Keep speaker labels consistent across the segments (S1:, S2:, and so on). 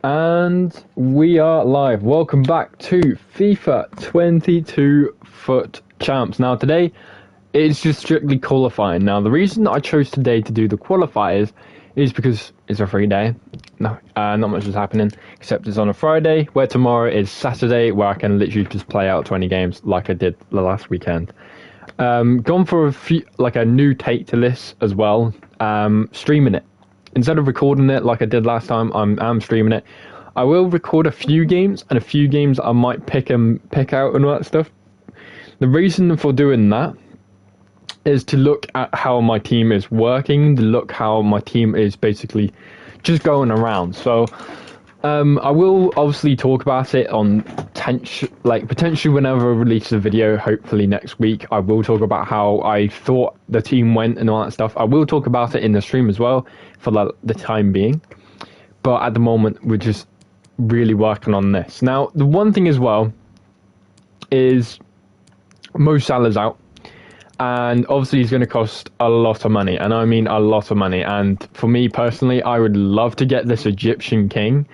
S1: And we are live. Welcome back to FIFA 22 Foot Champs. Now today, it's just strictly qualifying. Now the reason I chose today to do the qualifiers is because it's a free day. No, not much is happening, except it's on a Friday, where tomorrow is Saturday, where I can literally just play out 20 games like I did the last weekend. Gone for a new take to this as well, streaming it. Instead of recording it like I did last time, I'm streaming it. I will record a few games, and a few games I might pick out and all that stuff. The reason for doing that is to look at how my team is working, to look how my team is basically just going around. So I will obviously talk about it on potentially whenever I release a video, hopefully next week. I will talk about how I thought the team went and all that stuff. I will talk about it in the stream as well for the time being. But at the moment, we're just really working on this. Now, the one thing as well is Mo Salah's out. And obviously he's going to cost a lot of money. And I mean a lot of money. And for me personally, I would love to get this Egyptian king.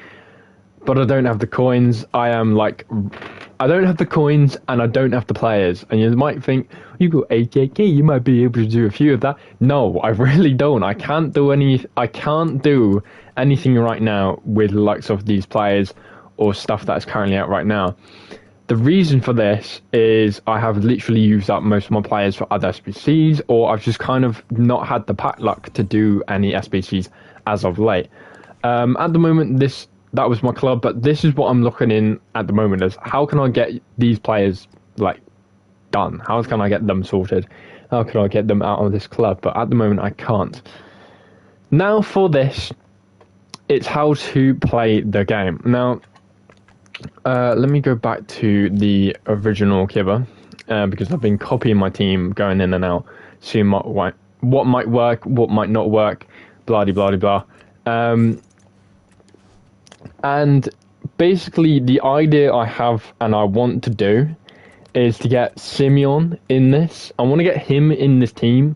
S1: But I don't have the coins. I don't have the coins and I don't have the players. And you might think, you got 8k, you might be able to do a few of that. No, I really don't. I can't do anything right now with the likes of these players or stuff that's currently out right now. The reason for this is I have literally used up most of my players for other SBCs, or I've just kind of not had the pack luck to do any SBCs as of late. At the moment, that was my club, but this is what I'm looking in at the moment is how can I get these players done? How can I get them sorted? How can I get them out of this club? But at the moment I can't. Now for this, it's how to play the game. Now let me go back to the original Kibber because I've been copying my team, going in and out, seeing what might work, what might not work, blah blah blah blah. And basically the idea I have and I want to do is to get Simeon in this. I want to get him in this team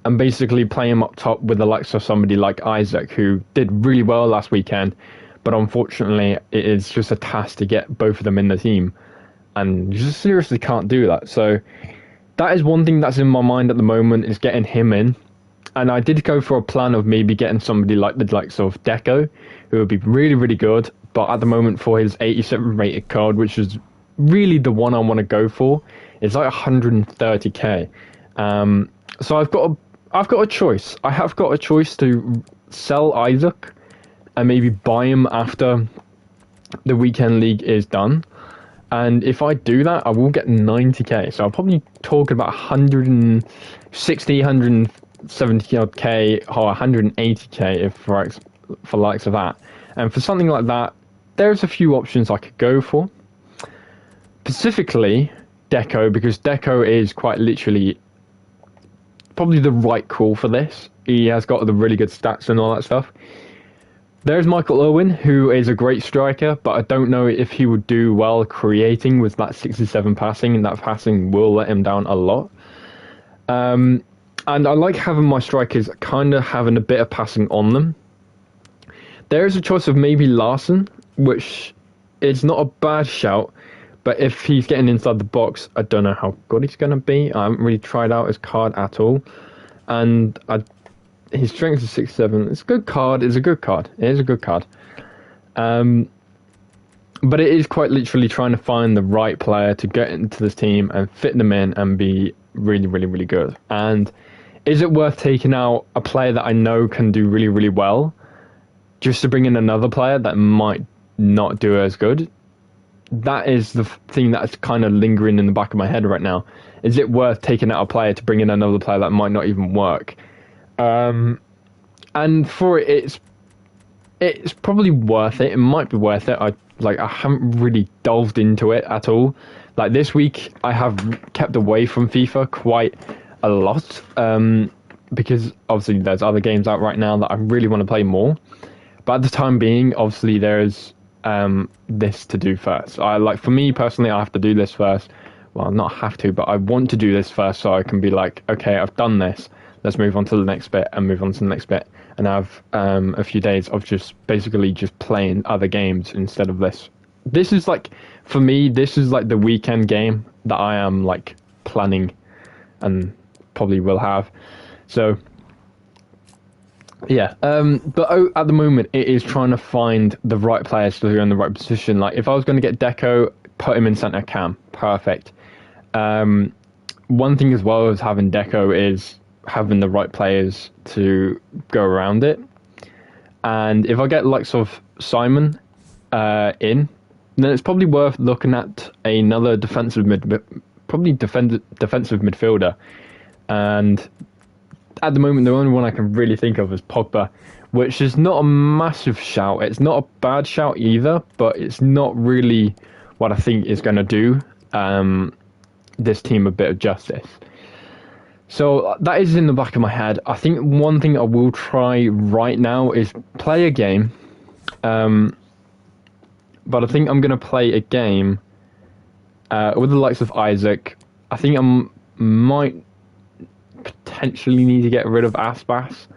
S1: and basically play him up top with the likes of somebody like Isaac, who did really well last weekend. But unfortunately, it is just a task to get both of them in the team. And you just seriously can't do that. So that is one thing that's in my mind at the moment, is getting him in. And I did go for a plan of maybe getting somebody like the likes of Deco, who would be really, really good. But at the moment, for his 87 rated card, which is really the one I want to go for, it's like 130k. So I've got a choice. I have got a choice to sell Isaac and maybe buy him after the weekend league is done. And if I do that, I will get 90k. So I'll probably talk about 160, 170k or 180k if for likes of that. And for something like that, there's a few options I could go for. Specifically Deco, because Deco is quite literally probably the right call for this. He has got the really good stats and all that stuff. There's Michael Owen, who is a great striker, but I don't know if he would do well creating with that 67 passing, and that passing will let him down a lot. And I like having my strikers kind of having a bit of passing on them. There is a choice of maybe Larson, which is not a bad shout, but if he's getting inside the box, I don't know how good he's going to be. I haven't really tried out his card at all. And his strength is 67. It's a good card. It's a good card. It is a good card. But it is quite literally trying to find the right player to get into this team and fit them in and be really, really, really good. And is it worth taking out a player that I know can do really, really well just to bring in another player that might not do as good? That is the thing that's kind of lingering in the back of my head right now. Is it worth taking out a player to bring in another player that might not even work? And for it, it's probably worth it. It might be worth it. I haven't really delved into it at all. Like this week, I have kept away from FIFA quite a lot, because obviously there's other games out right now that I really want to play more. But at the time being, obviously there's this to do first. For me personally, I have to do this first. Well, not have to, but I want to do this first so I can be like, okay, I've done this. let's move on to the next bit and move on to the next bit, and have a few days of just basically just playing other games instead of this. This is like, for me, this is like the weekend game that I am like planning and probably will have. So yeah, but at the moment it is trying to find the right players to be in the right position. Like if I was going to get Deco, put him in centre cam, perfect. One thing as well as having Deco is having the right players to go around it. And if I get like sort of Simon in, then it's probably worth looking at another defensive defensive midfielder. And at the moment, the only one I can really think of is Pogba, which is not a massive shout. It's not a bad shout either, but it's not really what I think is going to do this team a bit of justice. So that is in the back of my head. I think one thing I will try right now is play a game. But I think I'm going to play a game with the likes of Isaac. I think I might potentially need to get rid of Aspas.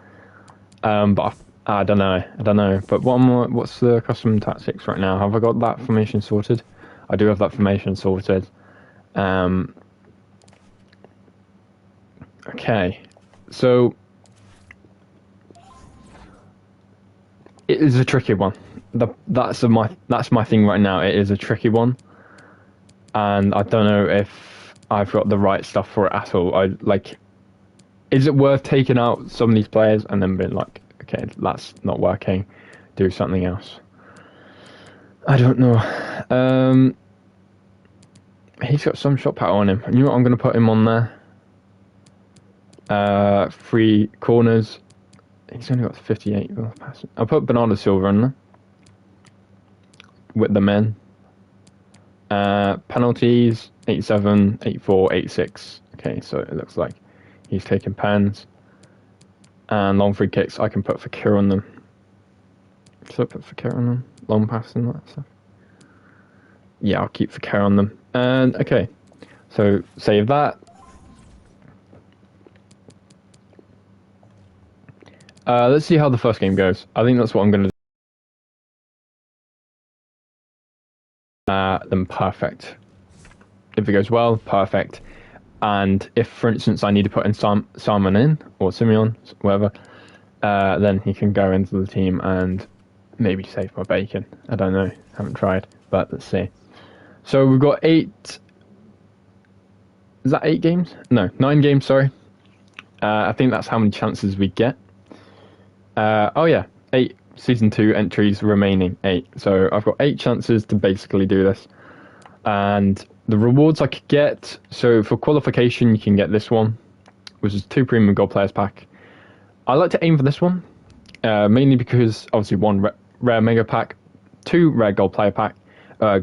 S1: But I don't know. But what's the custom tactics right now? Have I got that formation sorted? I do have that formation sorted. Okay, so it is a tricky one. That's my thing right now. It is a tricky one, and I don't know if I've got the right stuff for it at all. Is it worth taking out some of these players and then being like, okay, that's not working, do something else? I don't know. He's got some shot power on him. You know what? I'm going to put him on there. 3 corners. He's only got 58 passing. I'll put Bernardo Silva in there with the men. Penalties 87, 84, 86. Okay, so it looks like he's taking pens. And long free kicks, I can put Fekir on them. Should I put Fekir on them? Long passing, that stuff. Yeah, I'll keep Fekir on them. And okay, so save that. Let's see how the first game goes. I think that's what I'm going to do. Then perfect. If it goes well, perfect. And if, for instance, I need to put in Simon in, or Simeon, whatever, then he can go into the team and maybe save my bacon. I don't know. Haven't tried, but let's see. So we've got 8... Is that 8 games? No, 9 games, sorry. I think that's how many chances we get. Oh yeah, 8 Season 2 entries remaining, 8. So I've got 8 chances to basically do this. And the rewards I could get, so for qualification you can get this one, which is 2 premium gold players pack. I like to aim for this one, mainly because obviously 1 rare mega pack, 2 rare gold player pack,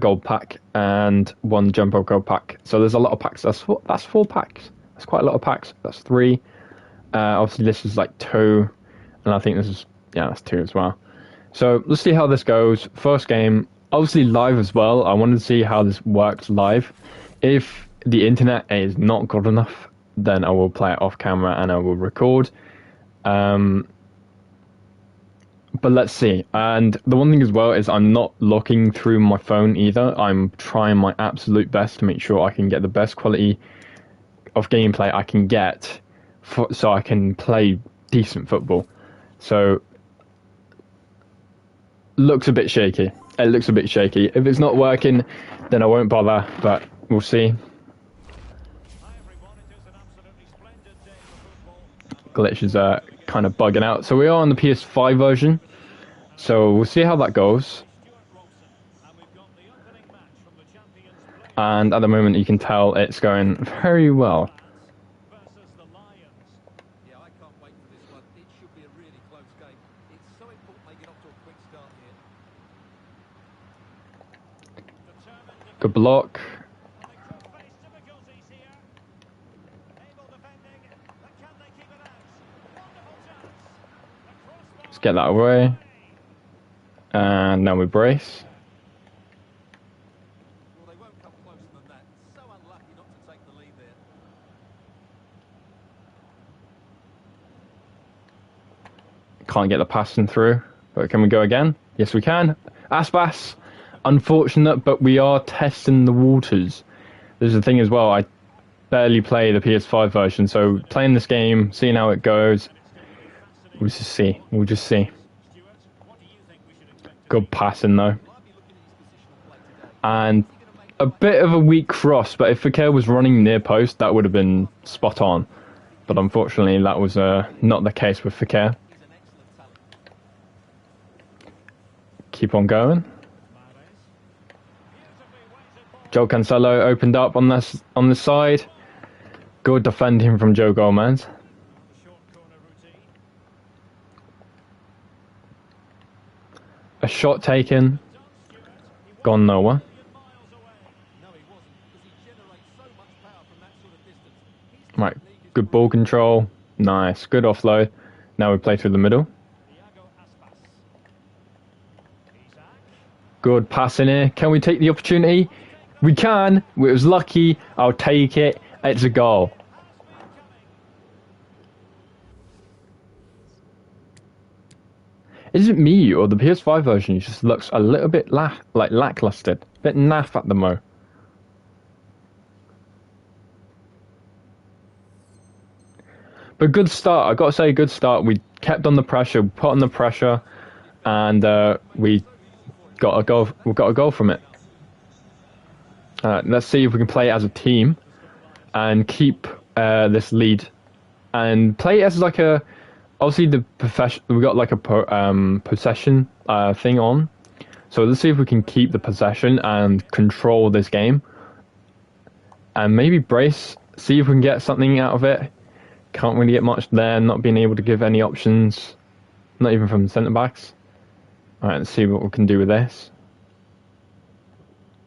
S1: gold pack, and 1 jumbo gold pack. So there's a lot of packs. That's 4 packs. That's quite a lot of packs. That's 3. Obviously this is like 2, and I think this is, yeah, that's 2 as well. So let's see how this goes. First game, obviously live as well. I wanted to see how this works live. If the internet is not good enough, then I will play it off camera and I will record. But let's see. And the one thing as well is I'm not looking through my phone either. I'm trying my absolute best to make sure I can get the best quality of gameplay I can get so I can play decent football. So looks a bit shaky. It looks a bit shaky. If it's not working, then I won't bother, but we'll see. Glitch is kind of bugging out. So we are on the PS5 version. So we'll see how that goes. And at the moment you can tell it's going very well. Good block. Let's get that away. And now we brace. Can't get the passing through. But can we go again? Yes, we can. Aspas. Unfortunate, but we are testing the waters. There's the thing as well, I barely play the PS5 version, so playing this game, seeing how it goes, we'll just see. We'll just see. Good passing though. And a bit of a weak cross, but if Fekir was running near post, that would have been spot on. But unfortunately, that was not the case with Fekir. Keep on going. Joe Cancelo opened up on the side. Good defending from Joe Gomez. A shot taken. Gone nowhere. Right, good ball control. Nice, good offload. Now we play through the middle. Good pass in here. Can we take the opportunity? We can. It was lucky. I'll take it. It's a goal. Is it me or the PS5 version just looks a little bit lackluster? A bit naff at the mo. But good start. I got to say, good start. We kept on the pressure, put on the pressure, and we got a goal. We got a goal from it. Let's see if we can play as a team and keep this lead and play as like a. Obviously, we got like a possession thing on, so let's see if we can keep the possession and control this game, and maybe brace. See if we can get something out of it. Can't really get much there. Not being able to give any options, not even from the centre backs. All right, let's see what we can do with this.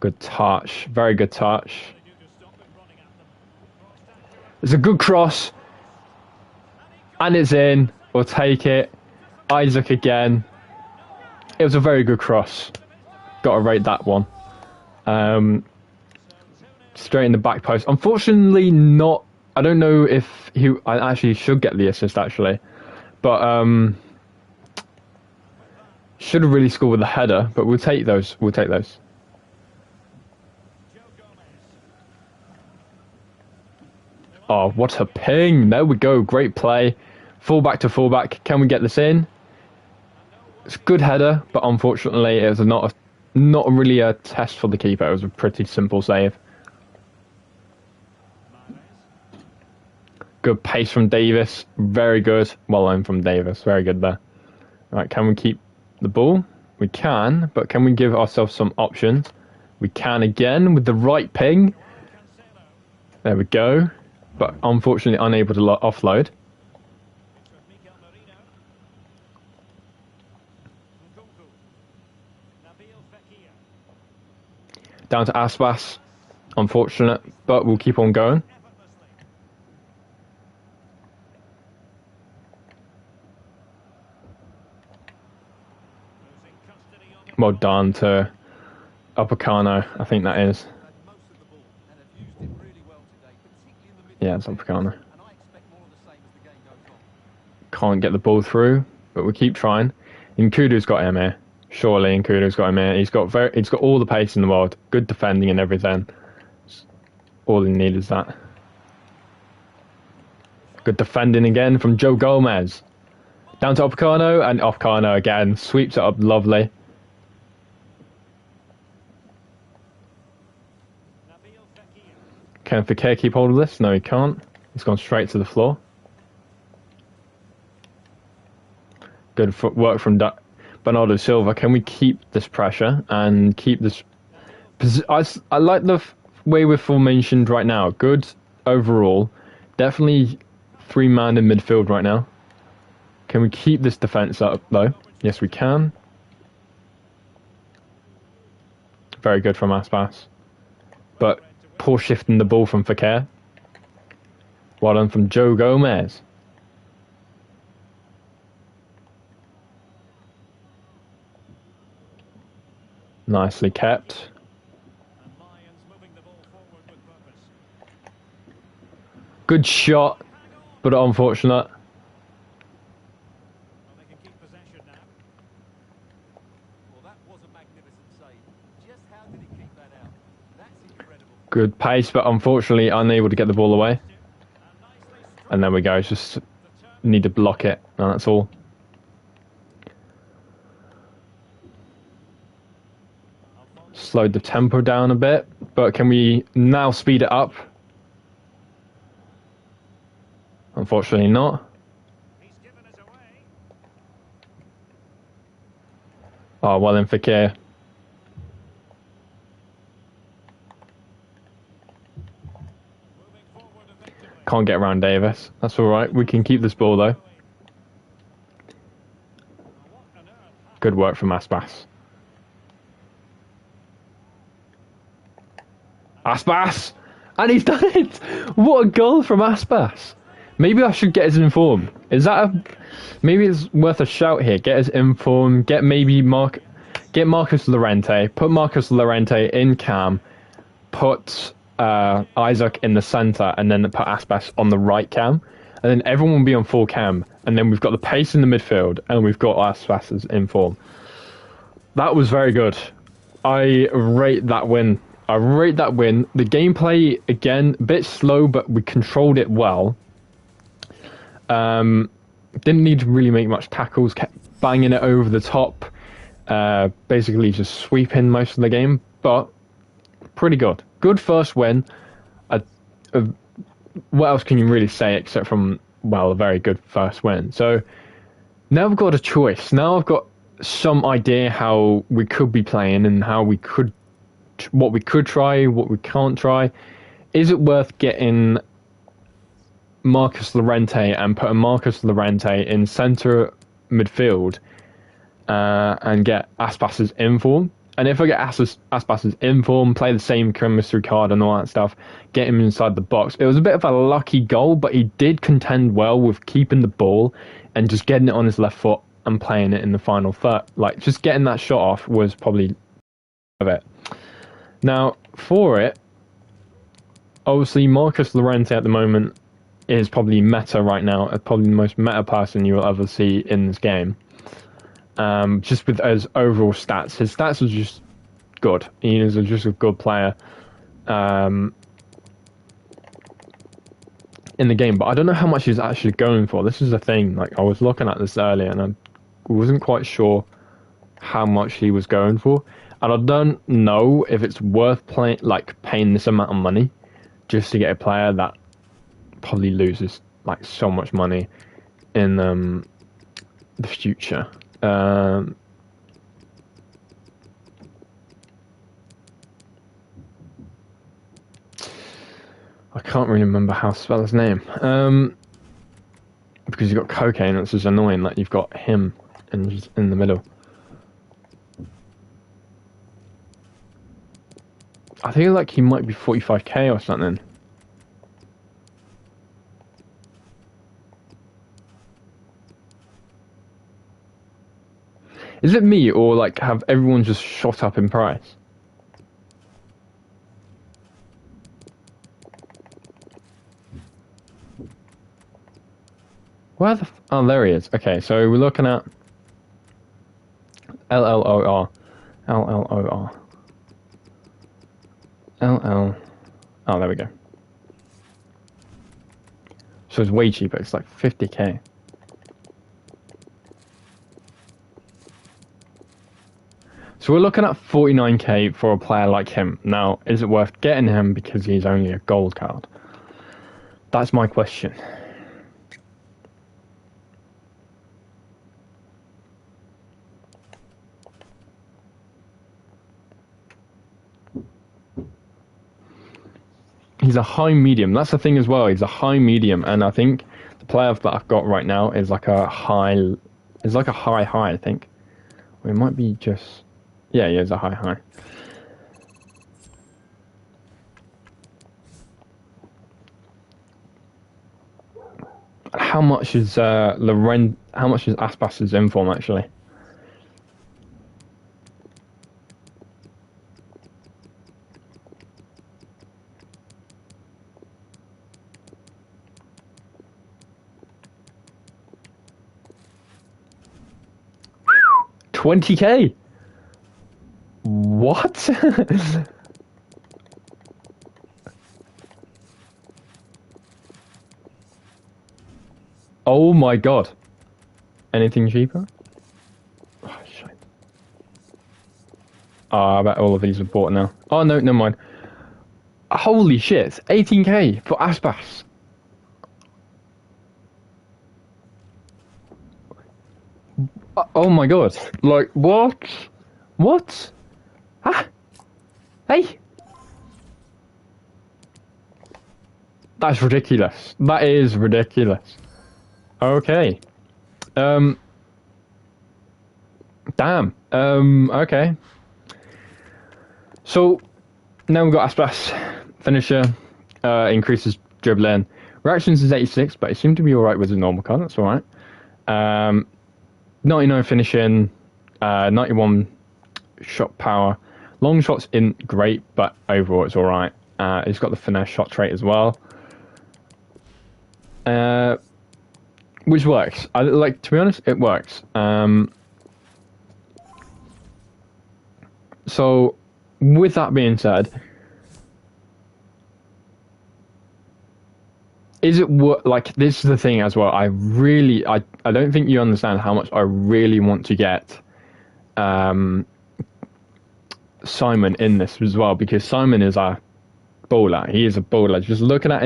S1: Good touch, very good touch. It's a good cross, and it's in. We'll take it. Isaac again. It was a very good cross. Got to rate that one. Straight in the back post. Unfortunately, not. I don't know if I actually should get the assist actually, but should have really scored with the header. But we'll take those. We'll take those. Oh, what a ping! There we go. Great play. Fullback to fullback. Can we get this in? It's a good header, but unfortunately, it was not really a test for the keeper. It was a pretty simple save. Good pace from Davis. Very good. Well done from Davis. Very good there. Right, can we keep the ball? We can, but can we give ourselves some options? We can again with the right ping. There we go. But unfortunately unable to offload. Down to Aspas. Unfortunate, but we'll keep on going. Well done to Upacano, I think that is. Yeah, it's Upacano. Can't get the ball through, but we keep trying. Nkudu's got him here. Surely Nkudu's got him here. He's got all the pace in the world. Good defending and everything. All he needs is that. Good defending again from Joe Gomez. Down to Upacano, and Upacano again. Sweeps it up lovely. Can Fekir keep hold of this? No, he can't. He's gone straight to the floor. Good footwork from Bernardo Silva. Can we keep this pressure and keep this? I like the way we're formationed right now. Good overall. Definitely three-man in midfield right now. Can we keep this defense up though? Yes, we can. Very good from Aspas. But poor shifting the ball from Fekir. Well done from Joe Gomez. Nicely kept. Good shot, but unfortunate. Good pace, but unfortunately unable to get the ball away. And there we go. Just need to block it, and that's all. Slowed the tempo down a bit, but can we now speed it up? Unfortunately not. Oh, well then Fakir. Can't get around Davis. That's alright. We can keep this ball though. Good work from Aspas. Aspas! And he's done it! What a goal from Aspas! Maybe I should get his inform. Is that a... Maybe it's worth a shout here. Get his inform. Get Marcus Llorente. Put Marcus Llorente in cam. Put Isaac in the centre. And then put Aspas on the right cam. And then everyone will be on full cam. And then we've got the pace in the midfield. And we've got Aspas's inform. That was very good. I rate that win. The gameplay, again, a bit slow, but we controlled it well. Didn't need to really make much tackles, kept banging it over the top. Basically just sweeping most of the game, but pretty good. Good first win. What else can you really say except from, well, a very good first win. So now I've got a choice. Now I've got some idea how we could be playing and how we could, what we could try, what we can't try. Is it worth getting Marcus Llorente and putting Marcus Llorente in centre midfield and get Aspas's inform? And if I get Aspas's inform, play the same chemistry card and all that stuff, get him inside the box. It was a bit of a lucky goal, but he did contend well with keeping the ball and just getting it on his left foot and playing it in the final third. Like, just getting that shot off was probably of it. Now, for it, obviously Marcus Llorente at the moment is probably meta right now, probably the most meta person you will ever see in this game. Just with his overall stats. His stats are just good. He is just a good player in the game. But I don't know how much he's actually going for. This is the thing. Like, I was looking at this earlier and I wasn't quite sure how much he was going for. And I don't know if it's worth paying this amount of money just to get a player that probably loses like so much money in the future. I can't really remember how to spell his name. Because you've got cocaine, it's just annoying that you've got him in the middle. I feel like he might be 45k or something. Is it me, or like have everyone just shot up in price? Where the oh, there he is. Okay, so we're looking at LLOR. LLOR. LL. Oh, there we go. So it's way cheaper. It's like 50k. So we're looking at 49k for a player like him. Now, is it worth getting him because he's only a gold card? That's my question. He's a high medium. That's the thing as well. He's a high medium, and I think the player that I've got right now is like a high. Is like a high, I think. Or it might be just. Yeah, he is a high. How much is How much is Aspas's inform actually? $20k. What? Oh my god. Anything cheaper? Oh, shit. Oh, I bet all of these are bought now. Oh, no, never mind. Holy shit, 18k for Aspas. Oh my god. Like, what? What? Ah! Hey! That's ridiculous. That is ridiculous. Okay. Damn. Okay. So, now we've got Aspas. Finisher. Increases dribbling. Reactions is 86, but it seemed to be alright with the normal card. That's alright. 99 finishing. 91 shot power. Long shots in great, but overall it's alright. It's got the finesse shot trait as well. Which works. To be honest, it works. So, with that being said, is it like, this is the thing as well. I don't think you understand how much I really want to get Simon in this as well, because Simon is a baller. He is a baller. Just looking at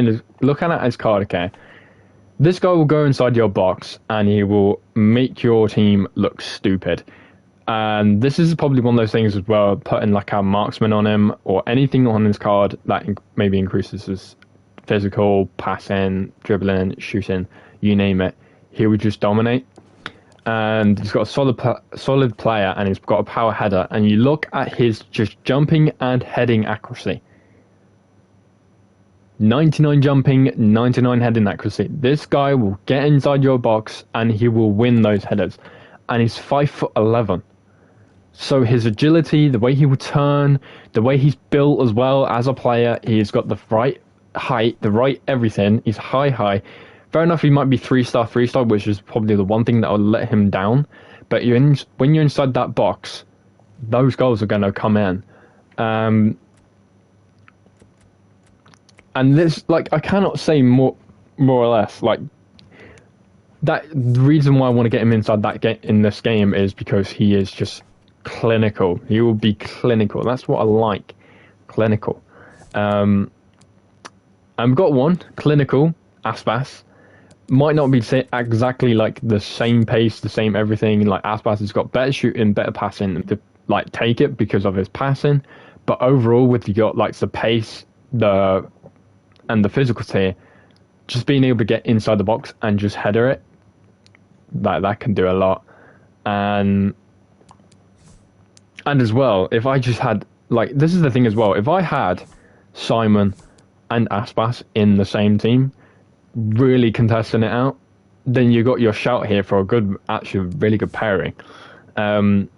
S1: his card, okay. This guy will go inside your box and he will make your team look stupid. And this is probably one of those things as well, putting like a marksman on him or anything on his card that maybe increases his physical, passing, dribbling, shooting, you name it. He would just dominate. And he's got a solid player, and he's got a power header. And you look at his just jumping and heading accuracy. 99 jumping, 99 heading accuracy. This guy will get inside your box and he will win those headers. And he's 5'11". So his agility, the way he will turn, the way he's built as well as a player, he's got the right height, the right everything. He's high. Fair enough, he might be 3-star, which is probably the one thing that will let him down. But when you're inside that box, those goals are going to come in. And this, like, I cannot say more or less, like, that the reason why I want to get him inside that in this game is because he is just clinical. He will be clinical. That's what I like. Clinical. I've got one, clinical, Aspas. Might not be exactly like the same pace, the same everything. Like, Aspas has got better shooting, better passing to like take it because of his passing. But overall, with the pace, and the physical tier, just being able to get inside the box and just header it, that can do a lot. And as well, if I just had, like, this is the thing as well, if I had Simon and Aspas in the same team, really contesting it out, then you got your shout here for a good, actually really good pairing. And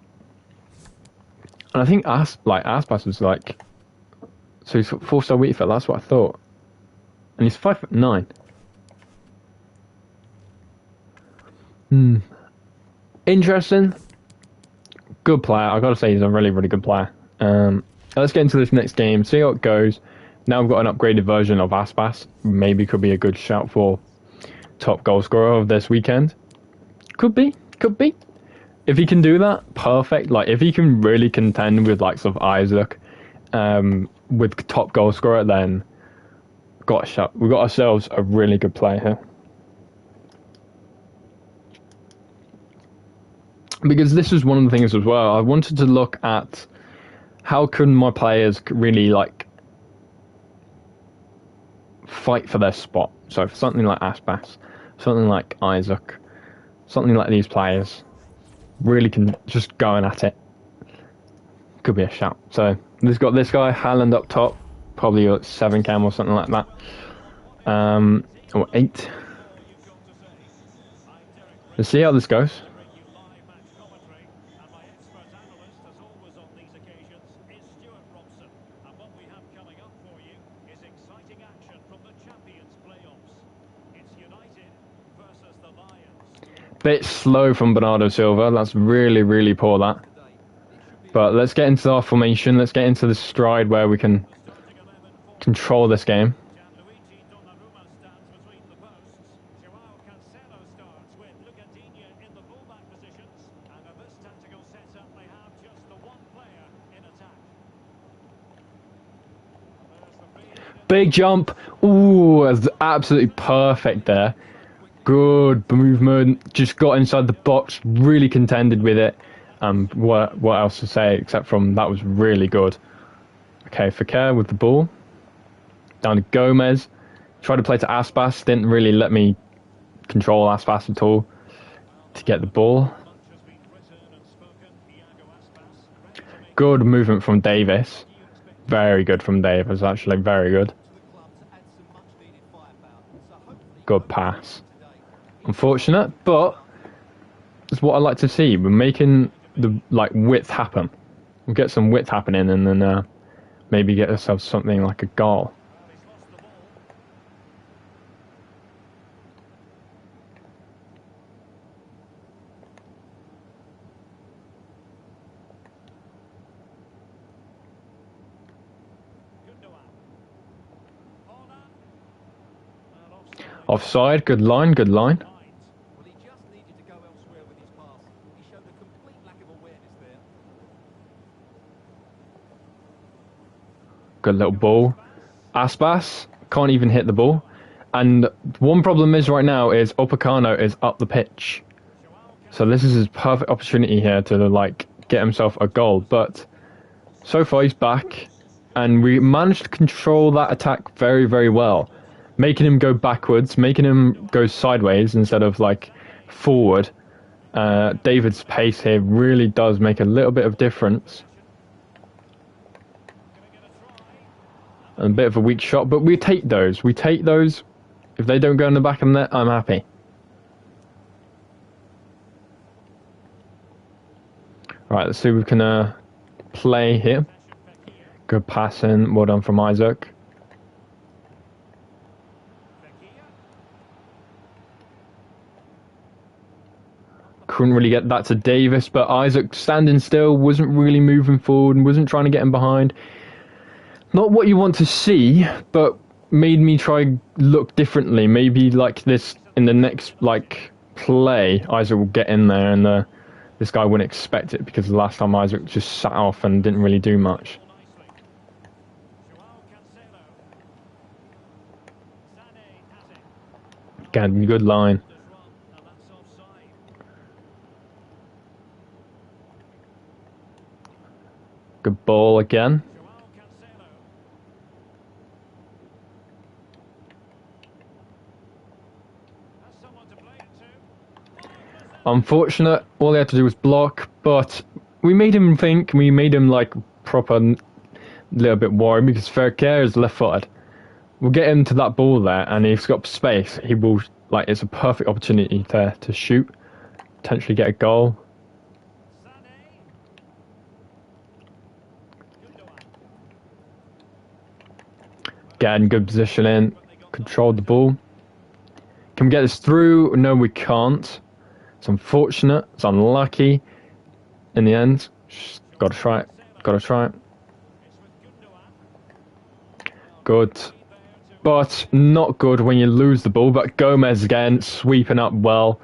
S1: I think Aspas was like, so he's 4-star Wheatfield, that's what I thought. And he's 5'9". Interesting. Good player. I've got to say he's a really, really good player. Let's get into this next game, see how it goes. Now we've got an upgraded version of Aspas. Maybe could be a good shout for top goal scorer of this weekend. Could be. If he can do that, perfect. Like, if he can really contend with likes of Isaac, with top goal scorer, then got a shot. We've got ourselves a really good player here. Because this is one of the things as well. I wanted to look at how can my players really like fight for their spot. So for something like Aspas, something like Isaac, something like these players really can just going at it. Could be a shout. So we've got this guy, Haaland up top, probably like 7 cam or something like that. Or 8. Let's see how this goes. Bit slow from Bernardo Silva. That's really, really poor, that. But let's get into our formation. Let's get into the stride where we can control this game. Big jump. Ooh, that's absolutely perfect there. Good movement. Just got inside the box. Really contended with it. What else to say except from that was really good. Okay, Fekir with the ball. Down to Gomez. Tried to play to Aspas. Didn't really let me control Aspas at all to get the ball. Good movement from Davis. Very good from Davis, actually. Very good. Good pass. Unfortunate, but it's what I like to see. We're making the width happen. We'll get some width happening, and then maybe get ourselves something like a goal. Offside, good line, good line. Good little ball. Aspas can't even hit the ball. And one problem is right now is Upamecano is up the pitch. So this is his perfect opportunity here to get himself a goal. But so far he's back. And we managed to control that attack very, very well. Making him go backwards, making him go sideways instead of forward. David's pace here really does make a little bit of difference. A bit of a weak shot, but we take those. We take those. If they don't go in the back of the net, I'm happy. Right, let's see if we can play here. Good passing. Well done from Isaac. Couldn't really get that to Davis, but Isaac standing still, wasn't really moving forward and wasn't trying to get him behind. Not what you want to see, but made me try look differently. Maybe like this in the next play, Isaac will get in there, and this guy wouldn't expect it because the last time Isaac just sat off and didn't really do much. Again, good line. Good ball again. Unfortunate, all they had to do was block, but we made him think, we made him proper little bit worried because Fekir is left-footed. We'll get him to that ball there, and if he's got space, he will, it's a perfect opportunity to shoot, potentially get a goal. Again, good position in, controlled the ball. Can we get this through? No, we can't. It's unfortunate. It's unlucky. In the end, just gotta try it. Gotta try it. Good, but not good when you lose the ball. But Gomez again sweeping up well.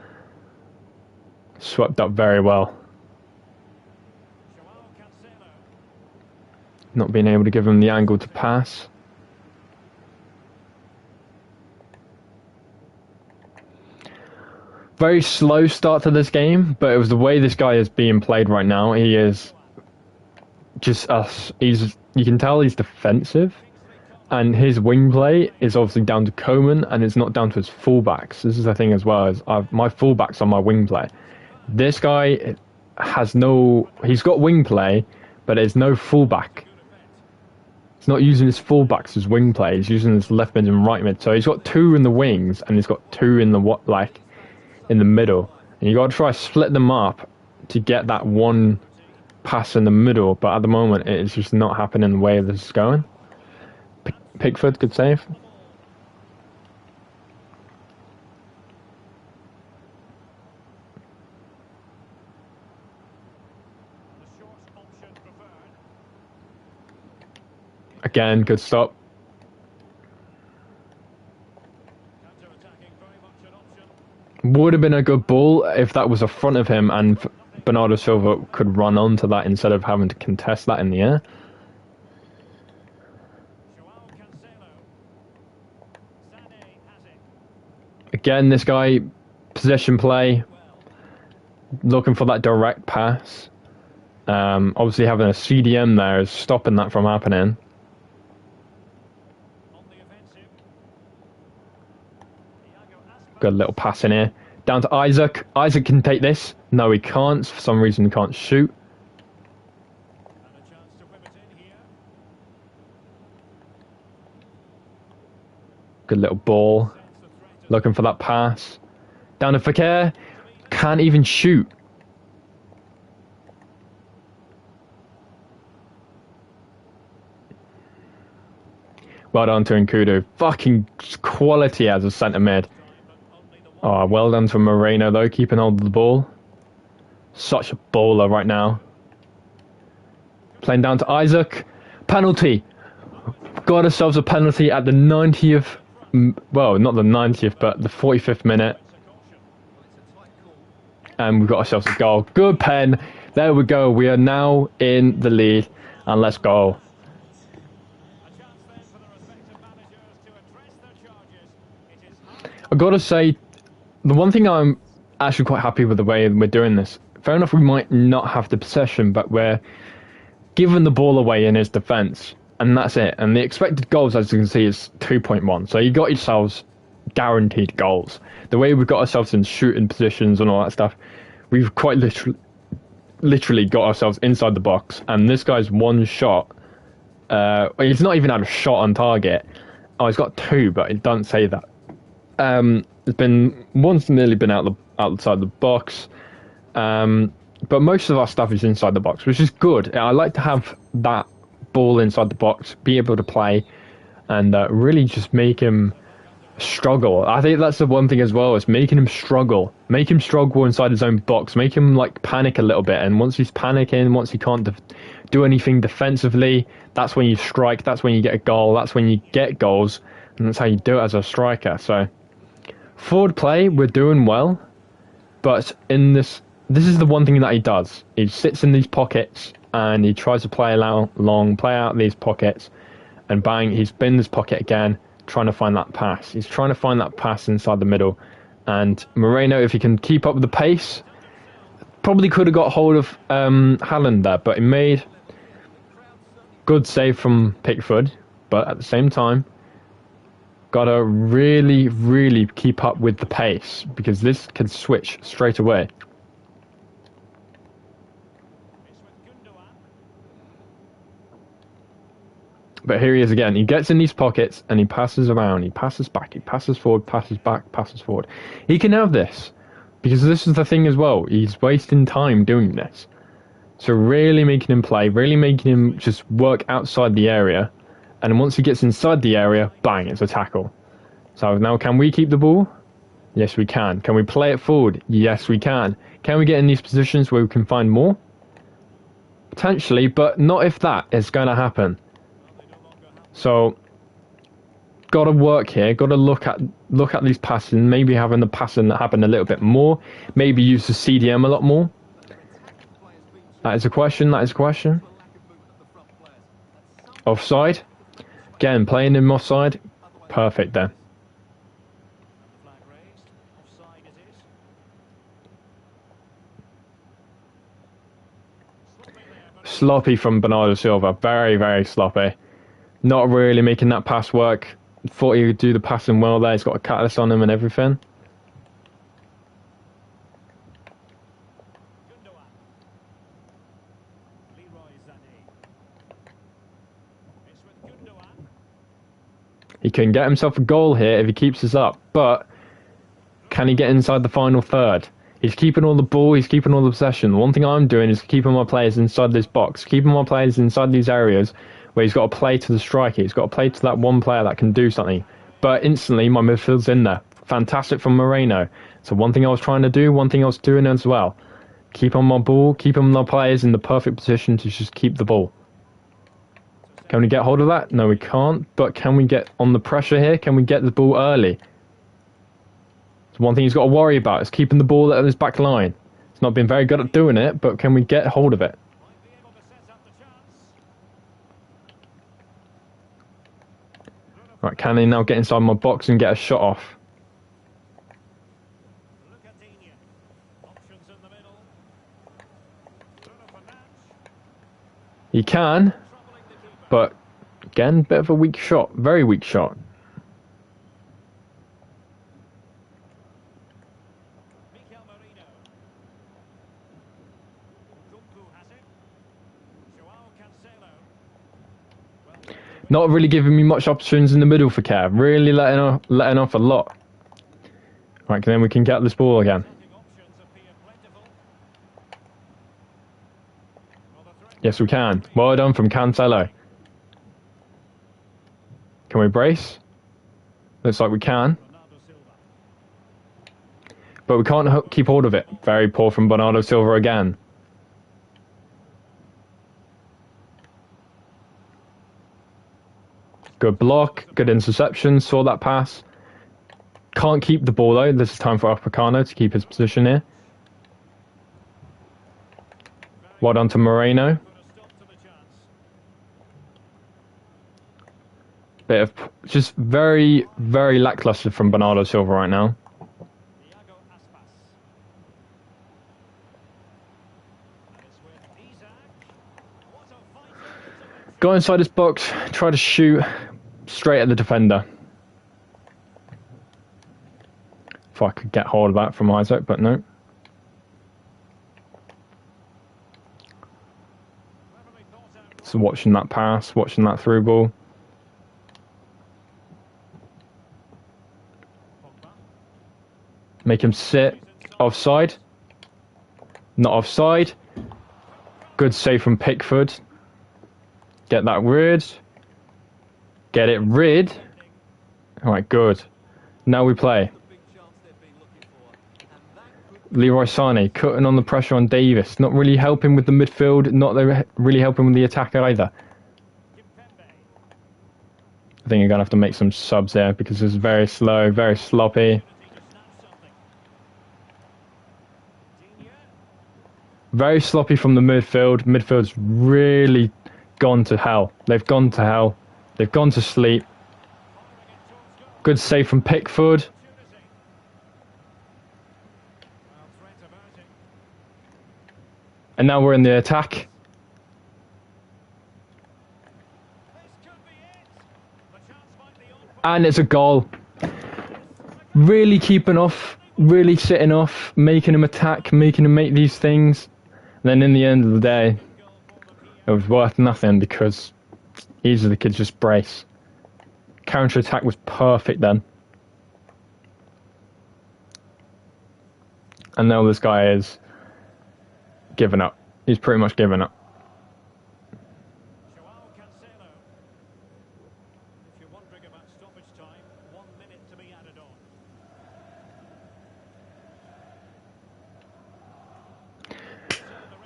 S1: Swept up very well. Not being able to give him the angle to pass. Very slow start to this game, but it was the way this guy is being played right now. He is just us. You can tell he's defensive, and his wing play is obviously down to Coman, and it's not down to his fullbacks. This is the thing as well, my fullbacks on my wing play. This guy has no. He's got wing play, but there's no fullback. He's not using his fullbacks as wing play. He's using his left mid and right mid. So he's got two in the wings, and he's got two in the in the middle, and you got to try to split them up to get that one pass in the middle, but at the moment it's just not happening the way this is going. Pickford, good save. Again, good stop. Would have been a good ball if that was in front of him and Bernardo Silva could run onto that instead of having to contest that in the air. Again, this guy, possession play, looking for that direct pass. Obviously having a CDM there is stopping that from happening. Good little pass in here. Down to Isaac. Isaac can take this. No, he can't. For some reason, he can't shoot. Good little ball. Looking for that pass. Down to Fakir. Can't even shoot. Well done to Nkudu. Fucking quality as a centre mid. Oh, well done to Moreno though, keeping hold of the ball. Such a baller right now. Playing down to Isaac. Penalty. Got ourselves a penalty at the 90th. Well, not the 90th, but the 45th minute. And we've got ourselves a goal. Good pen. There we go. We are now in the lead. And let's go. I've got to say, the one thing I'm actually quite happy with the way we're doing this. Fair enough, we might not have the possession, but we're giving the ball away in his defence. And that's it. And the expected goals, as you can see, is 2.1. So you got yourselves guaranteed goals. The way we've got ourselves in shooting positions and all that stuff, we've quite literally got ourselves inside the box. And this guy's one shot, he's not even had a shot on target. Oh, he's got two, but it doesn't say that. There's been one's nearly been outside the box, but most of our stuff is inside the box, which is good. I like to have that ball inside the box, be able to play, and really just make him struggle. I think that's the one thing as well, is making him struggle. Make him struggle inside his own box. Make him like panic a little bit, and once he's panicking, once he can't do anything defensively, that's when you strike. That's when you get a goal. That's when you get goals, and that's how you do it as a striker. So forward play, we're doing well, but in this is the one thing that he does. He sits in these pockets and he tries to play long, play out these pockets, and bang, he's been in this pocket again, trying to find that pass. He's trying to find that pass inside the middle, and Moreno, if he can keep up with the pace, probably could have got hold of Haaland there, but he made good save from Pickford, but at the same time, gotta really, really keep up with the pace, because this can switch straight away. But here he is again. He gets in these pockets and he passes around. He passes back. He passes forward, passes back, passes forward. He can have this, because this is the thing as well. He's wasting time doing this. So really making him play, really making him just work outside the area. And once he gets inside the area, bang, it's a tackle. So now can we keep the ball? Yes, we can. Can we play it forward? Yes, we can. Can we get in these positions where we can find more? Potentially, but not if that is going to happen. So, got to work here. Got to look at these passing. Maybe having the passing that happen a little bit more. Maybe use the CDM a lot more. That is a question. That is a question. Offside. Again, playing him offside. Perfect then. Sloppy from Bernardo Silva. Very, very sloppy. Not really making that pass work. Thought he would do the passing well there. He's got a catalyst on him and everything. He can get himself a goal here if he keeps this up, but can he get inside the final third? He's keeping all the ball, he's keeping all the possession. The one thing I'm doing is keeping my players inside this box, keeping my players inside these areas where he's got to play to the striker. He's got to play to that one player that can do something. But instantly, my midfield's in there. Fantastic from Moreno. So one thing I was trying to do, one thing I was doing as well. Keep on my ball, keep on my players in the perfect position to just keep the ball. Can we get hold of that? No, we can't. But can we get on the pressure here? Can we get the ball early? It's one thing he's got to worry about is keeping the ball at his back line. He's not been very good at doing it, but can we get hold of it? Right, can he now get inside my box and get a shot off? He can, but again, bit of a weak shot, very weak shot. Not really giving me much options in the middle for Kev. Really letting off a lot. Right, then we can get this ball again. Yes, we can. Well done from Cancelo. Can we brace? Looks like we can. But we can't keep hold of it. Very poor from Bernardo Silva again. Good block, good interception, saw that pass. Can't keep the ball though. This is time for Upamecano to keep his position here. Well done to Moreno. Bit of just very, very lackluster from Bernardo Silva right now. Go inside his box, try to shoot straight at the defender. If I could get hold of that from Isaac, but no. So watching that pass, watching that through ball. Make him sit. Offside. Not offside. Good save from Pickford. Get that rid. Get it rid. Alright, good. Now we play. Leroy Sané cutting on the pressure on Davis. Not really helping with the midfield. Not really helping with the attack either. I think you're going to have to make some subs there because it's very slow, very sloppy. Very sloppy from the midfield. Midfield's really gone to hell. They've gone to hell. They've gone to sleep. Good save from Pickford. And now we're in the attack. And it's a goal. Really keeping off, really sitting off, making him attack, making him make these things. And then in the end of the day, it was worth nothing because easily the kids just brace. Counter-attack was perfect then. And now this guy is giving up. He's pretty much given up.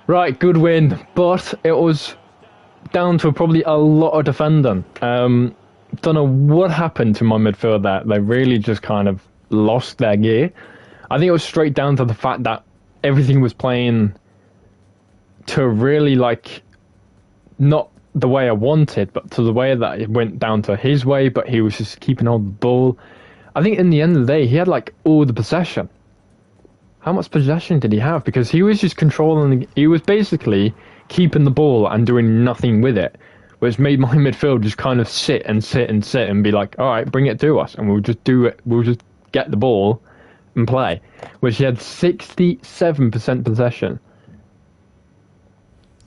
S1: Right, good win, but it was down to probably a lot of defending. Don't know what happened to my midfield there. They really just kind of lost their gear. I think it was straight down to the fact that everything was playing to really, like, not the way I wanted, but to the way that it went down to his way, but he was just keeping hold of the ball. I think in the end of the day, he had, like, all the possession. How much possession did he have? Because he was just controlling, he was basically keeping the ball and doing nothing with it, which made my midfield just kind of sit and be like, all right, bring it to us, and we'll just do it, we'll just get the ball and play. Which he had 67% possession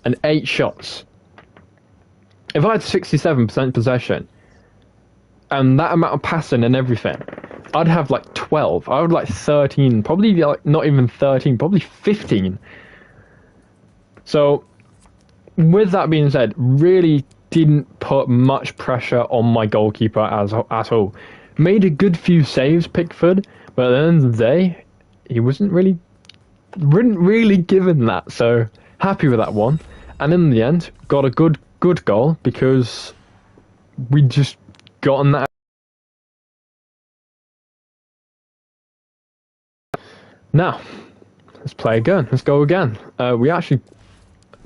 S1: and 8 shots. If I had 67% possession and that amount of passing and everything, I'd have like 12. I would like 13, probably like not even 13, probably 15. So, with that being said, really didn't put much pressure on my goalkeeper at all. Made a good few saves, Pickford, but at the end of the day, he wasn't really given that. So, happy with that one. And in the end, got a good goal because we just got on that. Now, let's play again. Let's go again. We actually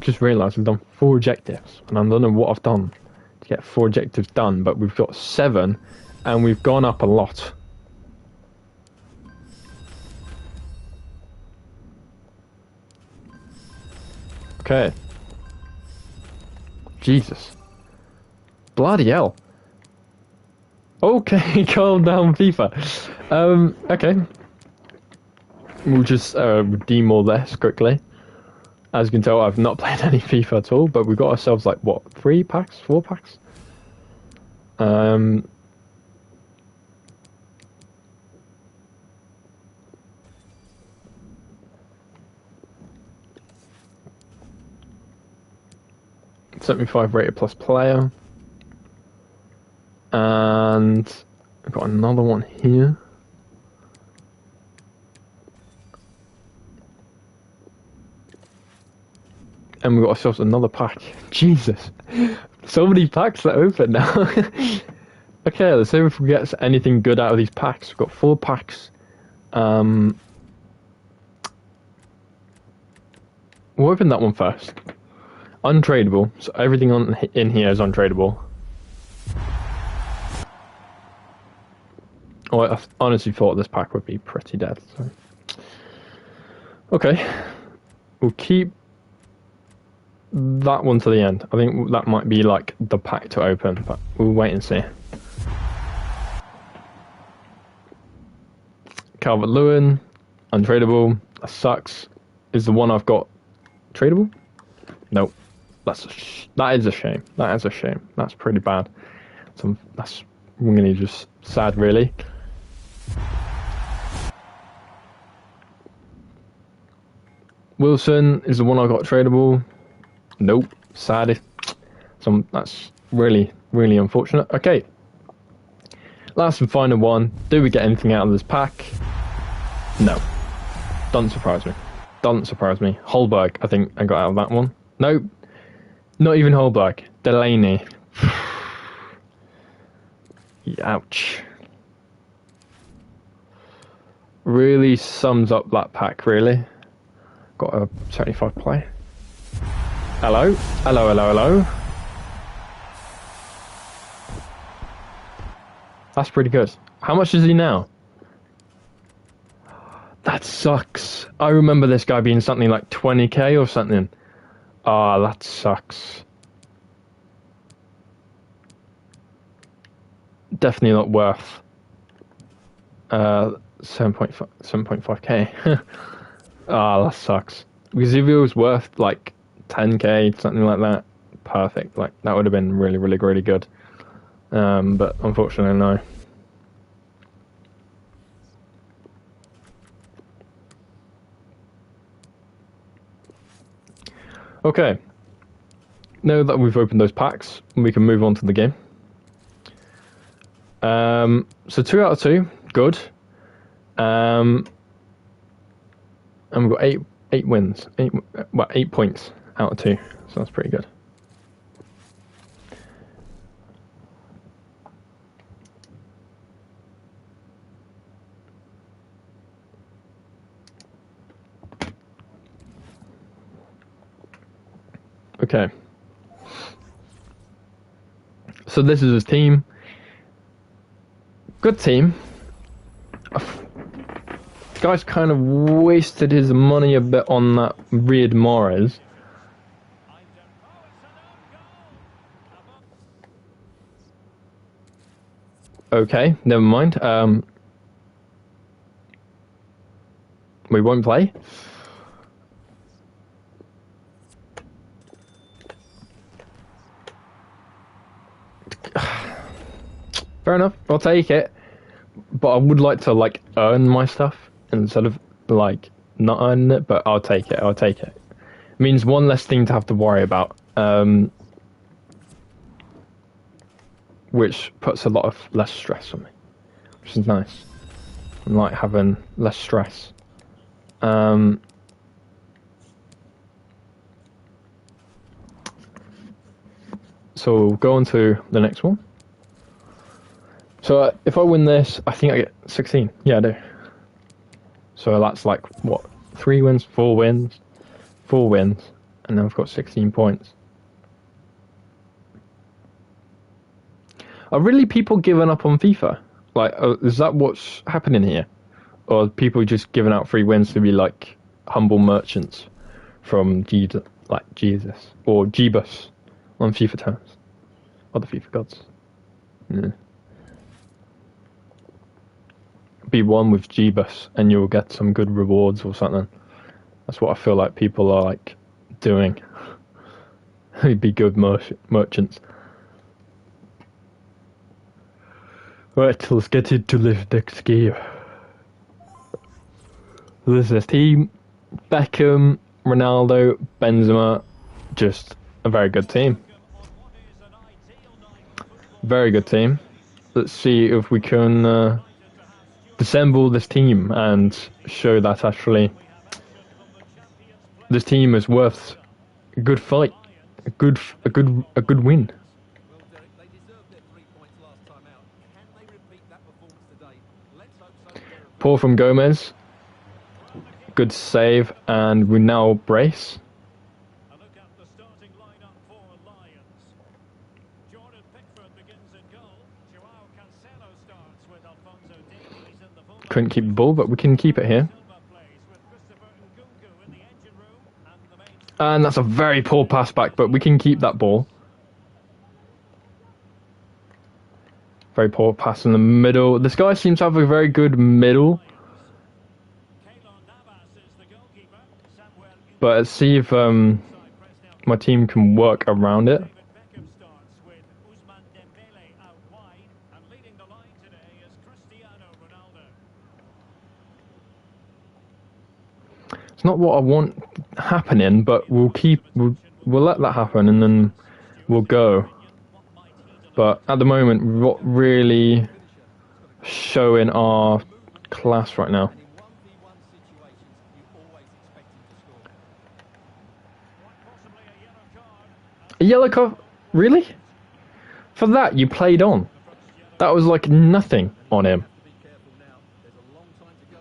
S1: just realised we've done 4 objectives, and I don't know what I've done to get 4 objectives done, but we've got 7, and we've gone up a lot. Okay. Jesus. Bloody hell. Okay, calm down, FIFA. Okay. We'll just redeem all this quickly. As you can tell, I've not played any FIFA at all, but we've got ourselves like, what, 3 packs? 4 packs? $75 rated plus player. And I've got another one here. And we've got ourselves another pack. Jesus. So many packs that open now. Okay, let's see if we get anything good out of these packs. We've got 4 packs. We'll open that one first. Untradeable. So everything in here is untradeable. Oh, I honestly thought this pack would be pretty dead. So. Okay. We'll keep that one to the end. I think that might be like the pack to open, but we'll wait and see. Calvert-Lewin, untradeable. That sucks. Is the one I've got tradable? Nope. That is a shame. That is a shame. That's pretty bad. That's really just sad, really. Wilson is the one I got tradable. Nope. Sad. That's really, really unfortunate. Okay. Last and final one. Do we get anything out of this pack? No. Doesn't surprise me. Doesn't surprise me. Holberg, I think I got out of that one. Nope. Not even Holberg. Delaney. Ouch. Really sums up that pack, really. Got a 75 play. Hello? Hello, hello, hello. That's pretty good. How much is he now? That sucks. I remember this guy being something like 20k or something. Ah, that sucks. Definitely not worth 7.5k. Ah, that sucks. Because if it was worth like 10k, something like that, perfect. Like that would have been really, really, really good. But unfortunately, no. Okay. Now that we've opened those packs, we can move on to the game. So 2 out of 2, good. And we've got 8 wins. 8 points out of 2. So that's pretty good. Okay. So this is his team. Good team. The guy's kind of wasted his money a bit on that Riyad Mahrez. Okay, never mind. We won't play. Fair enough, I'll take it. But I would like to, like, earn my stuff instead of, like, not earning it, but I'll take it, I'll take it. It means one less thing to have to worry about. Which puts a lot of less stress on me, which is nice. I like having less stress. So we'll go on to the next one. So if I win this, I think I get 16. Yeah, I do. So that's like, what, 3 wins, 4 wins, 4 wins, and then I've got 16 points. Are really people giving up on FIFA? Like, is that what's happening here? Or are people just giving out free wins to be like humble merchants from Jesus, or Jeebus on FIFA terms? Or the FIFA gods. Yeah. Be one with Jeebus and you'll get some good rewards or something. That's what I feel like people are like doing. Be good merchants. Right, let's get into this next game. This is team. Beckham, Ronaldo, Benzema. Just a very good team. Very good team. Let's see if we can dissemble this team and show that actually this team is worth a good fight, a good win. Poor from Gomez. Good save, and we now brace. Couldn't keep the ball, but we can keep it here. And that's a very poor pass back, but we can keep that ball. Very poor pass in the middle. This guy seems to have a very good middle. But let's see if my team can work around it. It's not what I want happening, but we'll let that happen and then we'll go. But at the moment, we're not really showing our class right now. A yellow card? Really? For that, you played on. That was like nothing on him.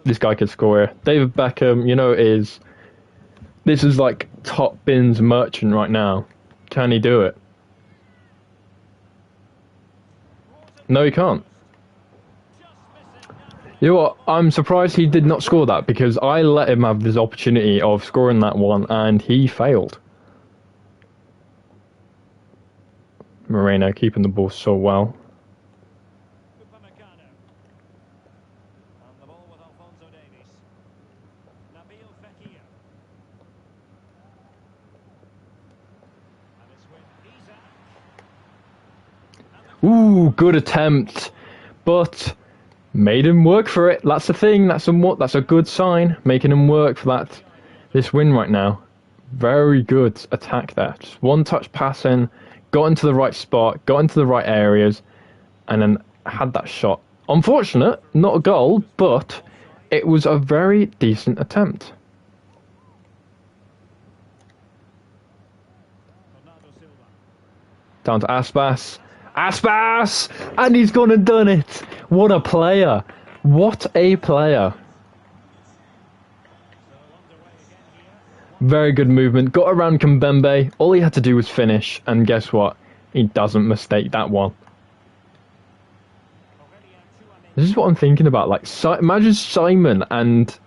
S1: This guy could score here. David Beckham, you know, this is like top bins merchant right now. Can he do it? No, he can't. You know what? I'm surprised he did not score that because I let him have this opportunity of scoring that one and he failed. Moreno keeping the ball so well. Ooh, good attempt, but made him work for it. That's the thing. That's a good sign. Making him work for this win right now. Very good attack there. Just one touch passing, got into the right spot, got into the right areas, and then had that shot. Unfortunate, not a goal, but it was a very decent attempt. Down to Aspas. Aspas! And he's gone and done it! What a player! What a player! Very good movement. Got around Kimpembe. All he had to do was finish. And guess what? He doesn't mistake that one. This is what I'm thinking about. Like, imagine Simon and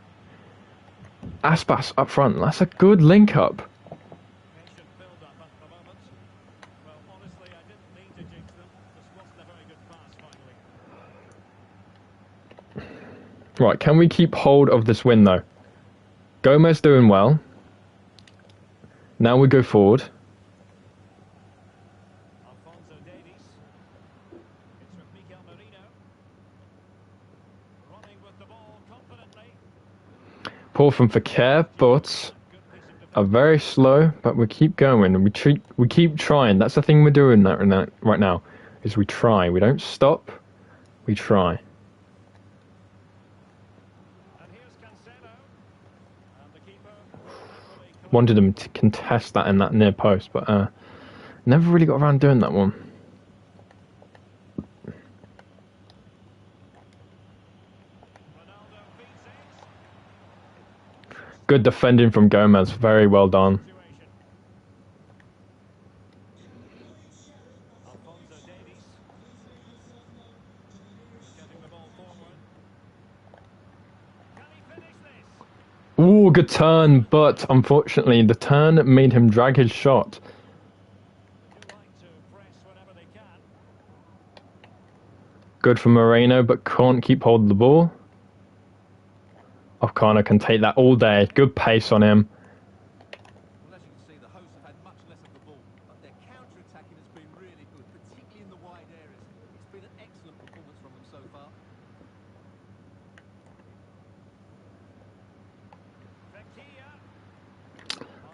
S1: Aspas up front. That's a good link-up. Right, can we keep hold of this win, though? Gomez doing well. Now we go forward. Poor from Fakir, but are very slow. But we keep going. We keep trying. That's the thing we're doing right now. Is we try. We don't stop. We try. Wanted him to contest that in that near post, but never really got around doing that one. Good defending from Gomez. Very well done. Ooh, good turn, but unfortunately the turn made him drag his shot. Good for Moreno, but can't keep hold of the ball. O'Connor can take that all day. Good pace on him.
S2: Well, as you can see, the hosts have had much less of the ball, but their counter-attacking has been really good, particularly in the wide areas. It's been an excellent performance from them so far.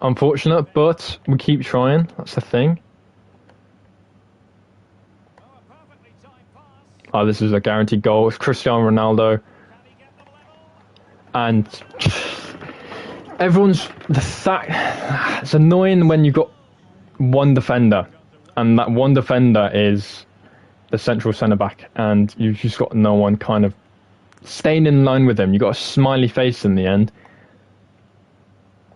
S1: Unfortunate, but we keep trying. That's the thing. Oh, this is a guaranteed goal. It's Cristiano Ronaldo. And everyone's... It's annoying when you've got one defender. And that one defender is the central centre-back. And you've just got no one kind of staying in line with him. You've got a smiley face in the end.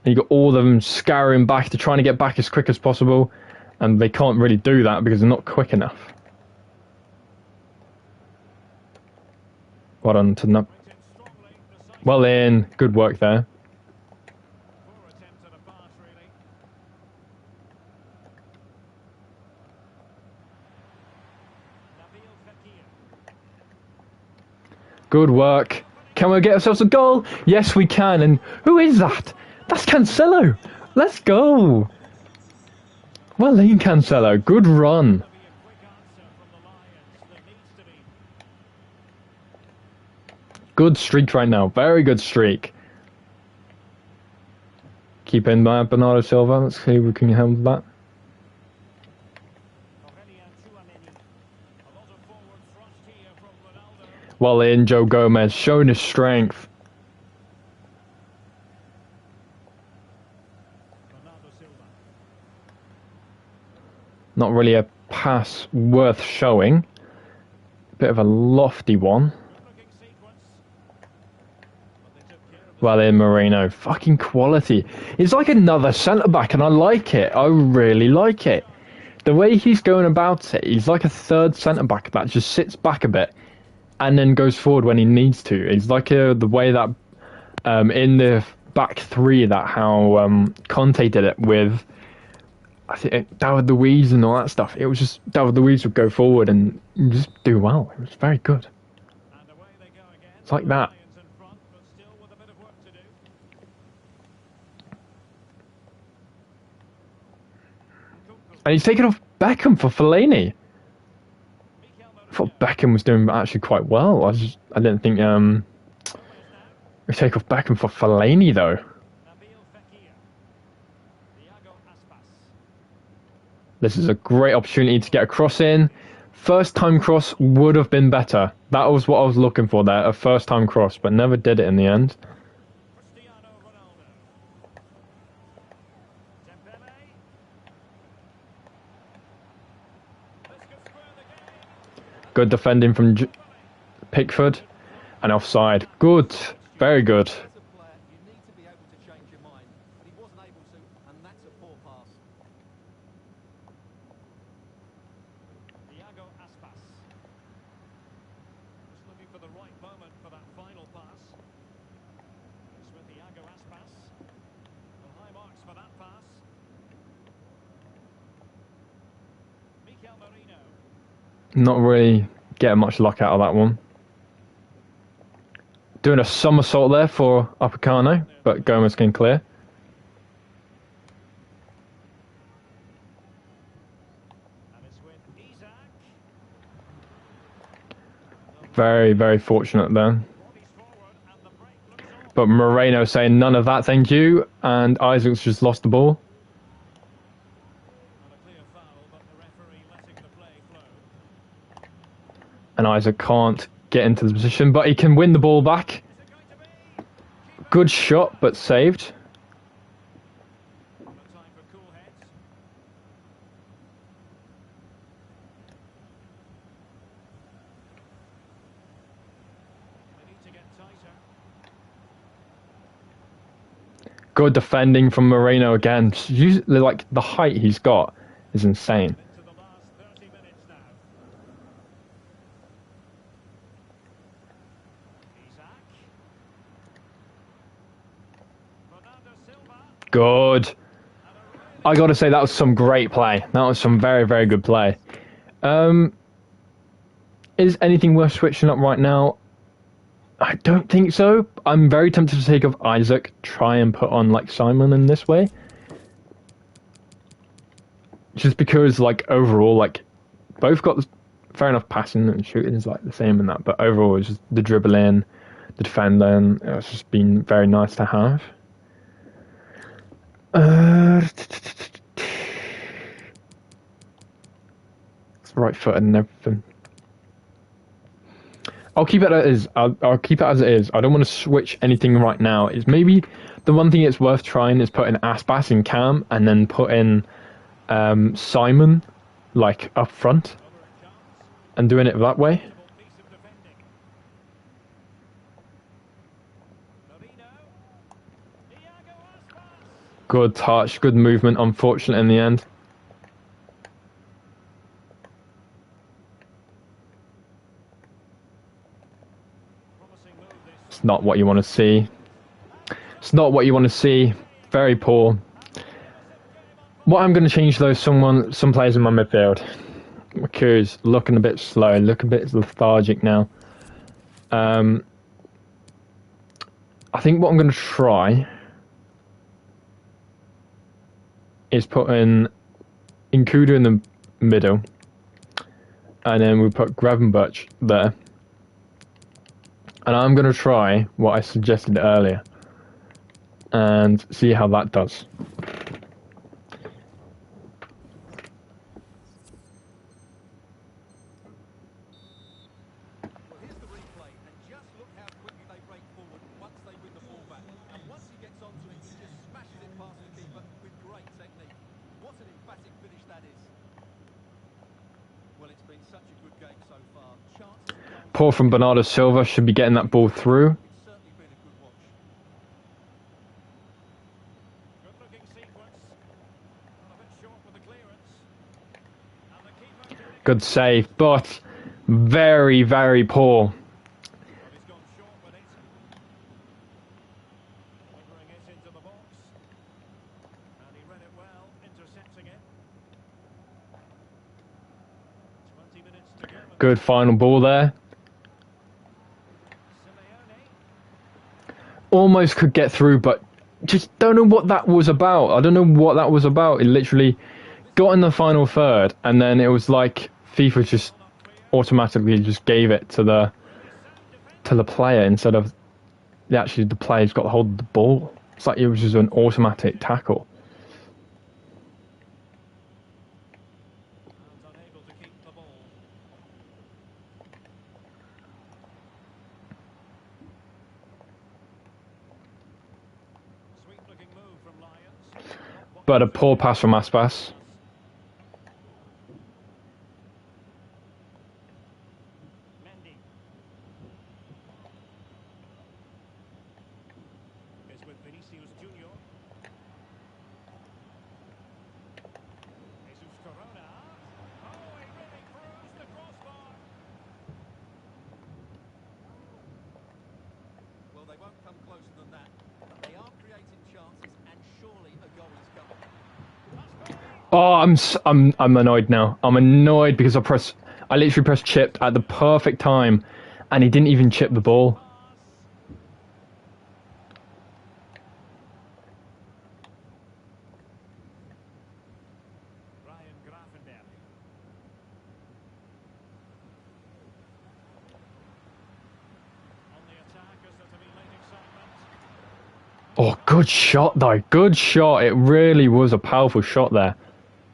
S1: And you've got all of them scouring back to trying to get back as quick as possible. And they can't really do that because they're not quick enough. Well done to well in, good work there. Good work. Can we get ourselves a goal? Yes, we can. And who is that? That's Cancelo. Let's go. Well in, Cancelo. Good run. Good streak right now. Very good streak. Keep in by Bernardo Silva. Let's see if we can help that. Well in, Joe Gomez. Showing his strength. Not really a pass worth showing. Bit of a lofty one. Well in, Moreno. Fucking quality. He's like another centre-back and I like it. I really like it. The way he's going about it, he's like a third centre-back that just sits back a bit and then goes forward when he needs to. It's like the way that in the back three that how Conte did it with, I think, David Luiz and all that stuff. It was just David Luiz would go forward and just do well. It was very good. It's like that. And he's taken off Beckham for Fellaini. I thought Beckham was doing actually quite well. I didn't think we take off Beckham for Fellaini though. This is a great opportunity to get a cross in. First time cross would have been better. That was what I was looking for there, a first time cross, but never did it in the end. Good defending from Pickford. And offside. Good. Very good. Not really getting much luck out of that one. Doing a somersault there for Upamecano, but Gomez can clear. Very, very fortunate then. But Moreno saying none of that, thank you. And Isaac's just lost the ball. And Isaac can't get into the position, but he can win the ball back. Good shot, but saved. Good defending from Moreno again. Like, the height he's got is insane.
S2: Into the last 30 minutes now. Isaac. Bernardo Silva.
S1: Good. I gotta say, that was some great play. That was some very, very good play. Is anything worth switching up right now? I don't think so. I'm very tempted to take off Isaac, try and put on, like, Simon in this way. Just because, like, overall, like, both got fair enough passing and shooting is, like, the same and that, but overall, it's just the dribbling, the defending, it's just been very nice to have. It's right footed and everything. I'll keep it as it is. I'll keep it as it is. I don't want to switch anything right now. It's maybe the one thing it's worth trying is putting Aspas in cam and then put in Simon like up front and doing it that way. Good touch, good movement. Unfortunate in the end. It's not what you want to see. It's not what you want to see. Very poor. What I'm going to change though, some players in my midfield. McCool's looking a bit slow, looking a bit lethargic now. I think what I'm going to try is put in Nkudu in the middle, and then we put Gravenberch there. And I'm going to try what I suggested earlier and see how that does.
S2: Well, here's the replay, and just look how quickly they break forward once they win the ball back. And once he gets onto it, he just smashes it past the keeper with great technique. What an emphatic finish that is. Well, it's been such a good game so far. Chances of goals.
S1: Paul from Bernardo Silva should be getting that ball through.
S2: It's certainly been a good watch. Good-looking sequence. A bit short with the clearance. And the keeper doing it.
S1: Good save, but very, very poor.
S2: Well, he's gone short with it. Delivering it into the box. And he read it well, intercepting it. 20 minutes to go.
S1: Good final ball there.
S2: Simeone.
S1: Almost could get through, but just don't know what that was about. I don't know what that was about. It literally got in the final third, and then it was like FIFA just automatically just gave it to the player instead of actually the player's got hold of the ball. It's like it was just an automatic tackle.
S2: And unable to keep the ball. Sweet-looking move from Lions.
S1: But a poor pass from Aspas.
S2: Mendy. Is with Vinicius Junior. Jesus Corona. Oh, he really cruised the crossbar. Well, they won't come closer than that. But they are creating chances, and surely a goal is coming.
S1: Oh, I'm annoyed now. I'm annoyed because I literally pressed chip at the perfect time, and he didn't even chip the ball.
S2: Ryan Gravenberch. On the attackers that have been late excitement.
S1: Oh, good shot though. Good shot. It really was a powerful shot there.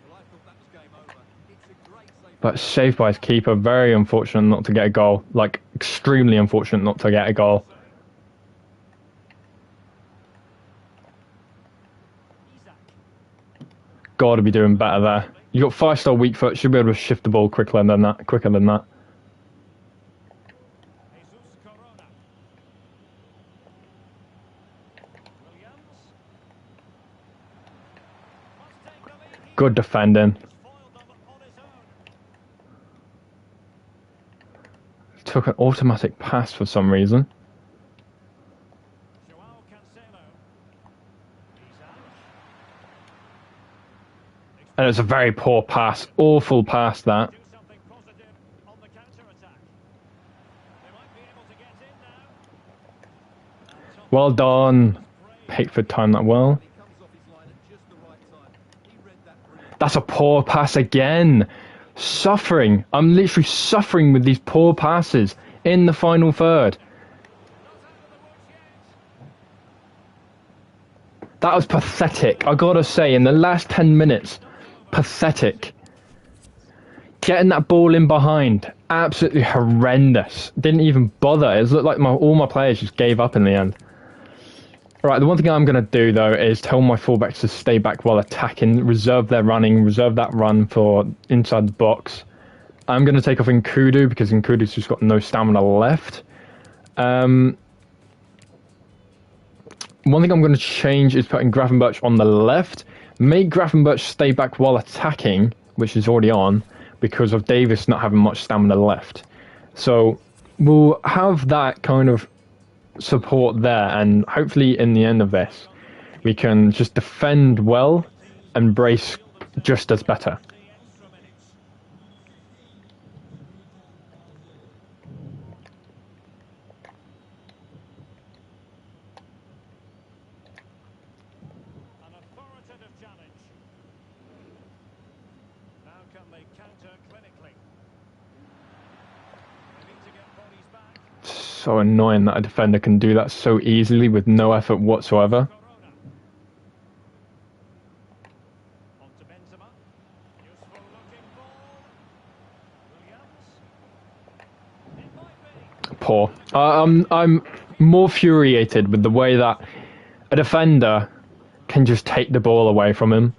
S2: Well, I thought that was game over. It's a great save.
S1: But saved by his keeper. Very unfortunate not to get a goal. Like, extremely unfortunate not to get a goal.
S2: Isaac.
S1: Got to be doing better there. You got 5-star weak foot. Should be able to shift the ball quicker than that.
S2: Jesus Corona. Williams.
S1: Good defending. Took an automatic pass for some reason. And it's a very poor pass. Awful pass, that. Well done. Pickford timed that well. That's a poor pass again. Suffering. I'm literally suffering with these poor passes in the final third. That was pathetic. I gotta say, in the last 10 minutes, pathetic. Getting that ball in behind, absolutely horrendous. Didn't even bother. It looked like all my players just gave up in the end. Right, the one thing I'm going to do, though, is tell my fullbacks to stay back while attacking, reserve their running, reserve that run for inside the box. I'm going to take off Nkudu because Nkudu's just got no stamina left. One thing I'm going to change is putting Gravenberch on the left. Make Gravenberch stay back while attacking, which is already on, because of Davis not having much stamina left. So we'll have that kind of support there, and hopefully in the end of this we can just defend well and brace just as better.
S2: An authoritative challenge. Now can they counter clinically? They need to get bodies back.
S1: So annoying that a defender can do that so easily with no effort whatsoever. Poor. I'm more infuriated with the way that a defender can just take the ball away from him.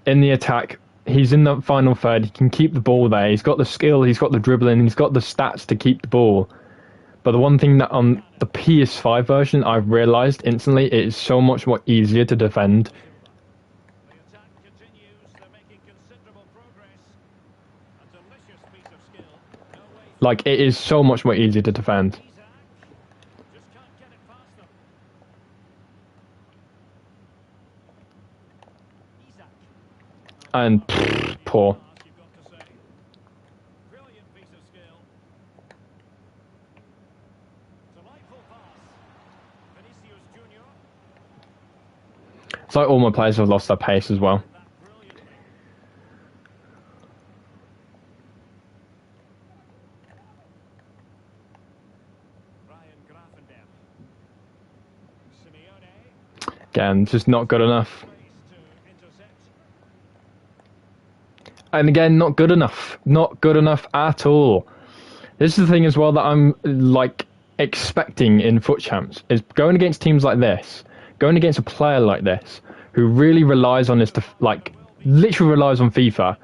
S1: In the attack, he's in the final third, he can keep the ball there, he's got the skill, he's got the dribbling, he's got the stats to keep the ball. But the one thing that on the PS5 version I've realised instantly, it is so much more easier to defend.
S2: The attack continues, they're making considerable progress. A delicious piece of skill. No way.
S1: Like, it is so much more easier to defend.
S2: Just can't get it past them.
S1: And poor.
S2: You've got to say. Brilliant piece of skill. Delightful pass. Vinicius Junior.
S1: It's like all my players have lost their pace as well.
S2: That brilliantly. Ryan Gravenberch. Simeone.
S1: Again, just not good enough.
S2: Place to intercept.
S1: And again, not good enough. Not good enough at all. This is the thing as well that I'm, like, expecting in FUT Champs, is going against teams like this, going against a player like this, who really relies on this, like, literally relies on FIFA,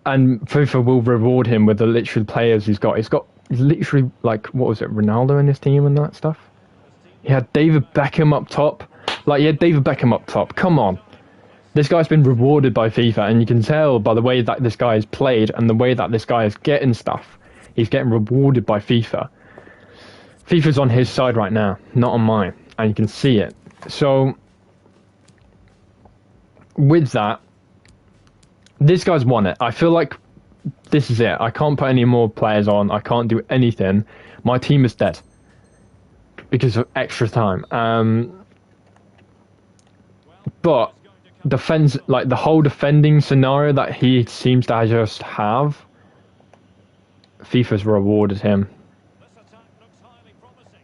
S1: and FIFA will reward him with the literal players he's got. He's got literally, like, what was it, Ronaldo in his team and that stuff? He had David Beckham up top. Like, he had David Beckham up top. Come on. This guy's been rewarded by FIFA, and you can tell by the way that this guy is played and the way that this guy is getting stuff. He's getting rewarded by FIFA. FIFA's on his side right now, not on mine, and you can see it. So, with that, this guy's won it. I feel like this is it. I can't put any more players on. I can't do anything. My team is dead because of extra time. But defense, like the whole defending scenario that he seems to just have, FIFA's rewarded him.
S2: This attack looks highly promising.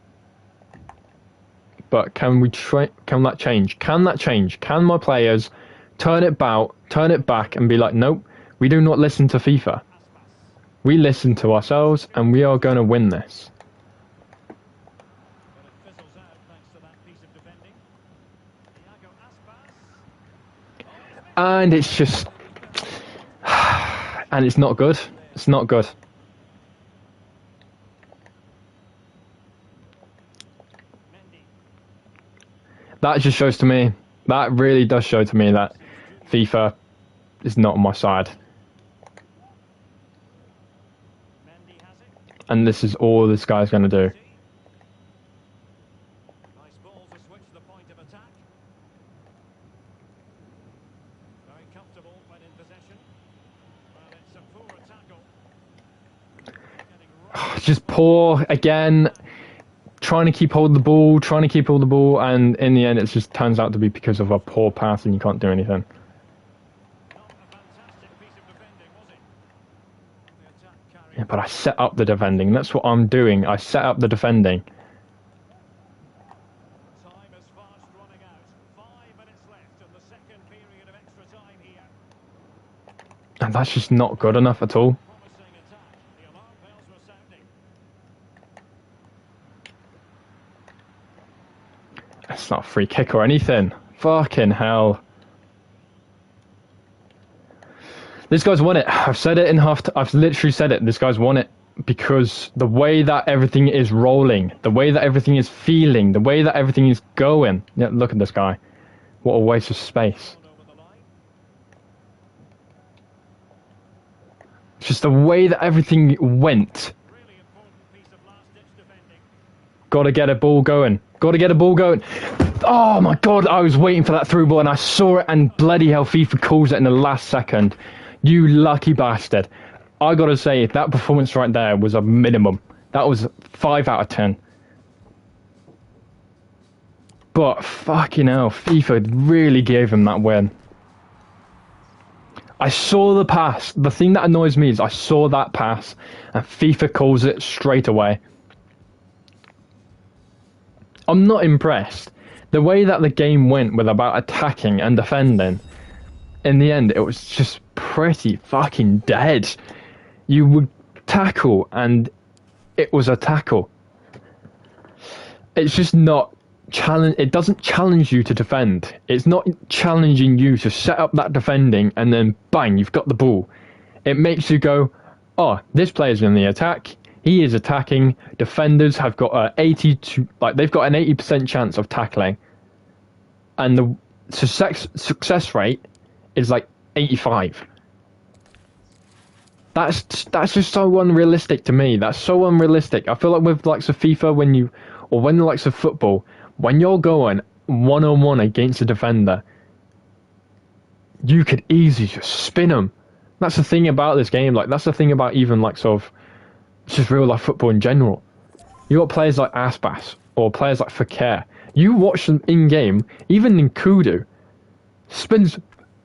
S1: But can that change? Can that change? Can my players turn it back and be like, nope, we do not listen to FIFA. We listen to ourselves and we are going to win this.
S2: But it fizzles out thanks to that piece of defending. Thiago Aspas.
S1: And it's just... and it's not good. It's not good.
S2: Mendy.
S1: That just shows to me, that really does show to me that FIFA is not on my side. And this is all this guy's going to do.
S2: Nice ball to switch the point of attack. Very comfortable when in possession. Well, it's a poor tackle.
S1: Just poor again. Trying to keep hold of the ball, and in the end it just turns out to be because of a poor pass and you can't do anything.
S2: Not a fantastic piece of defending, was it? The attack carried.
S1: Yeah, but I set up the defending. That's what I'm doing. I set up the defending.
S2: Time is fast running out. 5 minutes left in the second period of extra time here.
S1: And that's just not good enough at all.
S2: Promising attack. The alarm bells were sounding.
S1: It's not a free kick or anything. Fucking hell. This guy's won it. I've said it in I've literally said it. This guy's won it. Because the way that everything is rolling, the way that everything is feeling, the way that everything is going. Yeah, look at this guy. What a waste of space.
S2: Over the line.
S1: Just the way that everything went.
S2: Really important piece of last-ditch defending.
S1: Gotta get a ball going. Gotta get a ball going. Oh my god, I was waiting for that through ball and I saw it, and bloody hell, FIFA calls it in the last second. You lucky bastard. I gotta say, that performance right there was a minimum. That was 5 out of 10. But fucking hell, FIFA really gave him that win. I saw the pass. The thing that annoys me is I saw that pass and FIFA calls it straight away. I'm not impressed. The way that the game went with about attacking and defending, in the end, it was just pretty fucking dead. You would tackle and it was a tackle. It's just not challenge. It doesn't challenge you to defend. It's not challenging you to set up that defending and then bang, you've got the ball. It makes you go, oh, this player's in the attack. He is attacking. Defenders have got they've got an 80% chance of tackling, and the success rate is like 85. That's just so unrealistic to me. That's so unrealistic. I feel like with the likes of FIFA, when the likes of football, when you're going one-on-one against a defender, you could easily just spin them. That's the thing about this game. Like, that's the thing about even like sort of just real life football in general. You got players like Aspas or players like Fakir. You watch them in game, even in Kudu,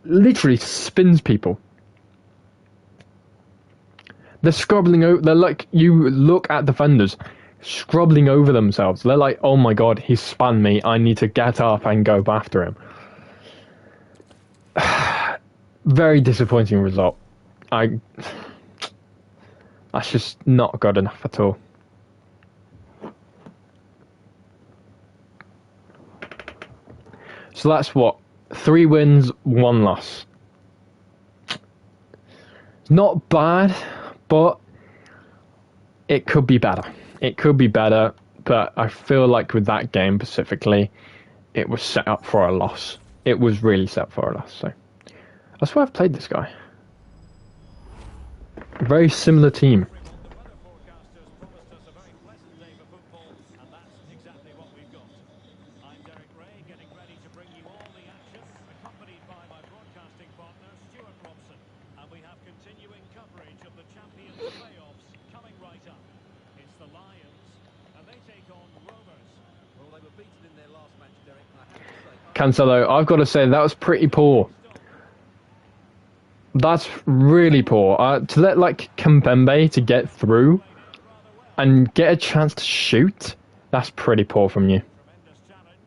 S1: literally spins people. They're scrubbling over. They're like, you look at defenders scrubbling over themselves. They're like, oh my god, he spun me. I need to get up and go after him. Very disappointing result. That's just not good enough at all. So that's what? 3 wins, 1 loss. Not bad, but it could be better. It could be better, but I feel like with that game specifically, it was set up for a loss. It was really set up for a loss, so that's why I've played this guy. Very similar team.
S2: The weather forecasters promised us a very pleasant day for football, and that's exactly what we've got. I'm Derek Ray, getting ready to bring you all the action, accompanied by my broadcasting partner, Stuart Robson. And we have continuing coverage of the Champions playoffs coming right up. It's the Lions, and they take on Rovers. Well, they were beaten in their last match, Derek, and I have to say...
S1: Cancelo, I've got to say, that was pretty poor. That's really poor. To let like Kimpembe to get through and get a chance to shoot, that's pretty poor from you.
S2: Tremendous challenge.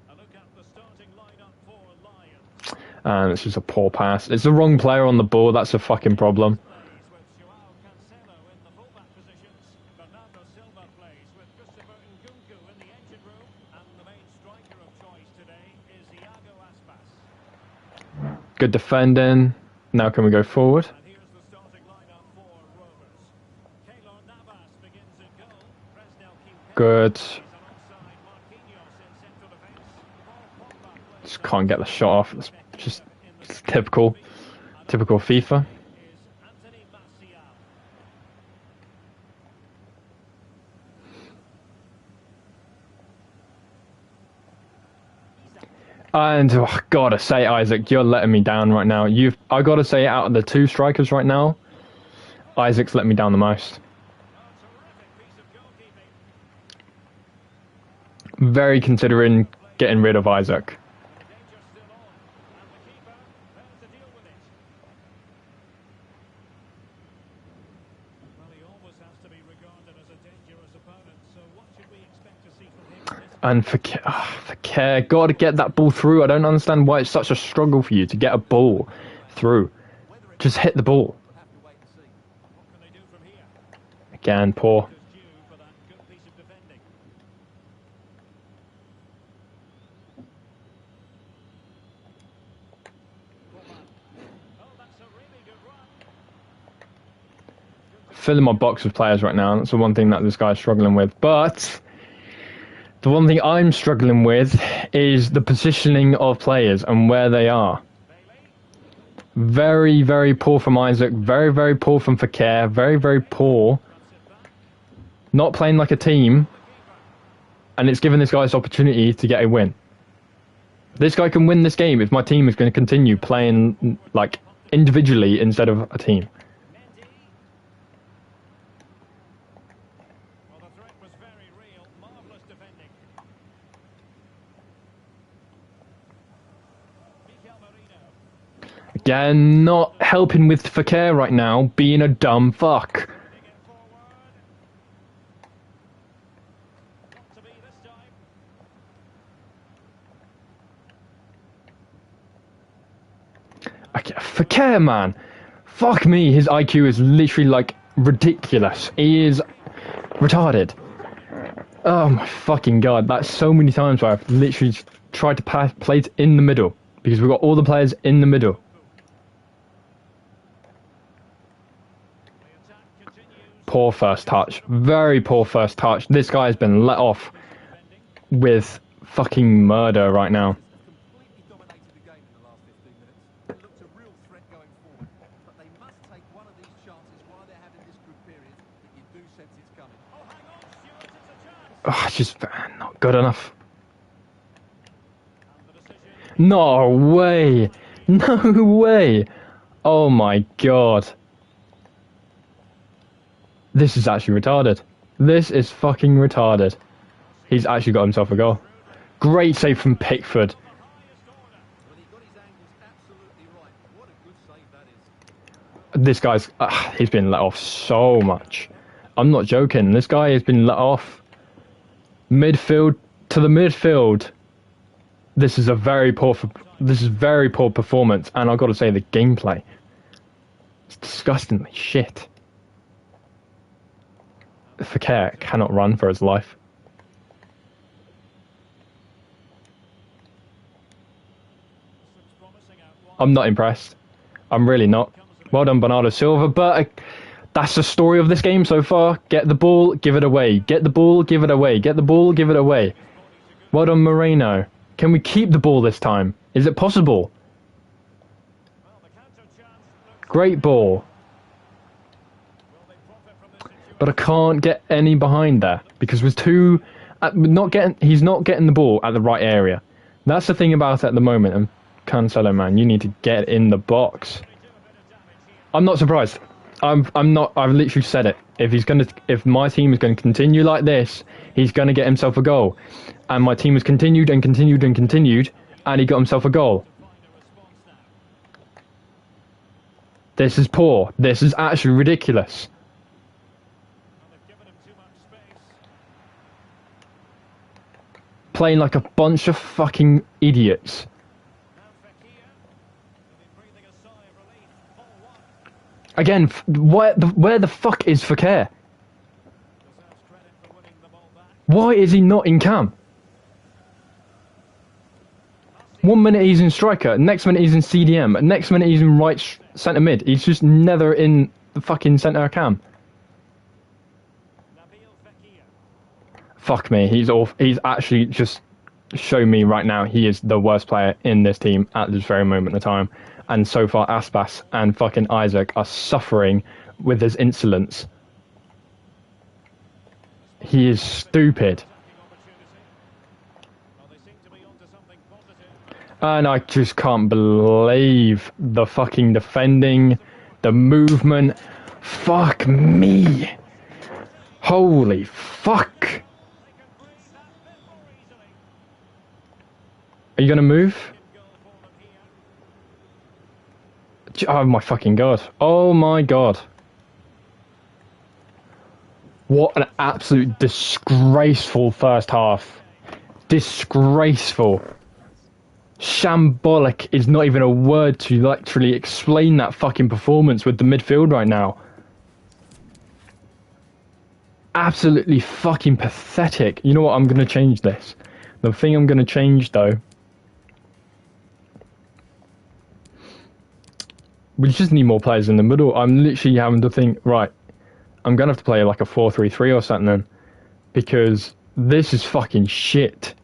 S2: A look at the starting lineup for Lions.
S1: And it's just a poor pass. It's the wrong player on the ball. That's a fucking problem.
S2: Plays with Joao Cancelo in the fullback positions. Bernardo Silva plays with Christopher Nkunku in the engine room. And the main striker of choice today is Iago Aspas.
S1: Good defending. Now can we go forward?
S2: And here's the starting lineup for Rovers. Keylor Navas begins in goal. Presnel Kimpembe
S1: Good.
S2: is alongside Marquinhos in central defence. Paul Pogba plays
S1: Just can't get the shot off. It's Just typical FIFA. And oh, gotta say, Isaac, you're letting me down right now. I gotta say, out of the two strikers right now, Isaac's let me down the most. Very considering getting rid of Isaac. And for Care, got to get that ball through. I don't understand why it's such a struggle for you to get a ball through. Just hit the ball. Again, poor. Filling my box with players right now. That's the one thing that this guy's struggling with. But the one thing I'm struggling with is the positioning of players and where they are. Very, very poor from Isaac. Very, very poor from Fakir. Very, very poor. Not playing like a team. And it's given this guy this opportunity to get a win. This guy can win this game if my team is going to continue playing like individually instead of a team. Again, not helping with Fakir right now, being a dumb fuck. Okay, Fakir, man. Fuck me, his IQ is literally like ridiculous. He is retarded. Oh my fucking god, that's so many times where I've literally tried to play it in the middle. Because we've got all the players in the middle. Poor first touch. Very poor first touch. This guy has been let off with fucking murder right now. Oh, just not good enough. No way. No way. Oh my god. This is actually retarded. This is fucking retarded. He's actually got himself a goal. Great save from Pickford. This guy's... he's been let off so much. I'm not joking. This guy has been let off. Midfield to the midfield. This is a very poor... This is very poor performance. And I've got to say, the gameplay. It's disgustingly shit. Fakir cannot run for his life. I'm not impressed. I'm really not. Well done, Bernardo Silva, but that's the story of this game so far. Get the ball, give it away. Get the ball, give it away. Get the ball, give it away. Well done, Moreno. Can we keep the ball this time? Is it possible? Great ball. But I can't get any behind there because with two, he's not getting the ball at the right area. That's the thing about it at the moment. And Cancelo, man, you need to get in the box. I'm not surprised. I'm not. I've literally said it. If my team is going to continue like this, he's going to get himself a goal. And my team has continued and continued and continued, and he got himself a goal. This is poor. This is actually ridiculous. Playing like a bunch of fucking idiots. Again, where the fuck is Fakir? Why is he not in cam? 1 minute he's in striker, next minute he's in CDM, next minute he's in right centre mid. He's just never in the fucking centre cam. Fuck me, he's actually just show me right now he is the worst player in this team at this very moment in time. And so far, Aspas and fucking Isaac are suffering with his insolence. He is stupid. And I just can't believe the fucking defending, the movement. Fuck me. Holy fuck. Are you gonna move? Oh my fucking god. Oh my god. What an absolute disgraceful first half. Disgraceful. Shambolic is not even a word to literally explain that fucking performance with the midfield right now. Absolutely fucking pathetic. You know what? I'm going to change this. The thing I'm going to change, though, we just need more players in the middle. I'm literally having to think, right, I'm going to have to play like a 4-3-3 or something then, because this is fucking shit.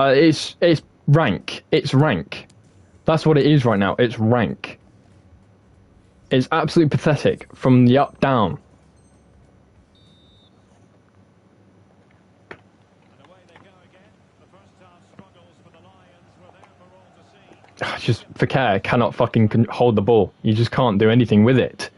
S1: It's rank. It's rank. That's what it is right now. It's rank. It's absolutely pathetic from the up down. Just Fakir cannot fucking hold the ball. You just can't do anything with it.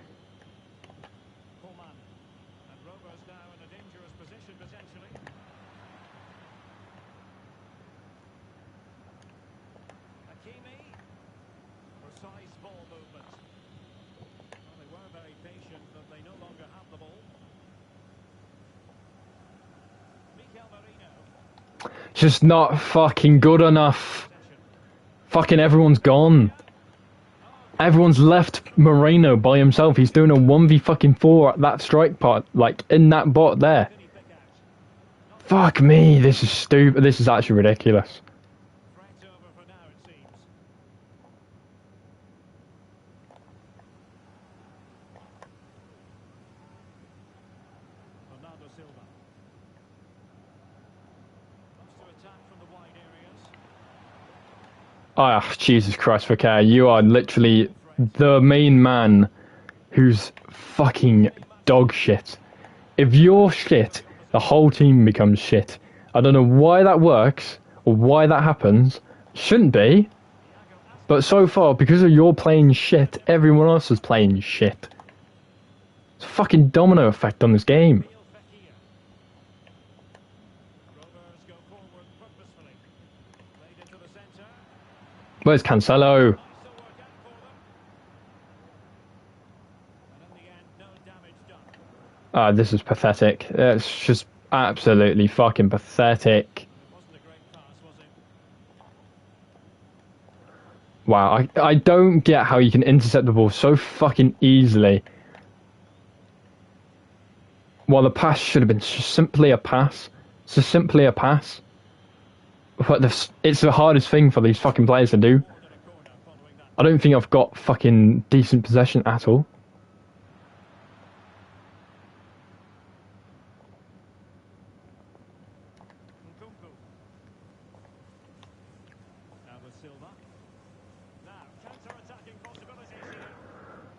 S1: Just not fucking good enough. Fucking everyone's gone. Everyone's left Moreno by himself. He's doing a 1v4 at that strike part, like in that bot there. Fuck me, this is stupid. This is actually ridiculous. Ah, oh, Jesus Christ, Fakir, you are literally the main man who's fucking dog shit. If you're shit, the whole team becomes shit. I don't know why that works, or why that happens. Shouldn't be. But so far, because of your playing shit, everyone else is playing shit. It's a fucking domino effect on this game. Where's Cancelo? Ah, this is pathetic. It's just absolutely fucking pathetic. Wow, I don't get how you can intercept the ball so fucking easily. Well, the pass should have been simply a pass. So simply a pass. But it's the hardest thing for these fucking players to do. I don't think I've got fucking decent possession at all.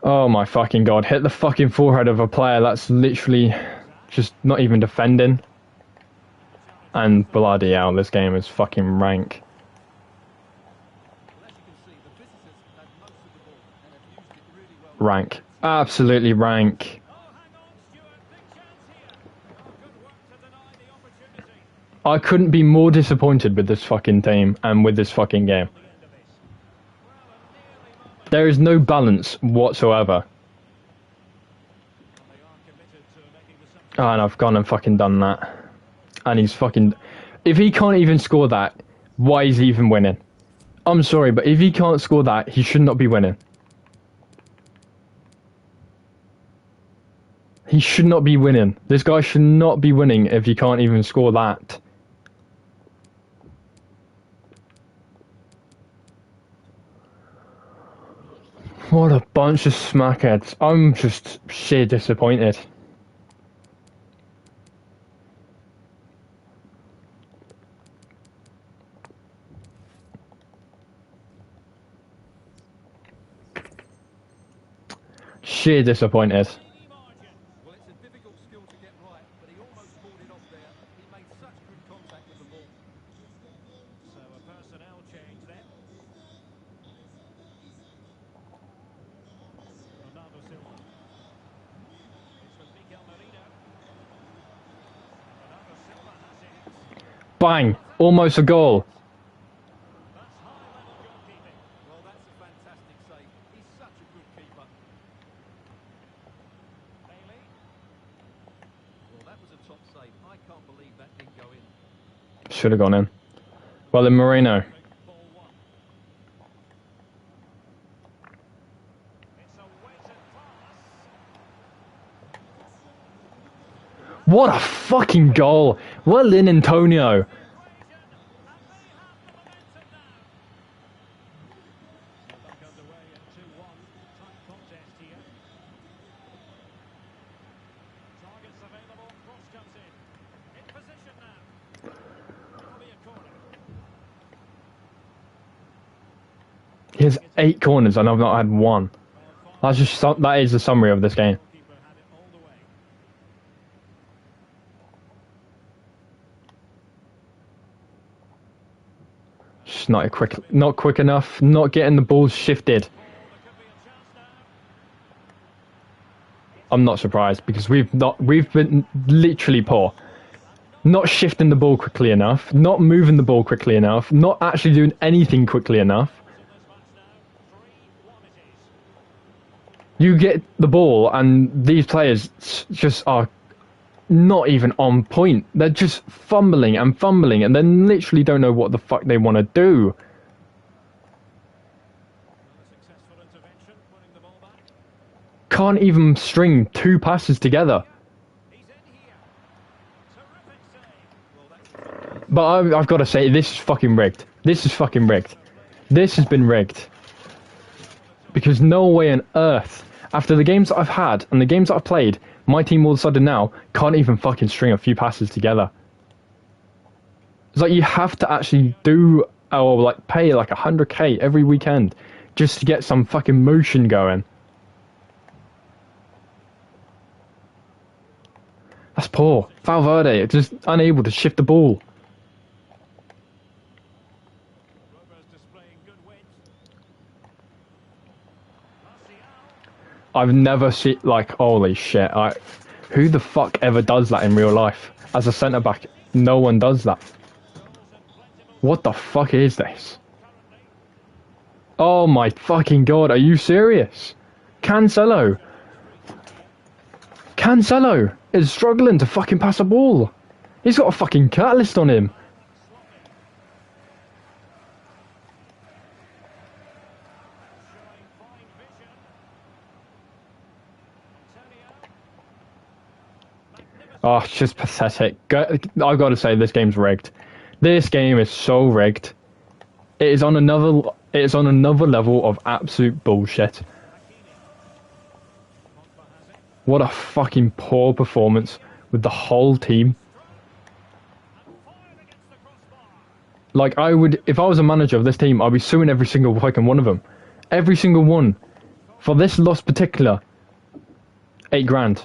S1: Oh my fucking god, hit the fucking forehead of a player that's literally just not even defending. And bloody hell, this game is fucking rank. Rank. Absolutely rank. I couldn't be more disappointed with this fucking team and with this fucking game. There is no balance whatsoever. Oh, and I've gone and fucking done that. And he's fucking... If he can't even score that, why is he even winning? I'm sorry, but if he can't score that, he should not be winning. He should not be winning. This guy should not be winning if he can't even score that. What a bunch of smackheads. I'm just sheer disappointed. Sheer disappointed.
S3: Well, it's a difficult skill to get right, but he almost pulled it off there. He made such good contact with the ball.
S2: So a personnel change then. Ronaldo Silva. It's with Mikel Merino. Ronaldo Silva has it.
S1: Bang! Almost a goal.
S2: That's high-level goalkeeping.
S3: Well, that's a fantastic save. He's such a good keeper.
S2: Bailey.
S3: Well, that was a top save. I can't believe that didn't go in.
S1: Should have gone in. Well, then Moreno.
S2: Ball one. It's a weighted pass.
S1: What a fucking goal! Well in, Antonio.
S2: Equation, and they have the momentum now. So back underway at 2-1. Tight contest here. Targets available. Cross comes in. In position now. It'll be a corner.
S1: He has 8 corners and I've not had one. That's just that is the summary of this game.
S2: Goalkeeper had it all the way.
S1: Just not quick enough. Not getting the ball shifted.
S2: There could be a chance now.
S1: I'm not surprised because we've been literally poor. Not shifting the ball quickly enough. Not moving the ball quickly enough. Not actually doing anything quickly enough.
S2: In this match now, 3-1 it is.
S1: You get the ball and these players just are not even on point. They're just fumbling and then literally don't know what the fuck they want to do.
S2: Another successful intervention, winning the ball back.
S1: Can't even string 2 passes together.
S2: He's in here. Terrific save.
S3: Well, that's
S1: But I've got to say, this is fucking rigged. This is fucking rigged. This has been rigged. Because no way on earth, after the games that I've had and the games that I've played, my team all of a sudden now can't even fucking string a few passes together. It's like you have to actually do, or like pay like 100k every weekend just to get some fucking motion going. That's poor. Valverde just unable to shift the ball.
S2: Rovers displaying good width. Martial.
S1: I've never seen, like, holy shit, who the fuck ever does that in real life? As a centre-back, no one does that.
S2: Goals in plentiful
S1: What the fuck is this?
S2: currently.
S1: Oh my fucking god, are you serious? Cancelo is struggling to fucking pass a ball. He's got a fucking catalyst on him.
S2: Showing fine vision. Antonio.
S1: Oh, it's just pathetic. I've got to say, this game's rigged. This game is so rigged. It is on another level of absolute bullshit.
S2: Hakimi. Pogba has it.
S1: What a fucking poor performance with the whole team.
S2: And fired against the crossbar.
S1: Like, if I was a manager of this team, I'd be suing every single fucking one of them. Every single one. For this loss particular. 8 grand.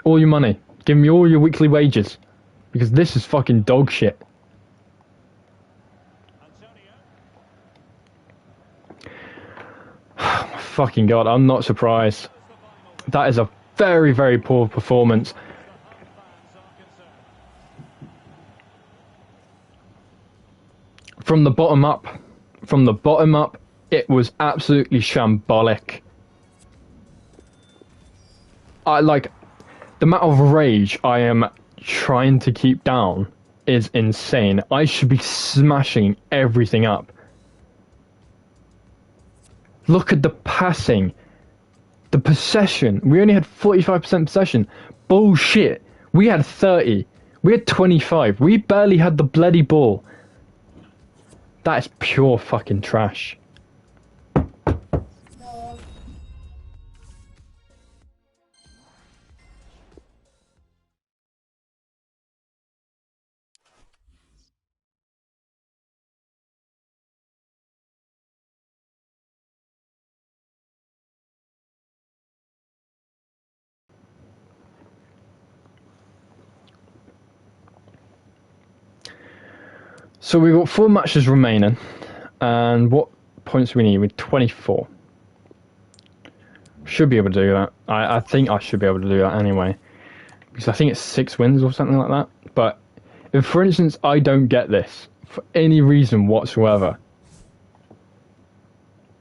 S1: All your money. Give me all your weekly wages. Because this is fucking dog shit.
S2: Antonio.
S1: My fucking god, I'm not surprised. That is a very, very poor performance.
S2: The home fans are concerned.
S1: From the bottom up, it was absolutely shambolic. The amount of rage I am trying to keep down is insane. I should be smashing everything up. Look at the passing. The possession. We only had 45% possession. Bullshit. We had 30. We had 25. We barely had the bloody ball. That is pure fucking trash. So we've got 4 matches remaining, and what points do we need? With 24. Should be able to do that. I think I should be able to do that anyway, because I think it's 6 wins or something like that. But if, for instance, I don't get this for any reason whatsoever,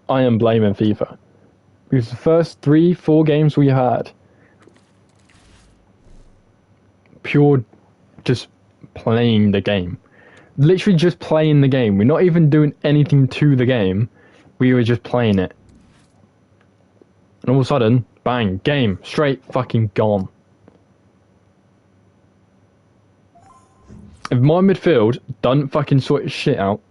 S1: I am blaming FIFA, because the first 3-4 games we had, pure just playing the game. Literally just playing the game. We're not even doing anything to the game. We were just playing it. And all of a sudden, bang, game, straight fucking gone. If my midfield doesn't fucking sort its shit out,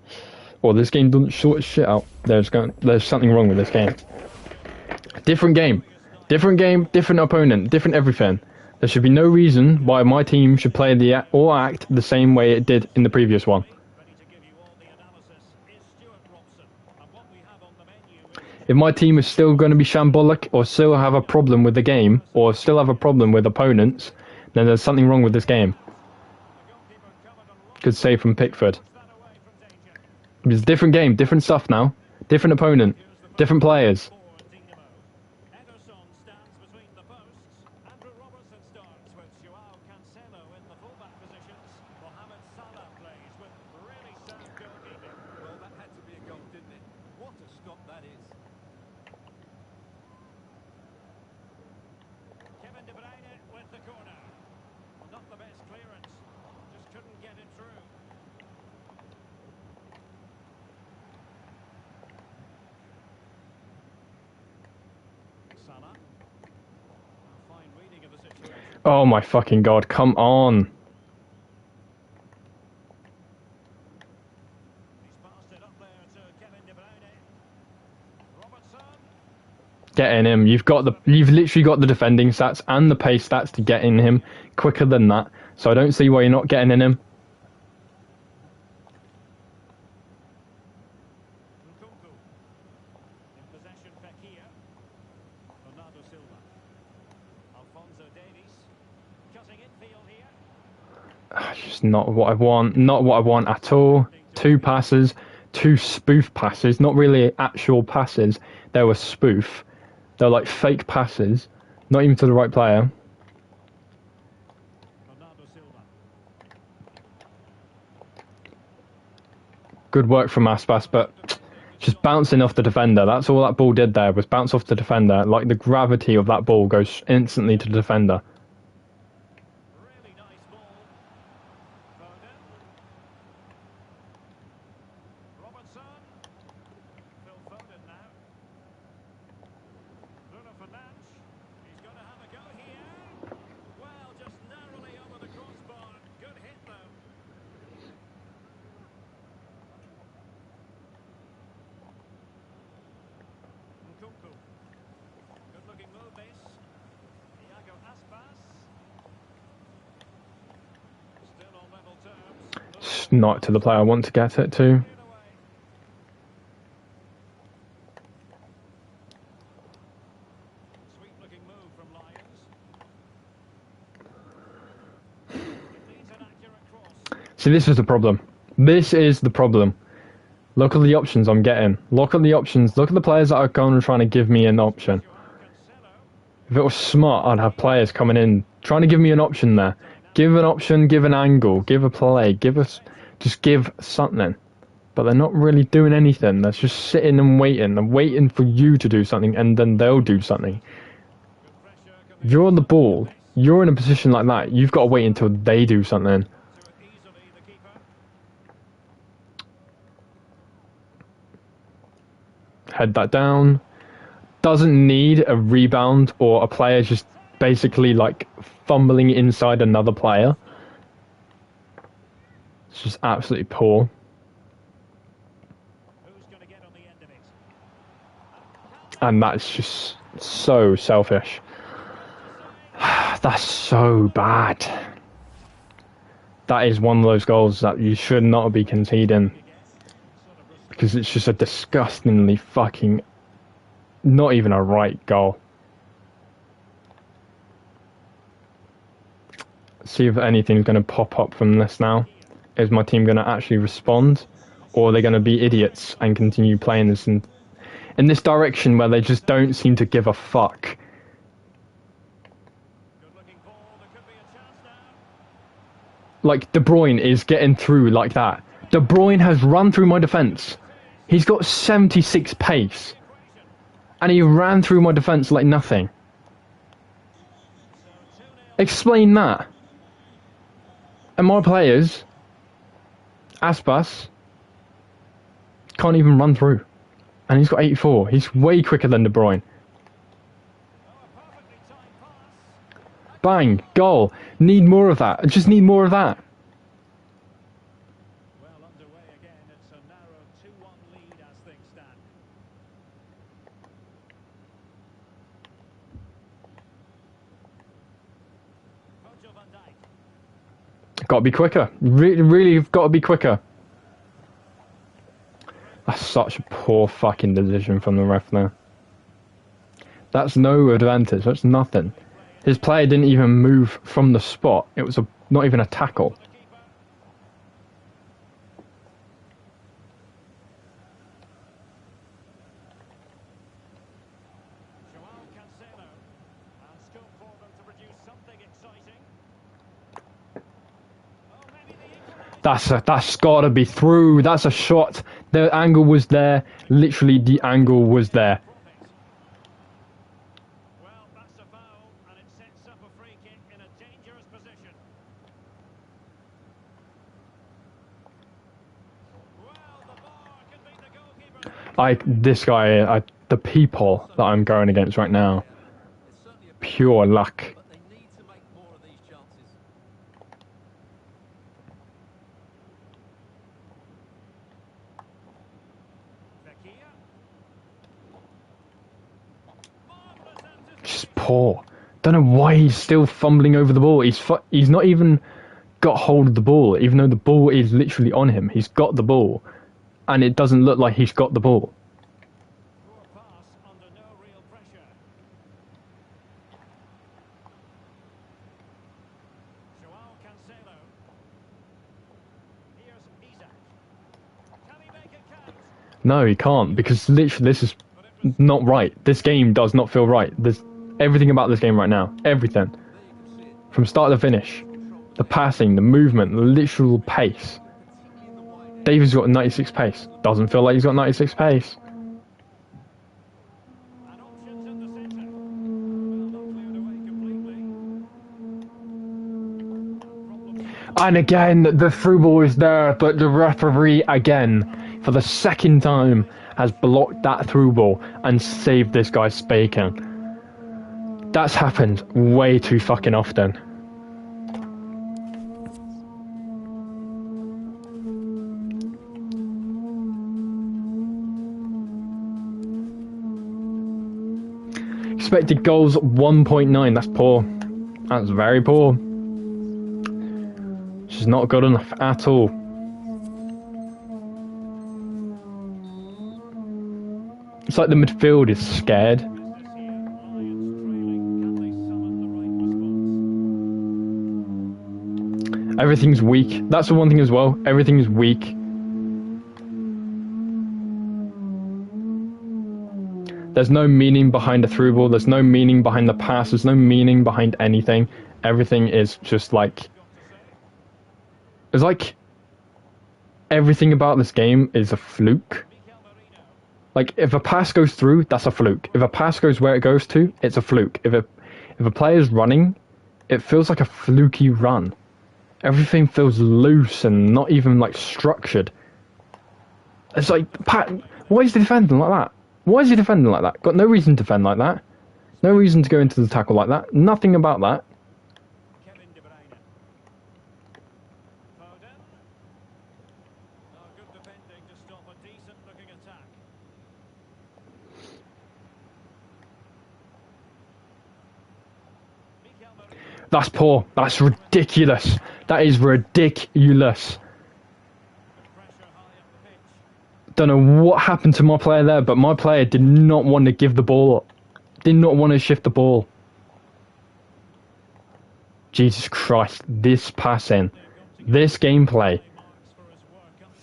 S1: or this game doesn't sort its shit out, there's something wrong with this game. Different game, different opponent, different everything. There should be no reason why my team should play or act the same way it did in the previous one. If my team is still going to be shambolic, or still have a problem with the game, or still have a problem with opponents, then there's something wrong with this game. Good save from Pickford. It's a different game, different stuff now. Different opponent, different players. Oh my fucking god, come on. Get in him. You've literally got the defending stats and the pace stats to get in him quicker than that. So I don't see why you're not getting in him. Just not what I want. Not what I want at all. 2 passes, 2 spoof passes. Not really actual passes. They were spoof. They're like fake passes. Not even to the right player. Good work from Aspas, but just bouncing off the defender. That's all that ball did there, was bounce off the defender. Like, the gravity of that ball goes instantly to the defender. Not to the player I want to get it to. See, this is the problem. This is the problem. Look at the options I'm getting. Look at the options. Look at the players that are going and trying to give me an option. If it was smart, I'd have players coming in trying to give me an option there. Give an option, give an angle, give a play, just give something. But they're not really doing anything. They're just sitting and waiting. They're waiting for you to do something, and then they'll do something. If you're on the ball, you're in a position like that, you've got to wait until they do something. Head that down. Doesn't need a rebound or a player just basically like fumbling inside another player. It's just absolutely poor. And that's just so selfish. That's so bad. That is one of those goals that you should not be conceding. Because it's just a disgustingly fucking... not even a right goal. See if anything's going to pop up from this now. Is my team going to actually respond? Or are they going to be idiots and continue playing this in this direction where they just don't seem to give a fuck? Like, De Bruyne is getting through like that. De Bruyne has run through my defence. He's got 76 pace. And he ran through my defence like nothing. Explain that. And my players, Aspas, can't even run through. And he's got 84. He's way quicker than De Bruyne. Bang, goal. Need more of that. I just need more of that.
S2: Well underway again. It's a narrow 2-1 lead as things stand. Virgil van Dijk.
S1: Got to be quicker. Really got to be quicker. That's such a poor fucking decision from the ref there. That's no advantage. That's nothing. His player didn't even move from the spot. It was not even a tackle. That's got to be through. That's a shot. The angle was there. Literally, the angle was there.
S2: Well, that's a foul, and it sets up a free kick in a dangerous position. Well, the bar could be the goalkeeper.
S1: This guy, the people that I'm going against right now, pure luck.
S3: But they need to make more of these chances.
S1: Just poor. Don't know why he's still fumbling over the ball. He's not even got hold of the ball, even though the ball is literally on him. He's got the ball, and it doesn't look like he's got the ball.
S2: Poor pass under no real pressure. Joao Cancelo. Here's Isak. Can he make it count?
S1: No, he can't, because literally this is not right. This game does not feel right. There's everything about this game right now. Everything. From start to finish. The passing, the movement, the literal pace. David's got 96 pace. Doesn't feel like he's got 96 pace.
S2: And options in the centre. Well, not cleared away completely.
S1: And again, the through ball is there, but the referee again, for the second time, has blocked that through ball and saved this guy's bacon. That's happened way too fucking often. Expected goals 1.9. That's poor. That's very poor. Which is not good enough at all. It's like the midfield is scared. Everything's weak. That's the one thing as well. Everything's weak. There's no meaning behind the through ball. There's no meaning behind the pass. There's no meaning behind anything. Everything is just like... It's like... Everything about this game is a fluke. Like, if a pass goes through, that's a fluke. If a pass goes where it goes to, it's a fluke. If a player's running, it feels like a fluky run. Everything feels loose and not even, like, structured. It's like, why is he defending like that? Why is he defending like that? Got no reason to defend like that. No reason to go into the tackle like that. Nothing about that.
S2: Kevin De Bruyne. Foden. Oh, good defending to stop a decent-looking attack.
S1: That's poor. That's ridiculous. That is ridiculous. Don't know what happened to my player there, but my player did not want to give the ball up. Did not want to shift the ball. Jesus Christ. This passing. This gameplay.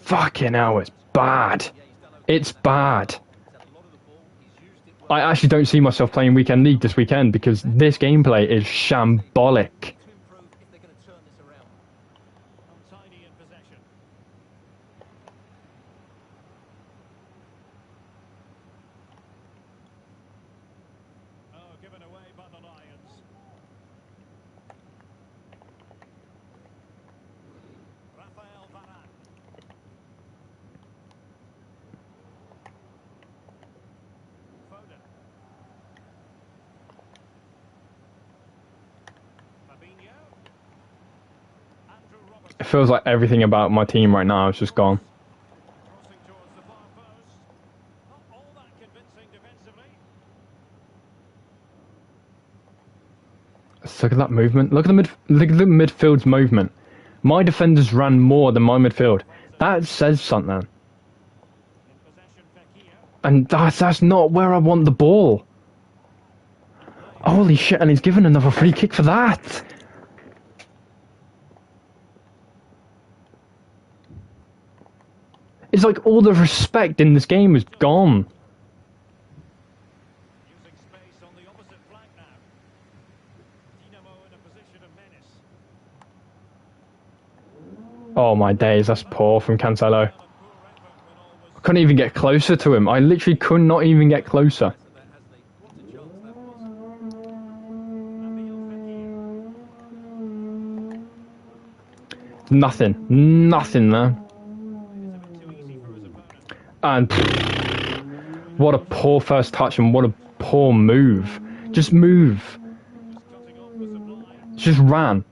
S1: Fucking hell, it's bad. It's bad. I actually don't see myself playing Weekend League this weekend because this gameplay is shambolic.
S3: To improve if they're going to turn this around.
S2: Untidy in possession. Oh, given away by the Lions. Rafael Varane. Foden. Fabinho. Andrew Robertson.
S1: It feels like everything about my team right now is just gone.
S2: Crossing towards the far post. Not all that convincing defensively.
S1: Look at that movement. Look at the midfield's movement. My defenders ran more than my midfield. That says something.
S2: In possession, Fekir.
S1: And that's not where I want the ball. Holy shit, and he's given another free kick for that. It's like all the respect in this game is gone.
S2: Using space on the opposite flank now. Dinamo in a position of menace.
S1: Oh my days, that's poor from Cancelo.
S2: And a poor effort when all was
S1: I couldn't even get closer to him. I literally could not even get closer.
S3: To that, hasn't he? What a chance that was.
S2: Nabil Fekir.
S1: Nothing there.
S2: It's a bit too easy for his opponent.
S1: And what a poor first touch and what a poor move. Just move.
S2: Just cutting off the supply.
S1: Just ran.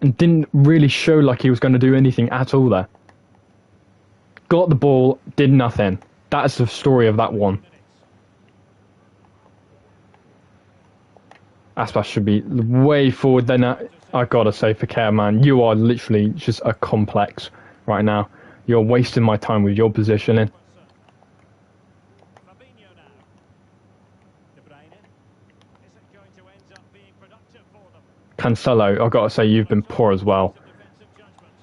S1: And didn't really show like he was going to do anything at all there. Got the ball, did nothing. That's the story of that one.
S2: Minutes.
S1: Aspas should be way forward then. I gotta say, for care, man, you are literally just a complex right now. You're wasting my time with your positioning.
S2: Fabinho now. De Bruyne. Is it going to end up being productive for them?
S1: Cancelo, I gotta say, you've been poor as well.
S2: Some defensive judgment.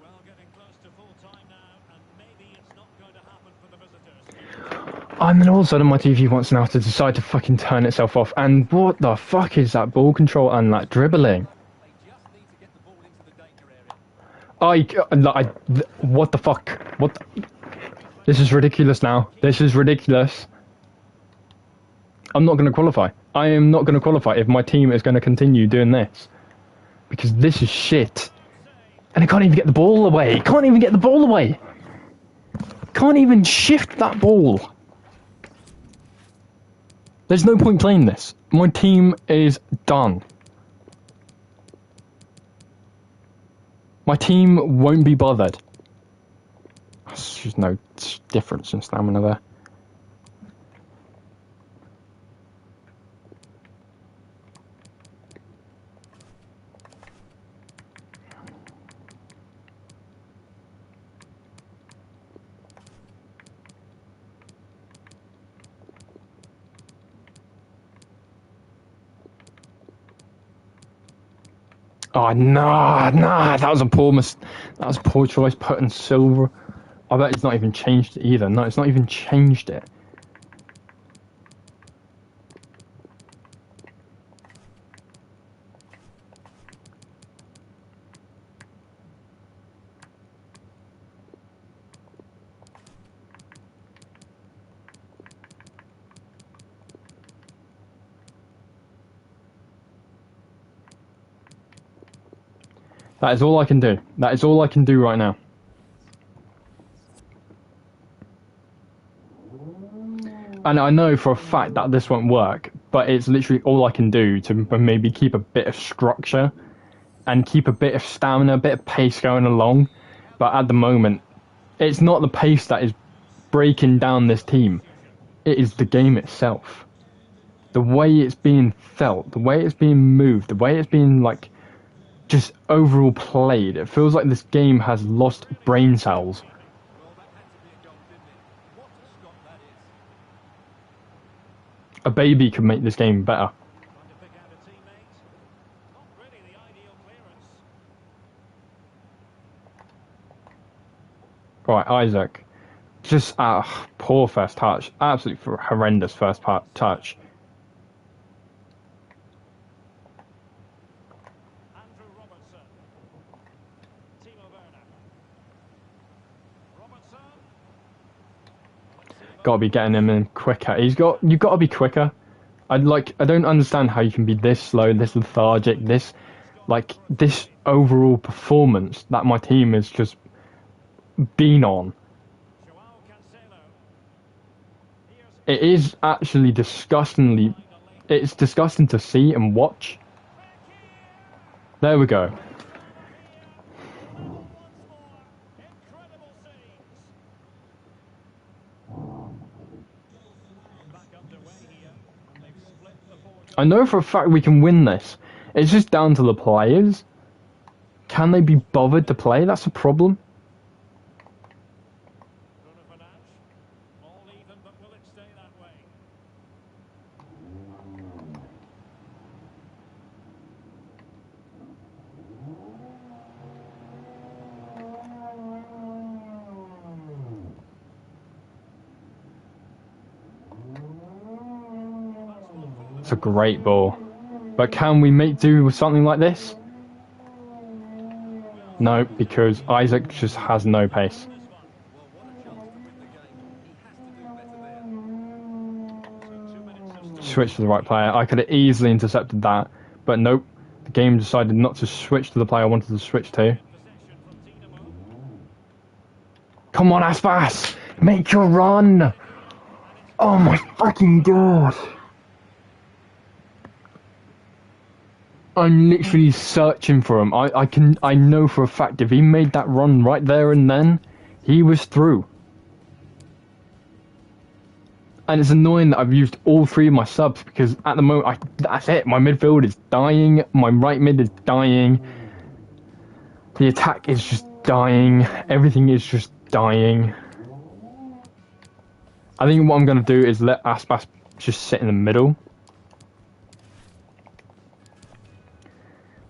S2: Well, getting close to full time now, and maybe it's not going to happen for the visitors.
S1: And then all of a sudden my TV wants now to decide to fucking turn itself off. And what the fuck is that ball control and that dribbling?
S3: They just need to get the ball into the danger area.
S1: What the fuck? This is ridiculous now. This is ridiculous. I'm not going to qualify. I am not going to qualify if my team is going to continue doing this. Because this is shit. And I can't even get the ball away. Can't even get the ball away. Can't even shift that ball. There's no point playing this. My team is done. My team won't be bothered. There's just no difference in stamina there. Oh nah, that was a poor that was a poor choice putting Silver. I bet it's not even changed it either. No, it's not even changed it. That is all I can do. That is all I can do right now. And I know for a fact that this won't work, but it's literally all I can do to maybe keep a bit of structure and keep a bit of stamina, a bit of pace going along. But at the moment, it's not the pace that is breaking down this team. It is the game itself. The way it's being felt, the way it's being moved, the way it's being, like, just overall played. It feels like this game has lost brain cells.
S3: Well, that had to be a goal, didn't it? What a stop that is.
S1: A baby could make this game better.
S2: Trying to pick out a teammate. Not really the ideal clearance.
S1: by Isaac. Just poor first touch. Absolutely horrendous first touch.
S2: Andrew Robertson. Timo Werner. Robertson.
S1: Got to be getting him in quicker. You've got to be quicker. I don't understand how you can be this slow, this lethargic, this overall performance that my team has just been on.
S2: Joao Cancelo.
S1: It is actually disgustingly. It's disgusting to see and watch. There we go.
S2: Once more. Incredible scenes. Back underway here. And they've split the forward.
S1: I know for a fact we can win this. It's just down to the players. Can they be bothered to play? That's a problem.
S2: Bruno Fernandes. All even, but will it stay that way?
S1: It's a great ball. But can we make do with something like this? No, because Isaac just has no pace.
S3: Well, what a chance to win the game. He has to do better there.
S2: So 2 minutes of
S1: Switch to the right player. I could have easily intercepted that, but nope. The game decided not to switch to the player I wanted to switch to.
S2: possession from Dinamo.
S1: Come on, Aspas! Make your run! Oh my fucking god! I'm literally searching for him. I know for a fact if he made that run right there and then, he was through. And it's annoying that I've used all three of my subs because at the moment, that's it. My midfield is dying. My right mid is dying. The attack is just dying. Everything is just dying. I think what I'm going to do is let Aspas just sit in the middle.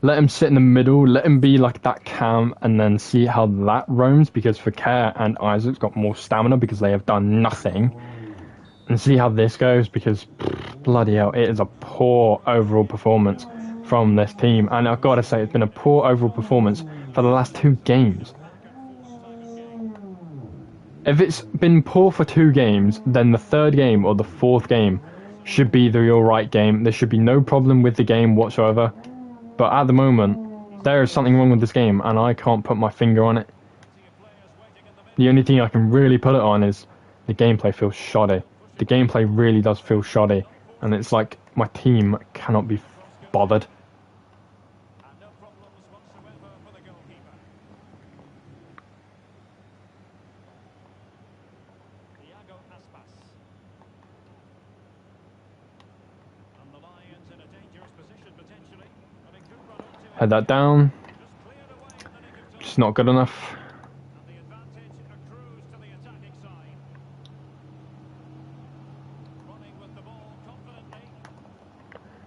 S1: Let him sit in the middle, let him be like that cam, and then see how that roams, because Fakir and Isaac's got more stamina because they have done nothing. And see how this goes, because bloody hell, it is a poor overall performance from this team. And I've got to say, it's been a poor overall performance for the last 2 games. If it's been poor for 2 games, then the 3rd game or the 4th game should be the alright game. There should be no problem with the game whatsoever. But at the moment, there is something wrong with this game, and I can't put my finger on it. The only thing I can really put it on is the gameplay feels shoddy. The gameplay really does feel shoddy, and it's like my team cannot be bothered.
S2: And no problems whatsoever for the goalkeeper. Thiago Aspas. And the Lions in a dangerous position potentially. But it could run into
S1: Head that down.
S2: just cleared away in the nick of time.
S1: Just not good enough.
S2: And the advantage accrues to the attacking side. Running with the ball confidently.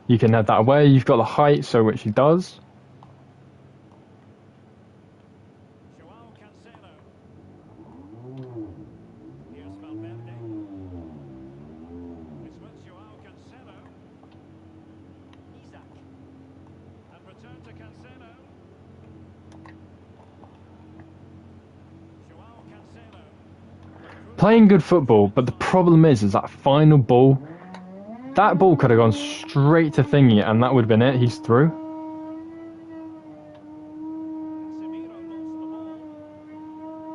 S1: You can head that away. You've got the height, so which he does.
S2: Joao Cancelo. Here's Valverde. It's with Joao Cancelo. Isaac. And return to Cancelo. Joao Cancelo.
S1: Playing good football, but the problem is that final ball. That ball could have gone straight to Thingy, and that would have been it. He's through.
S2: Casemiro lost the ball.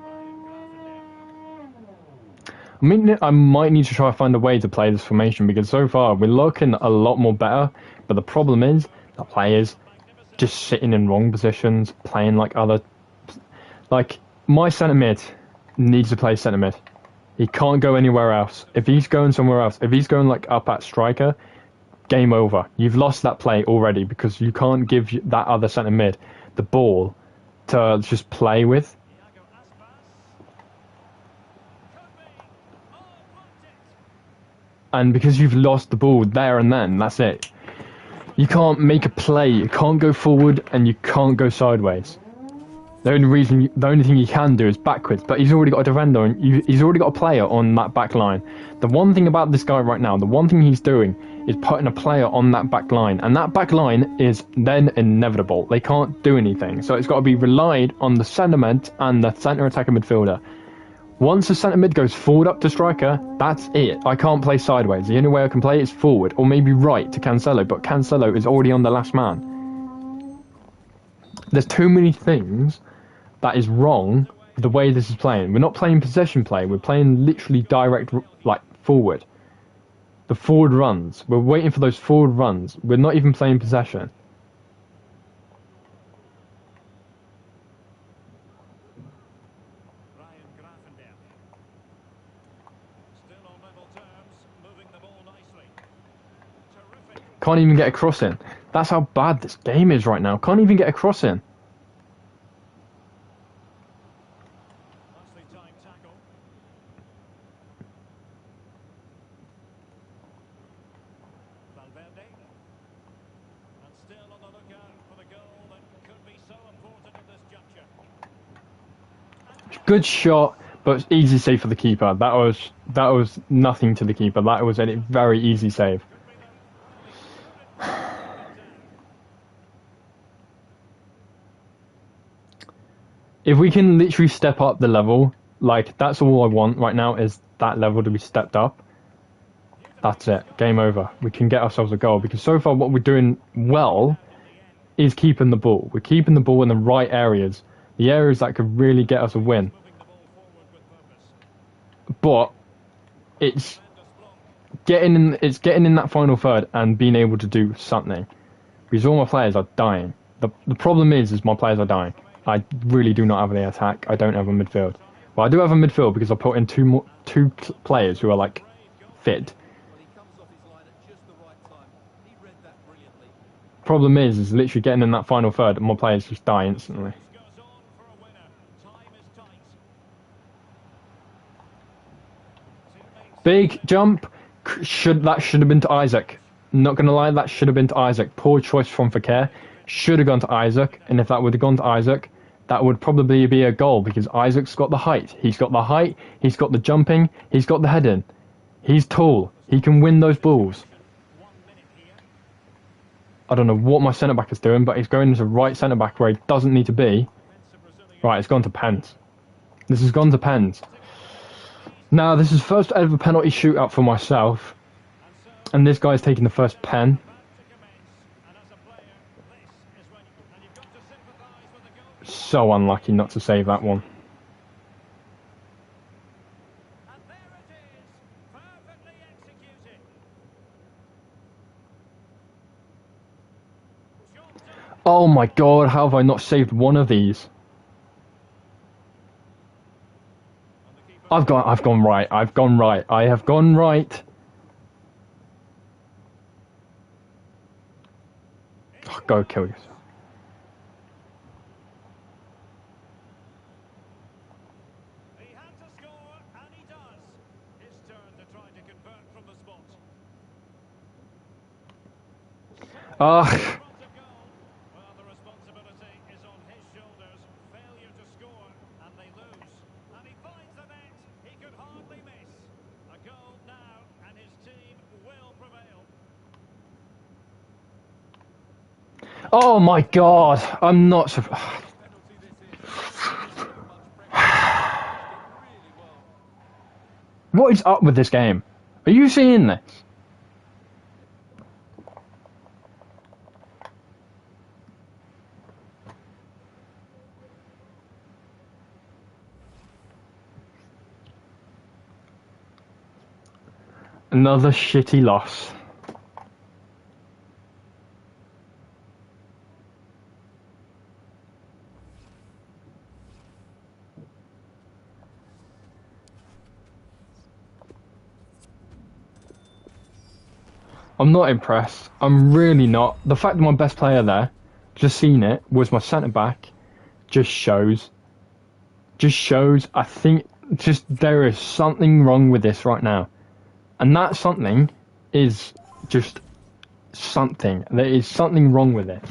S2: Ryan Gravenberch.
S1: I mean, I might need to try to find a way to play this formation, because so far we're looking a lot more better, but the problem is that players just sitting in wrong positions, playing like other... Like, my centre mid needs to play centre mid. He can't go anywhere else. If he's going somewhere else, if he's going like up at striker, game over. You've lost that play already, because you can't give that other centre mid the ball to just play with.
S2: Thiago Aspas. Could be. Oh, blocked it.
S1: And because you've lost the ball there and then, that's it. You can't make a play. You can't go forward and you can't go sideways. The only thing you can do is backwards. But he's already got a defender and he's already got a player on that back line. The one thing about this guy right now, the one thing he's doing is putting a player on that back line, and that back line is then inevitable. They can't do anything, so it's got to be relied on the centre mid and the centre attacking midfielder. Once the centre mid goes forward up to striker, that's it. I can't play sideways. The only way I can play is forward, or maybe right to Cancelo, but Cancelo is already on the last man. There's too many things that is wrong with the way this is playing. We're not playing possession play, we're playing literally direct, like, forward. The forward runs. We're waiting for those forward runs. We're not even playing possession. Can't even get a cross in. That's how bad this game is right now. Can't even get a cross in. Good shot, but easy save for the keeper. That was nothing to the keeper. That was a very easy save. If we can literally step up the level, like, that's all I want right now, is that level to be stepped up. That's it. Game over. We can get ourselves a goal, because so far what we're doing well is keeping the ball. We're keeping the ball in the right areas. The areas that could really get us a win. But it's getting in that final third and being able to do something. Because all my players are dying. The problem is my players are dying. I really do not have the attack. I don't have a midfield. Well, I do have a midfield because I put in two players who are, like, fit. Problem is literally getting in that final third and my players just die instantly. Big jump. Should have been to Isaac. Not gonna lie, that should have been to Isaac. Poor choice from Fakir. Should have gone to Isaac, and if that would have gone to Isaac, that would probably be a goal, because Isaac's got the height. He's got the height, he's got the jumping, he's got the heading. He's tall. He can win those balls. I don't know what my centre-back is doing, but he's going into right centre-back where he doesn't need to be. Right, it's gone to pens. This has gone to pens. Now, this is first ever penalty shootout for myself. And this guy's taking the first pen. So unlucky not to save that one. Oh my god, how have I not saved one of these? I've gone right. I have gone right. Oh, go kill yourself.
S2: He had to score, and he does. His turn to try to convert from the spot. Well, the responsibility is on his shoulders. Failure to score, and they lose. And he finds the net. He could hardly miss. A goal now, and his team will prevail.
S1: Oh my god, I'm not so... What is up with this game? Are you seeing this? Another shitty loss. I'm not impressed. I'm really not. The fact that my best player there, just seen it, was my centre-back, just shows. I think there is something wrong with this right now. And that something is just something. There is something wrong with it.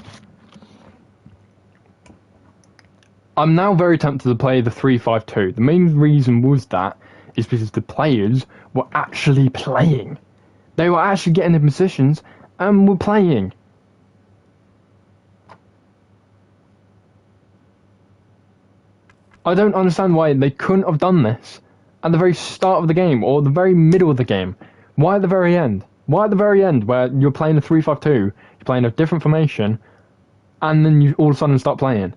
S1: I'm now very tempted to play the 3-5-2. The main reason was that is because the players were actually playing. They were actually getting in positions and were playing. I don't understand why they couldn't have done this at the very start of the game or the very middle of the game. Why at the very end? Why at the very end where you're playing a 3-5-2, you're playing a different formation, and then you all of a sudden start playing?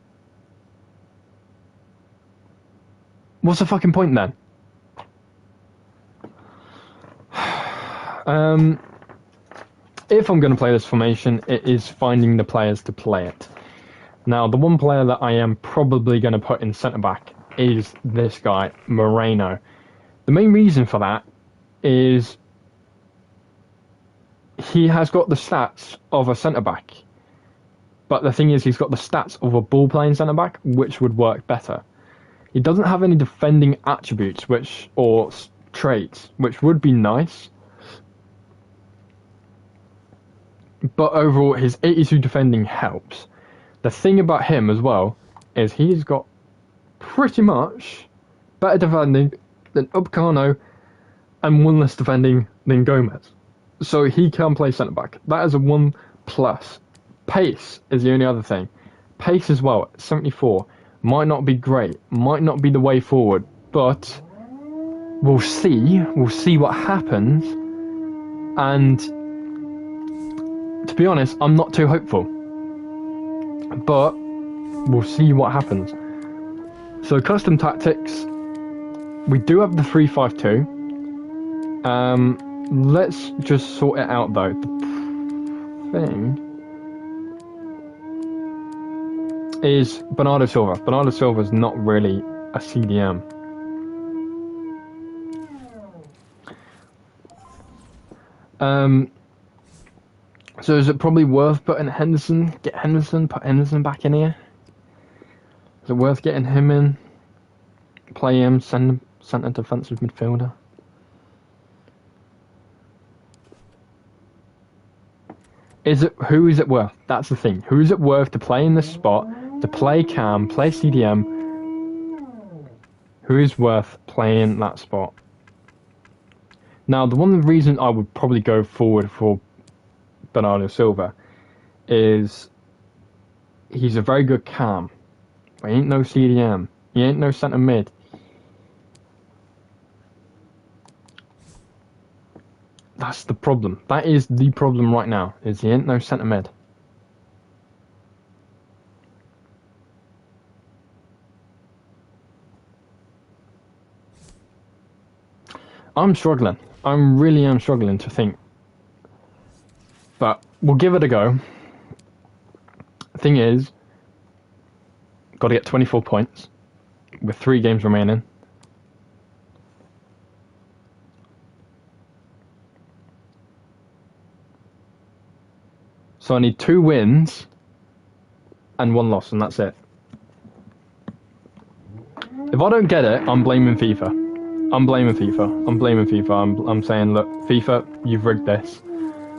S1: What's the fucking point then? If I'm going to play this formation, it is finding the players to play it. Now, the one player that I am probably going to put in centre-back is this guy, Moreno. The main reason for that is he has got the stats of a centre-back. But the thing is, he's got the stats of a ball-playing centre-back, which would work better. He doesn't have any defending attributes or traits, which would be nice. But overall, his 82 defending helps. The thing about him as well is he's got pretty much better defending than Upamecano and one less defending than Gomez. So he can play centre-back. That is a 1+. Pace is the only other thing. Pace as well, 74. Might not be great, might not be the way forward, but we'll see. We'll see what happens. And to be honest, I'm not too hopeful. But we'll see what happens. So custom tactics, we do have the 3-5-2. Let's just sort it out though. The thing is Bernardo Silva. Bernardo Silva is not really a CDM. So is it probably worth putting Henderson? Get Henderson, put Henderson back in here. Is it worth getting him in? Play him, send him centre defensive midfielder. Who is it worth? That's the thing. Who is it worth to play in this spot? To play Cam, play CDM. Who is worth playing that spot? Now, the one reason I would probably go forward for Bernardo Silva is he's a very good Cam. But he ain't no CDM. He ain't no centre mid. That's the problem. That is the problem right now, is he ain't no centre mid. I'm struggling. I really am struggling to think. But we'll give it a go. Thing is, got to get 24 points with 3 games remaining. So I need 2 wins and 1 loss, and that's it. If I don't get it, I'm blaming FIFA. I'm blaming FIFA. I'm saying, look, FIFA, you've rigged this,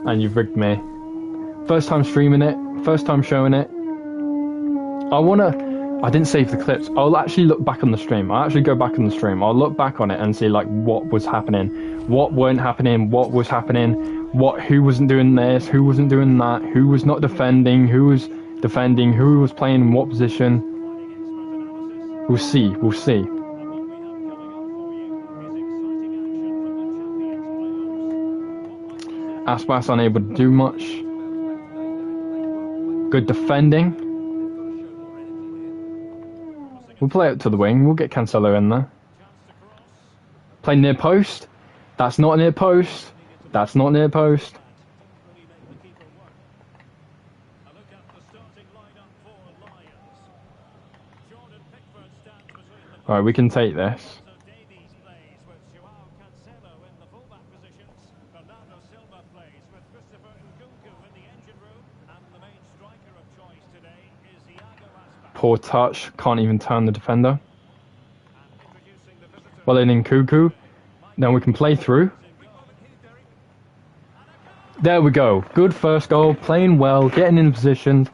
S1: and you've rigged me. First time streaming it, first time showing it. I didn't save the clips. I'll actually look back on the stream. I'll actually go back on the stream. I'll look back on it and see like what was happening, what weren't happening, what was happening, who wasn't doing this, who wasn't doing that, who was not defending, who was defending, who was playing in what position. We'll see. Aspas unable to do much. Good defending. We'll play it to the wing. We'll get Cancelo in there. Play near post. That's not near post. That's not near post. Alright, we can take this. Poor touch, can't even turn the defender. Well then in Cuckoo, then we can play through. There we go. Good first goal. Playing well. Getting in positions.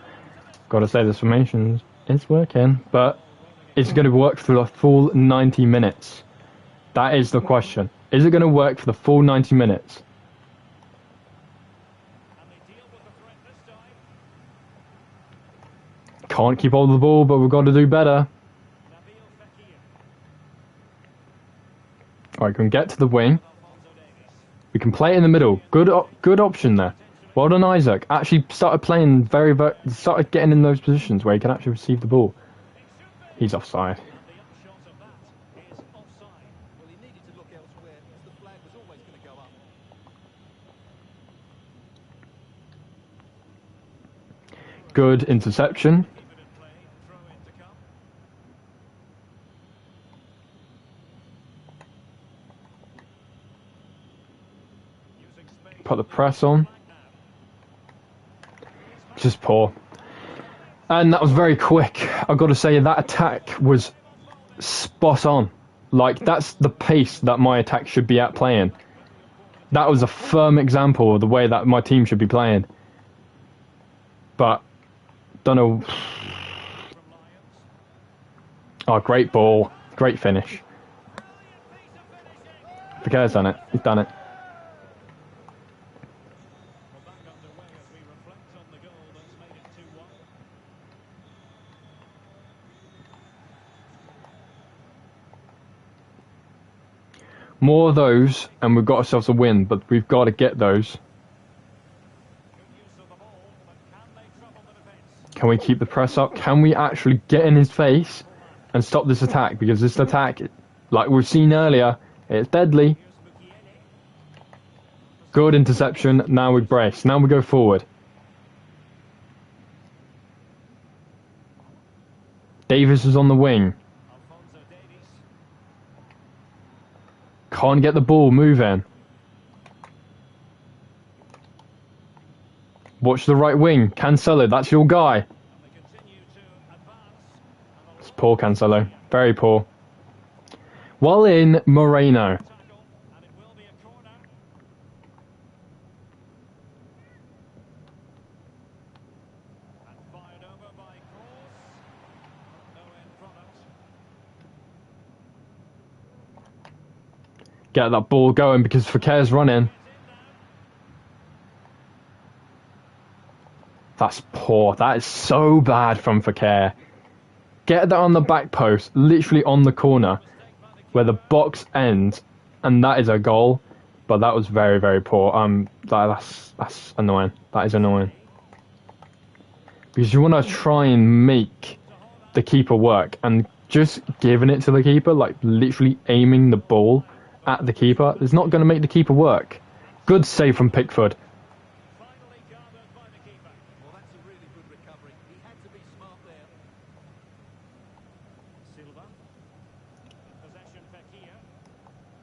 S1: Gotta say this formation is working. But it's going to work for the full 90 minutes. That is the question. Is it going to work for the full 90 minutes? Can't keep hold of the ball, but we've got to do better. Alright, can get to the wing. We can play it in the middle. Good option there. Well done, Isaac. Actually started playing started getting in those positions where he can actually receive the ball. He's offside.
S3: Well, he needed to look elsewhere as the flag was always going to go up.
S1: Good interception. Put the press on. Just poor. And that was very quick. I've got to say that attack was spot on. Like, that's the pace that my attack should be at playing. That was a firm example of the way that my team should be playing. But, don't know. Oh, great ball. Great finish. Faker's done it. He's done it. More of those, and we've got ourselves a win, but we've got to get those. Can we keep the press up? Can we actually get in his face and stop this attack? Because this attack, like we've seen earlier, it's deadly. Good interception. Now we brace. Now we go forward. Davis is on the wing. Can't get the ball moving. Watch the right wing. Cancelo, that's your guy. It's poor Cancelo. Very poor. Well in, Moreno. Get that ball going because Faker's running. That's poor. That is so bad from Faker. Get that on the back post, literally on the corner, where the box ends, and that is a goal. But that was very, very poor. That's annoying. That is annoying. Because you want to try and make the keeper work, and just giving it to the keeper, like literally aiming the ball at the keeper, is not going to make the keeper work. Good save from Pickford.
S3: Well, that's a really good recovery. He had to be smart there.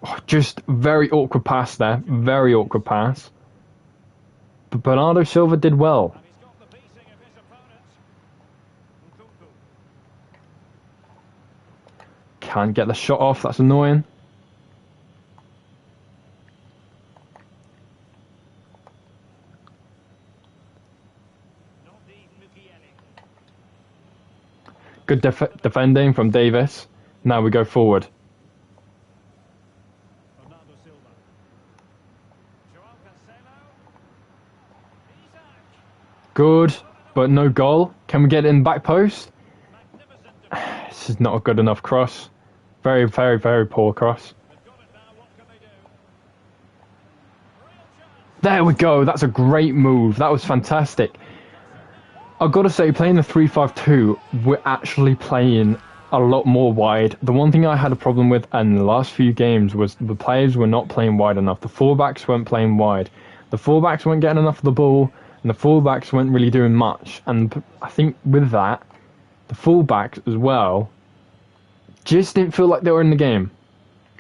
S1: Oh, just very awkward pass there. Very awkward pass. But Bernardo Silva did well. Can't get the shot off. That's annoying. Good defending from Davis. Now we go forward. Good, but no goal. Can we get it in back post? This is not a good enough cross. Very, very, very poor cross. There we go. That's a great move. That was fantastic. I've got to say, playing the 3-5-2, we're actually playing a lot more wide. The one thing I had a problem with in the last few games was the players were not playing wide enough. The fullbacks weren't playing wide. The fullbacks weren't getting enough of the ball, and the fullbacks weren't really doing much. And I think with that, the fullbacks as well just didn't feel like they were in the game.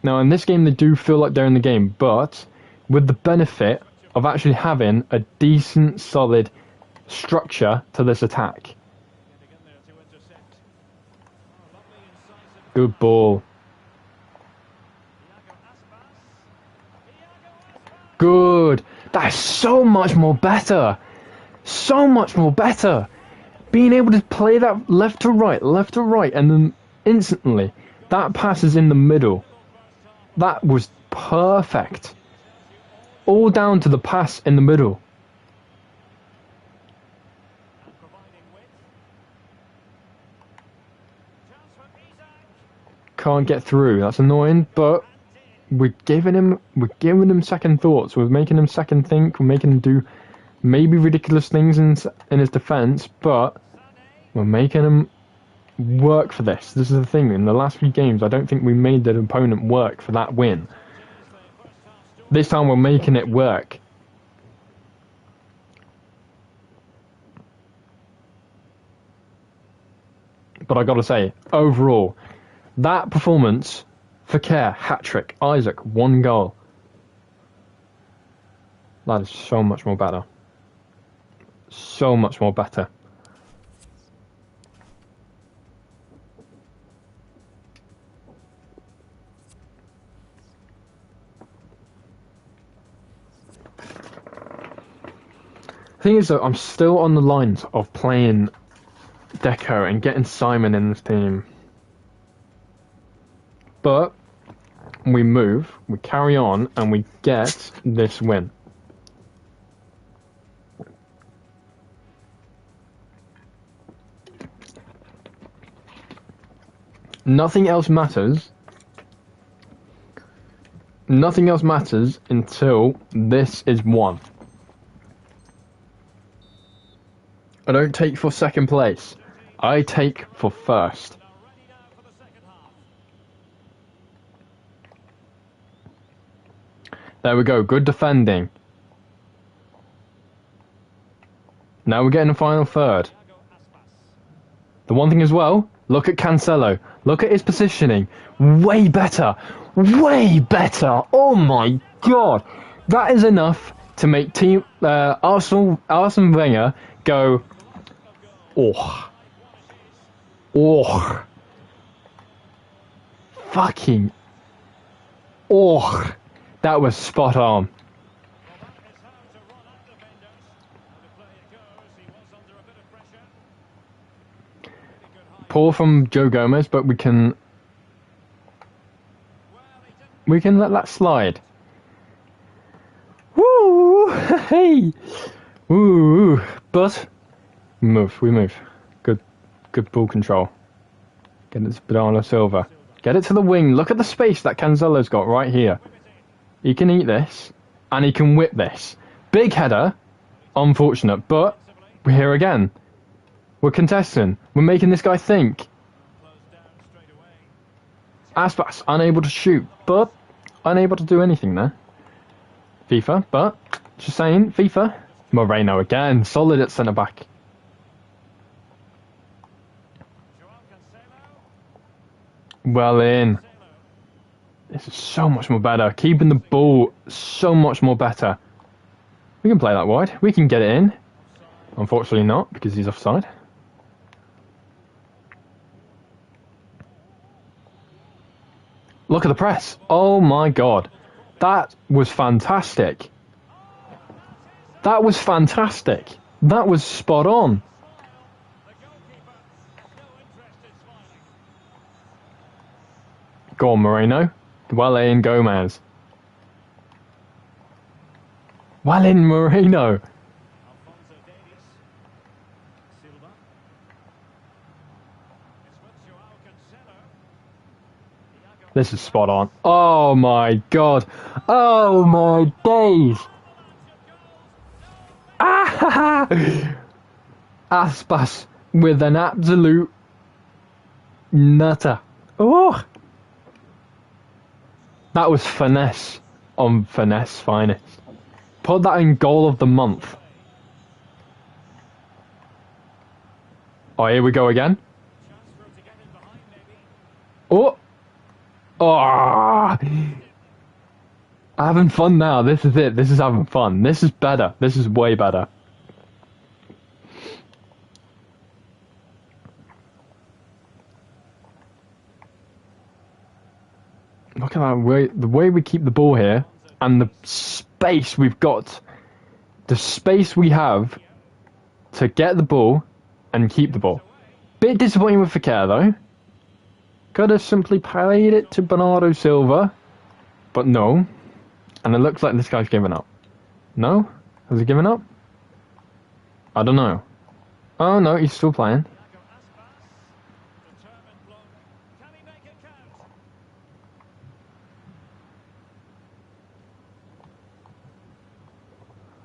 S1: Now, in this game, they do feel like they're in the game, but with the benefit of actually having a decent, solid structure to this attack. Good ball. Good. That's so much more better. So much more better. Being able to play that left to right, and then instantly that pass is in the middle. That was perfect. All down to the pass in the middle. Can't get through. That's annoying, but we're giving him second thoughts. We're making him second think. We're making him do maybe ridiculous things in his defense, but we're making him work for this. This is the thing. In the last few games, I don't think we made the opponent work for that win. This time, we're making it work. But I got to say, overall, that performance, Fekir, hat-trick, Isaac, 1 goal. That is so much more better. So much more better. The thing is, though, I'm still on the lines of playing Deco and getting Simon in this team. But we move, we carry on, and we get this win. Nothing else matters. Nothing else matters until this is won. I don't take for second place. I take for first. There we go. Good defending. Now we're getting the final third. The one thing as well, look at Cancelo. Look at his positioning. Way better. Way better. Oh my god. That is enough to make Arsene Wenger go, oh. Oh. Fucking. Oh. That was spot on. Poor from Joe Gomez, but we can let that slide. Woo! Hey! Woo! But we move. Good ball control. Get it to Bernardo Silva. Get it to the wing. Look at the space that Cancelo's got right here. He can eat this, and he can whip this. Big header, unfortunate, but we're here again. We're contesting. We're making this guy think. Aspas, unable to shoot, but unable to do anything there. FIFA, but just saying, FIFA. Moreno again, solid at centre-back. Well in. This is so much more better. Keeping the ball so much more better. We can play that wide. We can get it in. Unfortunately not, because he's offside. Look at the press. Oh my god. That was fantastic. That was fantastic. That was spot on. Go on, Moreno. Well in, Gomez. Well in, Moreno. This is spot on. Oh my god. Oh my days. Ah! Aspas with an absolute nutter. Oh! That was finesse on finesse finest. Put that in goal of the month. Oh, here we go again. Oh! Oh! Having fun now. This is it. This is having fun. This is better. This is way better. Look at that way, the way we keep the ball here, and the space we've got the space we have to get the ball and keep the ball. Bit disappointing with Fekir though. Could have simply played it to Bernardo Silva, but no. And it looks like this guy's given up. No? Has he given up? I don't know. Oh no, he's still playing.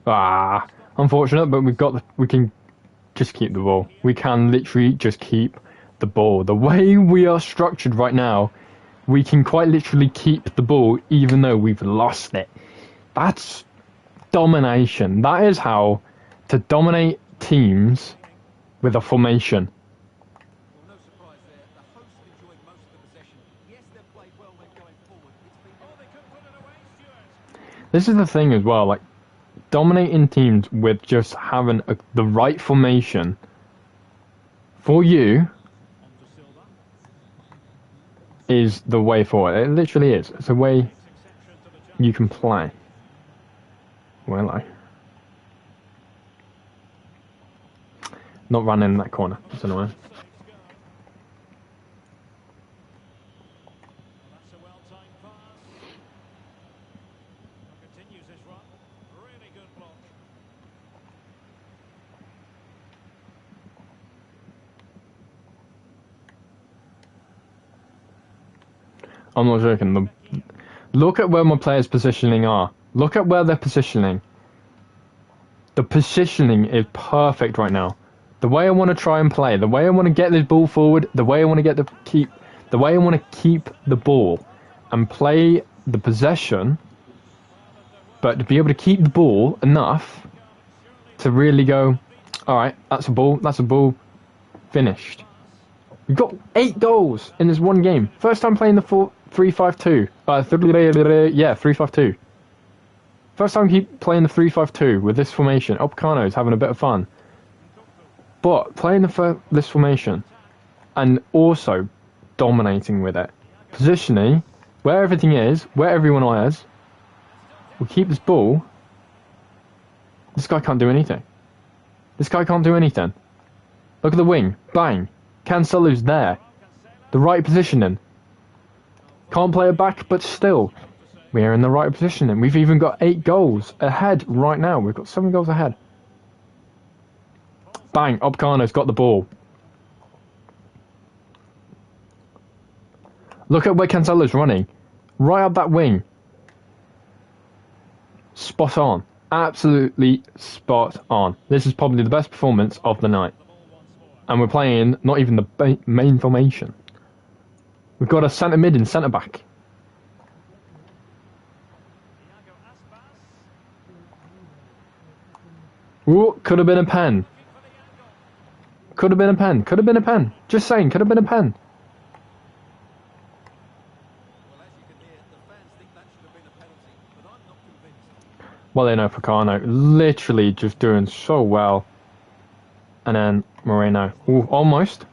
S1: Ah, unfortunate, but we can just keep the ball. We can literally just keep the ball. The way we are structured right now, we can quite literally keep the ball even though we've lost it. That's domination. That is how to dominate teams with a formation.
S3: Well, no surprise there. The hosts enjoyed most of the possession. Yes, they've played well when going forward. It's been...
S2: Oh, they could put it away, Stuart.
S1: This is the thing as well, like, dominating teams with just having the right formation for you
S2: On to Silva.
S1: is the way forward. It literally is. It's a way
S2: Exception to the judge.
S1: you can play. Well, not running in that corner. That's annoying.
S2: Saves go. That's a well-timed pass. Continues his run. Really good block.
S1: I'm not joking. Look at where my players' positioning are. Look at where they're positioning. The positioning is perfect right now. The way I want to try and play, the way I want to get this ball forward, the way I want to get the way I want to keep the ball and play the possession, but to be able to keep the ball enough to really go, all right, that's a ball, finished. We've got 8 goals in this one game. First time playing the 3-5-2. 3-5-2. First time keep playing the 3-5-2 with this formation. Opcano's having a bit of fun. But playing this formation and also dominating with it. Positioning, where everything is, where everyone is, we'll keep this ball. This guy can't do anything. This guy can't do anything. Look at the wing. Bang. Cancelo's there. The right positioning. Can't play it back, but still, we're in the right positioning. We've even got 8 goals ahead right now. We've got 7 goals ahead. Bang, Opcano's got the ball. Look at where Cancelo's running. Right up that wing. Spot on. Absolutely spot on. This is probably the best performance of the night. And we're playing not even the main formation. We've got a centre mid and centre back. Ooh, could have been a pen. Could have been a pen. Could have been a pen. Just saying, could have been a pen.
S3: Well, as you can hear, the fans think that should have been a penalty, but I'm not convinced.
S1: Well, they know Picano literally just doing so well. And then Moreno. Ooh, almost.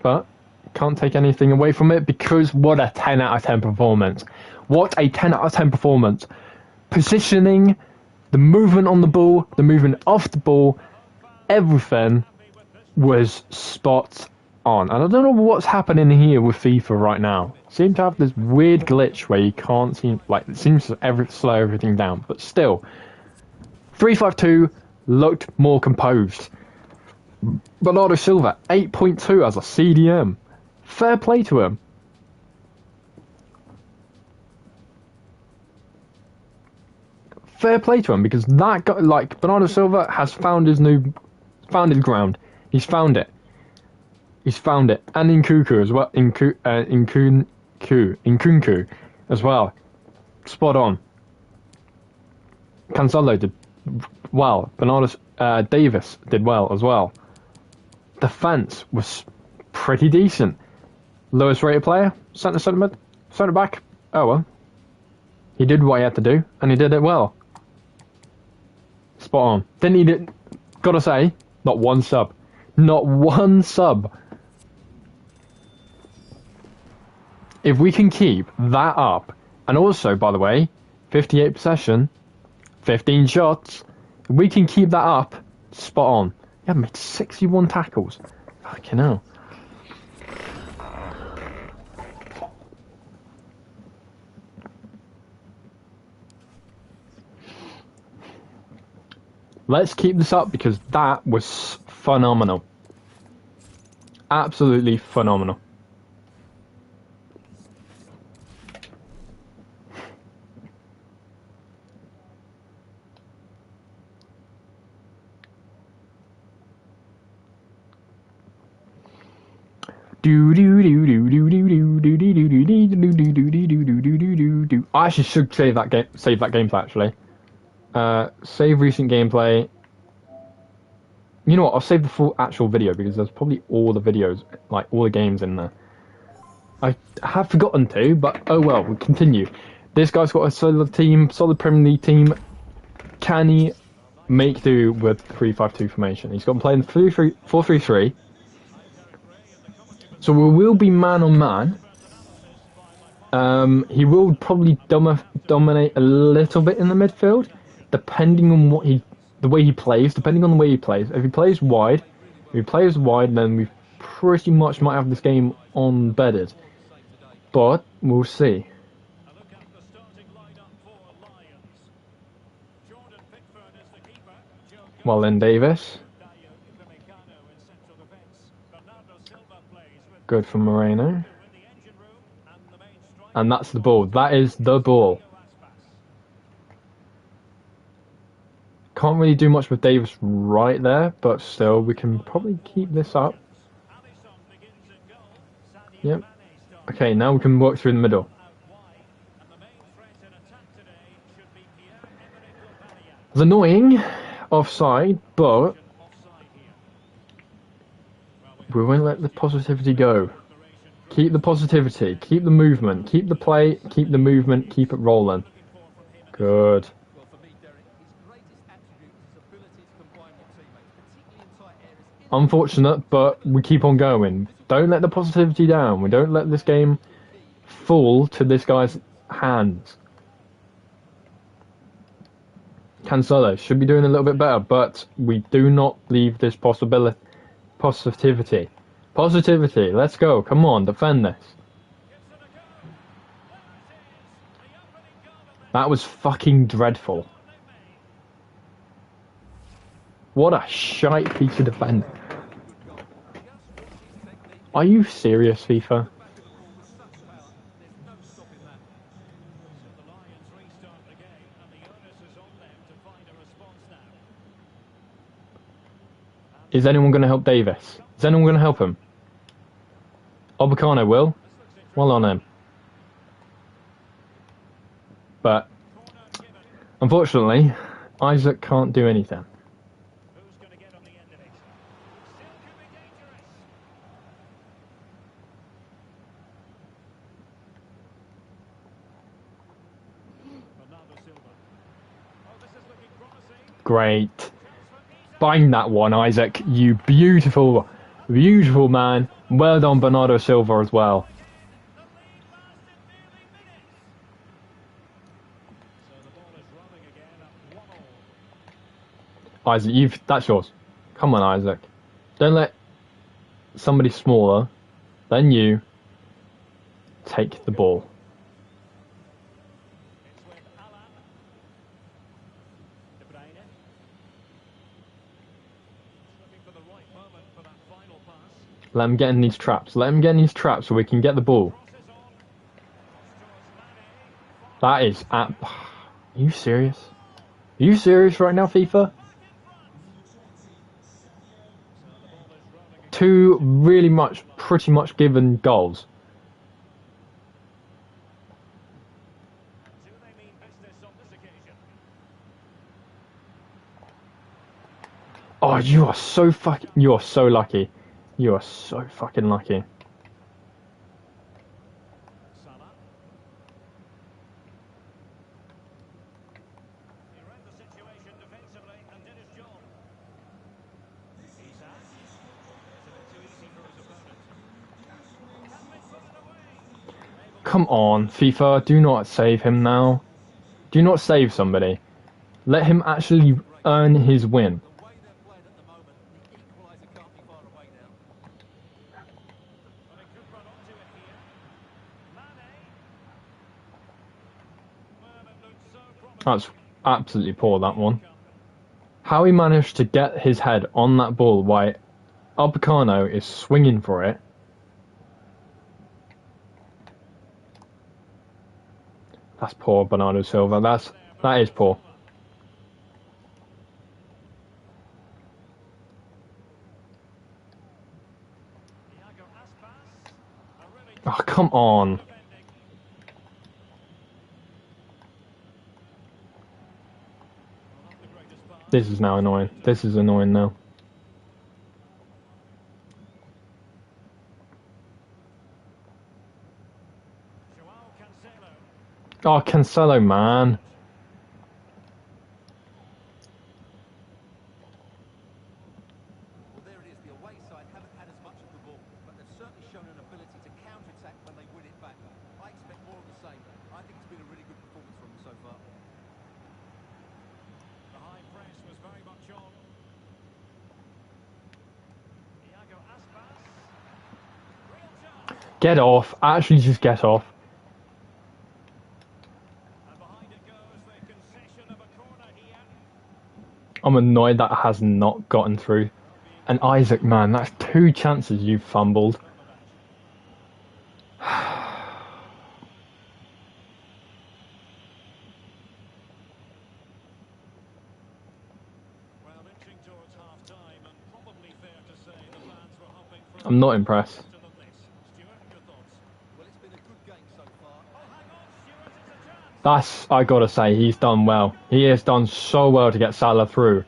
S1: But can't take anything away from it because what a 10 out of 10 performance. What a 10 out of 10 performance. Positioning, the movement on the ball, the movement off the ball, everything was spot on. And I don't know what's happening here with FIFA right now. Seem to have this weird glitch where you can't seem, like, it seems to slow everything down. But still, 3-5-2 looked more composed. Bernardo Silva, 8.2 as a CDM. Fair play to him. Fair play to him because that guy, like Bernardo Silva, has found his ground. He's found it. He's found it. And Nkunku as well. Nkunku as well. Spot on. Cancelo did well. Bernardo Davis did well as well. Defense was pretty decent. Lowest rated player, centre back. Oh well. He did what he had to do, and he did it well. Spot on. Didn't need it. Gotta say, not one sub. Not one sub. If we can keep that up, and also, by the way, 58 possession, 15 shots, If we can keep that up, spot on. Yeah, made 61 tackles. Fucking hell. Let's keep this up because that was phenomenal. Absolutely phenomenal. I actually should save that gameplay actually. Save recent gameplay. You know what? I'll save the full actual video because there's probably all the videos, like all the games in there. I have forgotten to, but oh well. We'll continue. This guy's got a solid team, solid Premier League team. Can he make do with 3-5-2 formation? He's got to play in 4-3-3. So we will be man on man. He will probably dominate a little bit in the midfield, depending on the way he plays. Depending on the way he plays. If he plays wide, then we pretty much might have this game on bedded. But we'll see. Well then, Davis. Good for Moreno. And that's the ball. That is the ball. Can't really do much with Davis right there, but still, we can probably keep this up. Yep. Okay, now we can work through the middle. It's annoying, offside, but we won't let the positivity go. Keep the positivity, keep the movement, keep the play, keep the movement, keep it rolling. Good. Unfortunate, but we keep on going. Don't let the positivity down. We don't let this game fall to this guy's hands. Cancelo should be doing a little bit better, but we do not leave this positivity. Positivity, let's go. Come on, defend this. That was fucking dreadful. What a shite piece of defending. Are you serious, FIFA? Is anyone going to help Davis? Is anyone going to help him? Obacano will. Well on him. But, unfortunately, Isaac can't do anything. Great. Bind that one, Isaac. You beautiful, beautiful man. Well done, Bernardo Silva, as well. Isaac, that's yours. Come on, Isaac. Don't let somebody smaller than you take the ball. Let him get in these traps. Let him get in these traps so we can get the ball. That is Are you serious? Are you serious right now, FIFA? Two pretty much given goals. Oh, you are so lucky. You are so fucking lucky. Come on, FIFA, do not save him now. Do not save somebody. Let him actually earn his win.
S3: The way they're playing at the moment, the equaliser can't be far away now.
S2: Well, he could run onto it here. Mane. Well, it looked so promising.
S1: That's absolutely poor, that one. How he managed to get his head on that ball while Upamecano is swinging for it. That's poor, Bernardo Silva. That is poor. Oh, come on. This is now annoying. This is annoying now. Oh, Cancelo, man.
S3: Well, there it is. The away side haven't had as much of the ball, but they've certainly shown an ability to counter-attack when they win it back. I expect more of the same. I think it's been a really good performance from them so far.
S2: The high press was very much on. Iago Aspas. Real chance.
S1: Get off. Actually, just get off.
S2: And behind it goes the concession of a corner here.
S1: I'm annoyed that has not gotten through. And Isaac, man, that's 2 chances you fumbled.
S2: Well, inching towards half-time, and probably fair to say the fans were hoping for
S1: I'm not impressed.
S2: better than this. Stuart, your thoughts?
S3: Well, it's been a good game so far.
S2: Oh, hang on, Stuart, it's a chance.
S1: I gotta say, he's done well. He has done so well to get Salah through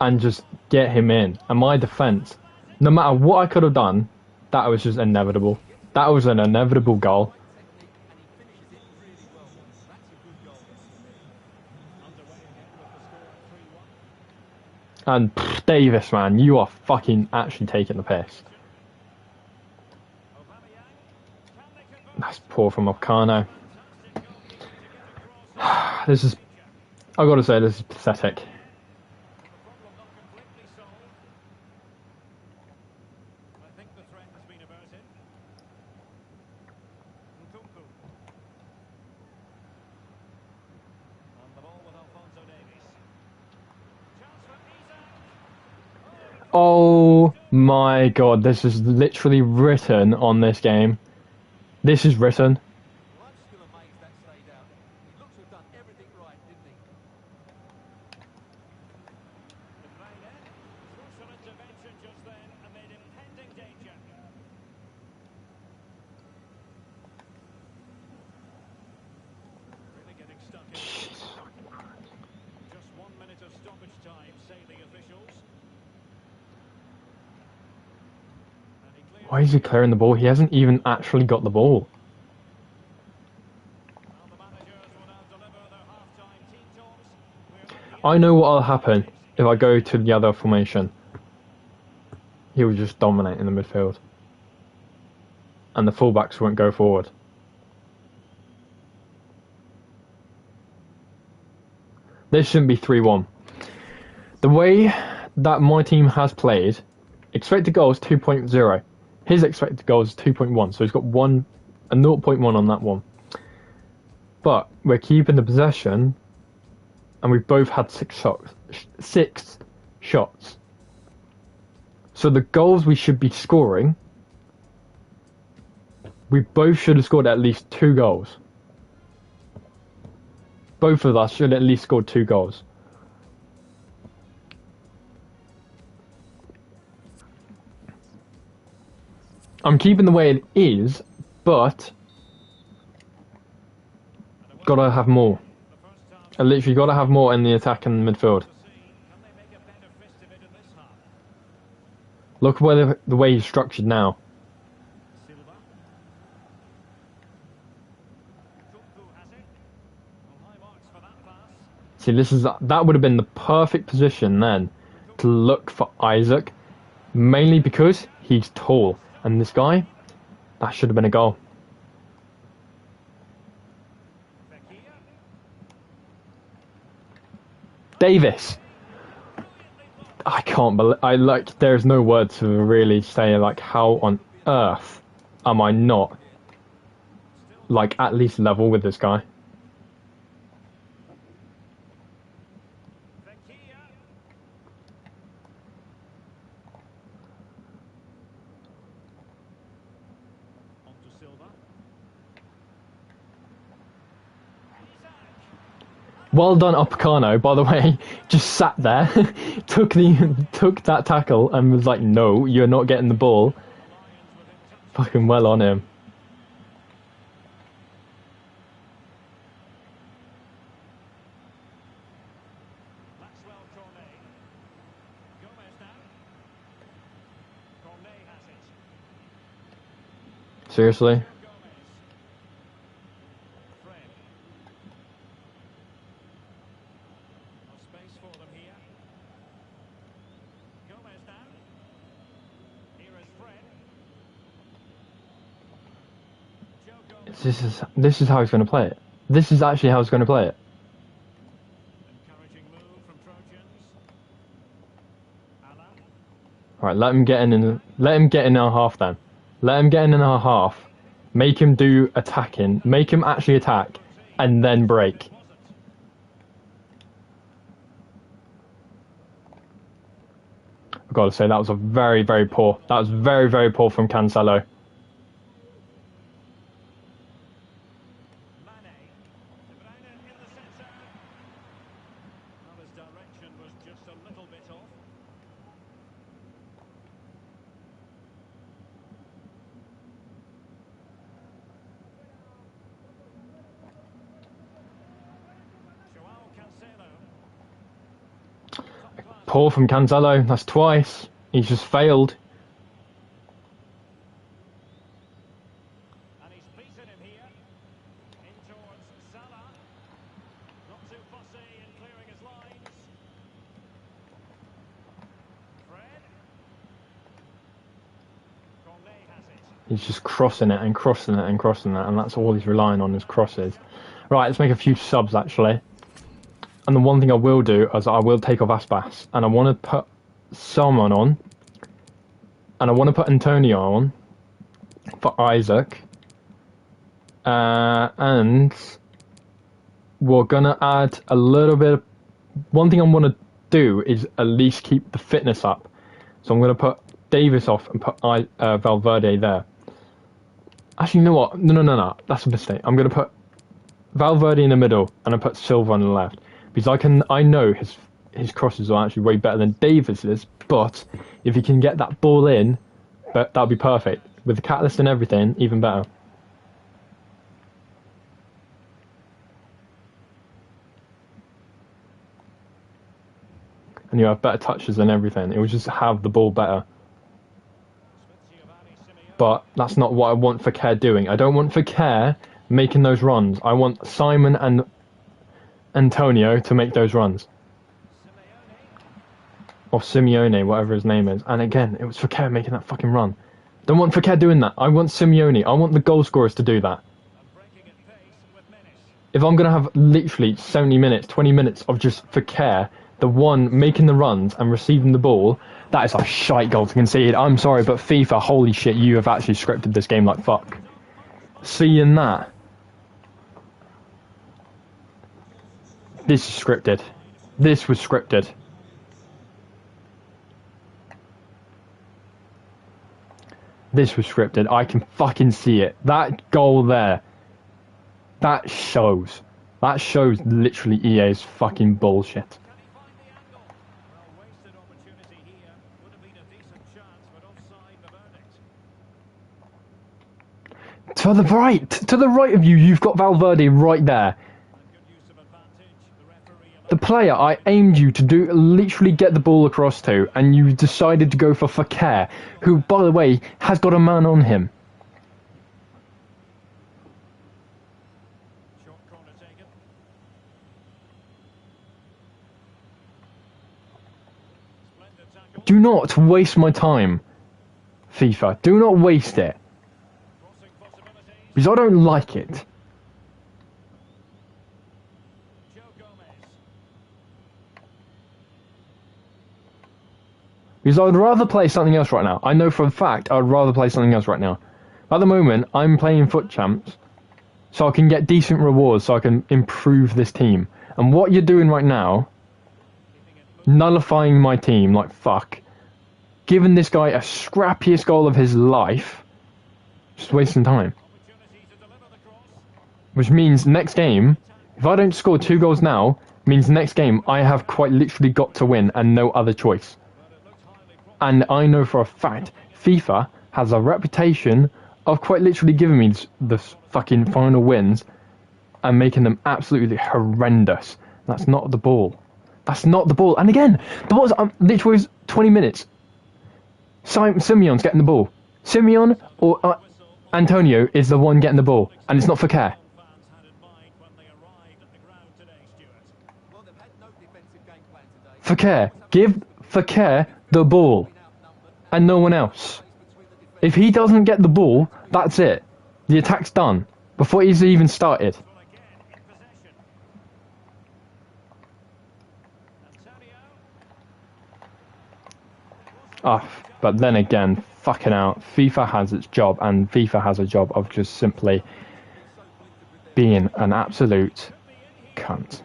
S1: and just get him in. And my defence, no matter what I could have done, that was just inevitable. That was an inevitable goal.
S3: Technique, and he finishes it really well. That's a good goal.
S2: Underway again with the score at 3-1.
S1: And Davis, man, you are fucking actually taking the piss.
S2: Aubameyang. Can they convert?
S1: That's poor from Upamecano.
S2: Fantastic goalkeeping to get across.
S1: This is, I gotta say, this is pathetic.
S2: The problem not completely solved. I think the threat has been averted. Nkunku. On the ball with Alphonso Davies. Chance for Isak.
S1: Oh my god, this is literally written on this game. This is written.
S3: Well, I'm still amazed that stayed out. He looks to have done everything right, didn't he?
S2: De Bruyne. Crucial intervention just then amid impending danger. Really getting stuck in. Just 1 minute of stoppage time, say the officials. And he clears.
S1: Why is he clearing the ball? He hasn't even actually got the ball.
S2: Well, the managers will now deliver their half-time team talks. We're at the
S1: I know what will happen if I go to the other formation. He will just dominate in the midfield. And the fullbacks won't go forward. This shouldn't be 3-1. The way that my team has played, expected goals 2.0. His expected goals is 2.1, so he's got a 0.1 on that one. But we're keeping the possession, and we've both had 6 shots. 6 shots. So the goals we should be scoring, we both should have scored at least 2 goals. Both of us should at least scored 2 goals. I'm keeping the way it is, but gotta have more.
S2: the first half
S1: I literally gotta have more in the attack and midfield.
S2: to see. Can they make a better fist of it in this half?
S1: Look where the way he's structured now.
S2: Silva. Nkunku has it. Well, high marks for that pass.
S1: See, that would have been the perfect position then to look for Isaac, mainly because he's tall, and this guy, that should have been a goal.
S2: Fekir.
S1: Davis, I can't believe there's no word to really say like how on earth am I not like at least level with this guy. Well done, Upacano, by the way. Just sat there, took that tackle, and was like, "No, you're not getting the ball." Fucking well on him. Seriously. This is how he's going to play it. This is actually how he's going to play it. Alright, let him get in our half then. Let him get in our half. Make him do attacking. Make him actually attack. And then break. I've got to say, that was a very, very poor. That was very, very poor from Cancelo. Poor from Cancelo, that's twice. He's just failed.
S2: And he's beaten him here. In towards Salah. Not too fussy in clearing his lines. Fred. Cornet has it.
S1: He's just crossing it and crossing it and crossing it, and that's all he's relying on is crosses. Right, let's make a few subs actually. And the one thing I will do is I will take off Aspas, and I want to put someone on, and I want to put Antonio on for Isaac, and we're gonna add a little bit. One thing I want to do is at least keep the fitness up, so I'm gonna put Davis off and put Valverde there. Actually, you know what? No, that's a mistake. I'm gonna put Valverde in the middle, and I put Silva on the left. Because I know his crosses are actually way better than Davis's, but if he can get that ball in, that'll be perfect. With the catalyst and everything, even better. And you have better touches and everything. It will just have the ball better. But that's not what I want Fekir doing. I don't want Fekir making those runs. I want Simon and Antonio to make those runs. Or Simeone, whatever his name is. And again, it was Fekir making that fucking run. Don't want Fekir doing that. I want Simeone. I want the goal scorers to do that. If I'm going to have literally 70 minutes, 20 minutes of just Fekir, the one making the runs and receiving the ball, that is a shite goal to concede. I'm sorry, but FIFA, holy shit, you have actually scripted this game like fuck. Seeing that. This is scripted. This was scripted. This was scripted. I can fucking see it. That goal there. That shows. That shows literally EA's fucking bullshit. To the right of you, you've got Valverde right there. The player I aimed you to do literally get the ball across to, and you decided to go for Fekir, who, by the way, has got a man on him. Do not waste my time, FIFA. Do not waste it. Because I don't like it. Because I would rather play something else right now. I know for a fact I would rather play something else right now. At the moment, I'm playing Foot Champs, so I can get decent rewards, so I can improve this team. And what you're doing right now, nullifying my team like fuck, giving this guy a scrappiest goal of his life, just wasting time. Which means next game, if I don't score 2 goals now, means next game I have quite literally got to win and no other choice. And I know for a fact FIFA has a reputation of quite literally giving me the fucking final wins and making them absolutely horrendous. That's not the ball. That's not the ball. And again, the ball's literally was 20 minutes. Simeon's getting the ball. Simeon or Antonio is the one getting the ball, and it's not for care. For care. Give for care the ball. And no one else. If he doesn't get the ball, that's it. The attack's done. Before he's even started. But then again, fucking out. FIFA has its job, and FIFA has a job of just simply being an absolute cunt.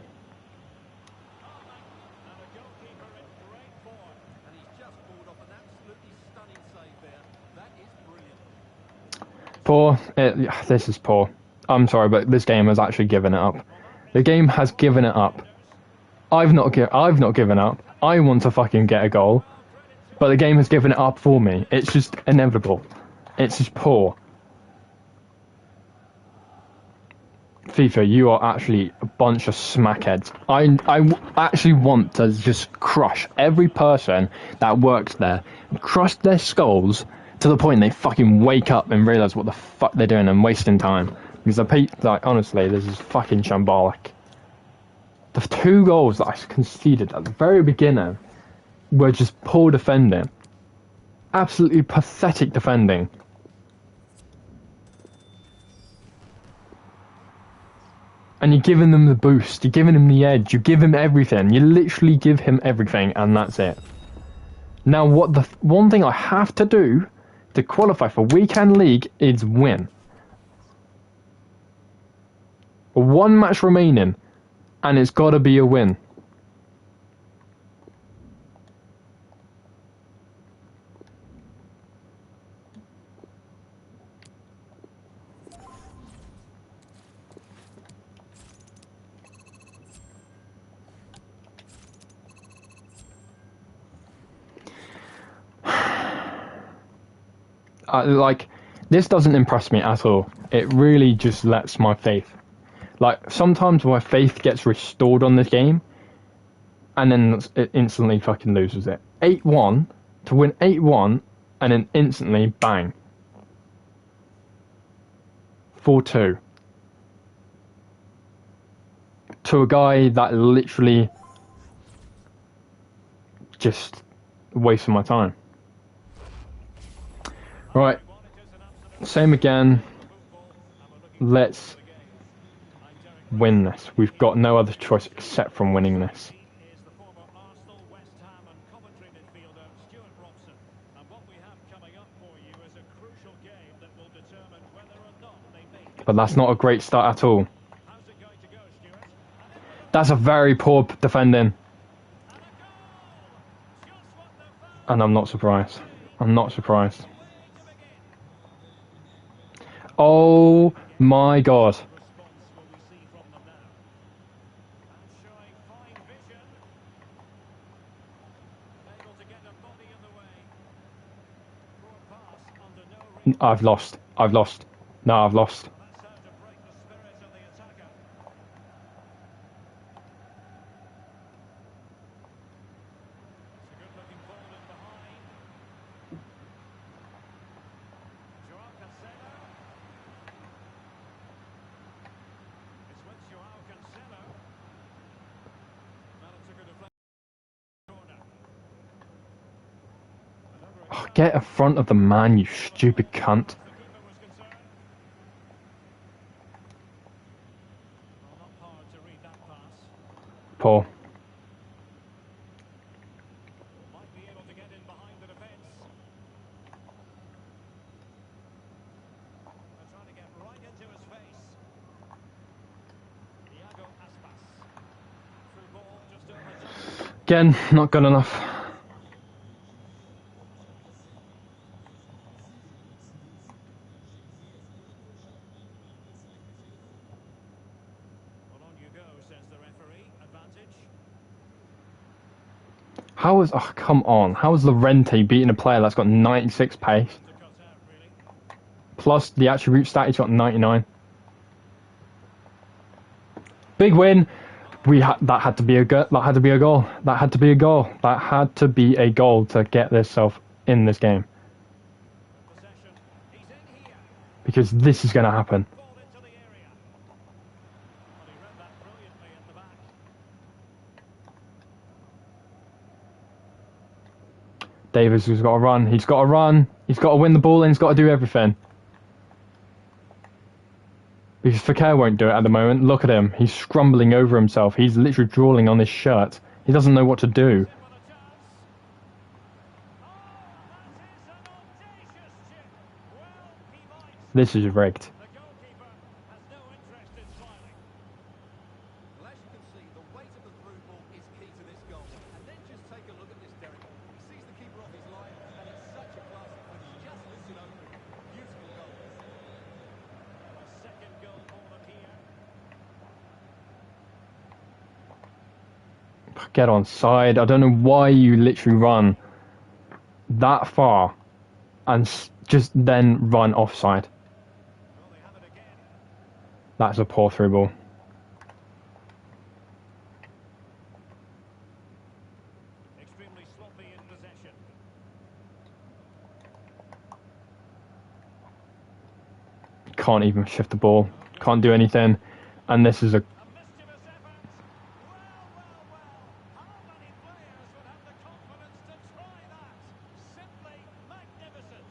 S1: Poor. This is poor. I'm sorry, but this game has actually given it up. The game has given it up. I've not given up. I want to fucking get a goal, but the game has given it up for me. It's just inevitable. It's just poor. FIFA, you are actually a bunch of smackheads. I actually want to just crush every person that works there, crush their skulls to the point they fucking wake up and realise what the fuck they're doing and wasting time. Because honestly, this is fucking shambolic. The 2 goals that I conceded at the very beginning were just poor defending. Absolutely pathetic defending. And you're giving them the boost, you're giving him the edge, you give him everything. You literally give him everything, and that's it. Now, one thing I have to do to qualify for Weekend League is win. 1 match remaining, and it's got to be a win. This doesn't impress me at all. It really just lets my faith. Like, sometimes my faith gets restored on this game, and then it instantly fucking loses it. 8-1, to win 8-1, and then instantly, bang. 4-2. To a guy that literally just wasted my time. Right, same again. Let's win this. We've got no other choice except from winning this. But that's not a great start at all. That's a very poor defending. And I'm not surprised. I'm not surprised. Oh my god. I've lost. I've lost. No, I've lost. Oh, get in front of the man, you stupid cunt. Poor. Again, not good enough.
S2: Well, on you go, says the referee. Advantage.
S1: How is... Oh, come on. How is Llorente beating a player that's got 96 pace?
S2: To cut out, really.
S1: Plus the attribute stat, he's got 99. Big win. That had to be a goal. That had to be a goal. That had to be a goal. That had to be a goal to get themselves in this game.
S2: Possession. He's in here.
S1: Because this is going to happen.
S2: Ball into the area. Well, he read that brilliantly in the back.
S1: Davis has got to run. He's got to run. He's got to win the ball and he's got to do everything. Because Fekir won't do it at the moment. Look at him. He's scrumbling over himself. He's literally drooling on his shirt. He doesn't know what to do.
S2: With a chance. Oh, that is an audacious chip. Well, he might.
S1: This is rigged.
S2: The goalkeeper has no interest in smiling.
S3: Well, as you can see, the weight of the through ball is key to this goal. And then just take a look at this, Derek. He sees the keeper off his line, and it's such a classic finish. Just lifted over. Beautiful goal.
S2: A second goal for them here.
S1: Get on side. I don't know why you literally run that far and just then run offside.
S2: Well, they have it again.
S1: That's a poor through ball.
S2: Extremely sloppy in possession.
S1: Can't even shift the ball. Can't do anything. And this is a...
S2: A mischievous effort. Well. How many players would have the confidence to try that? Simply magnificent.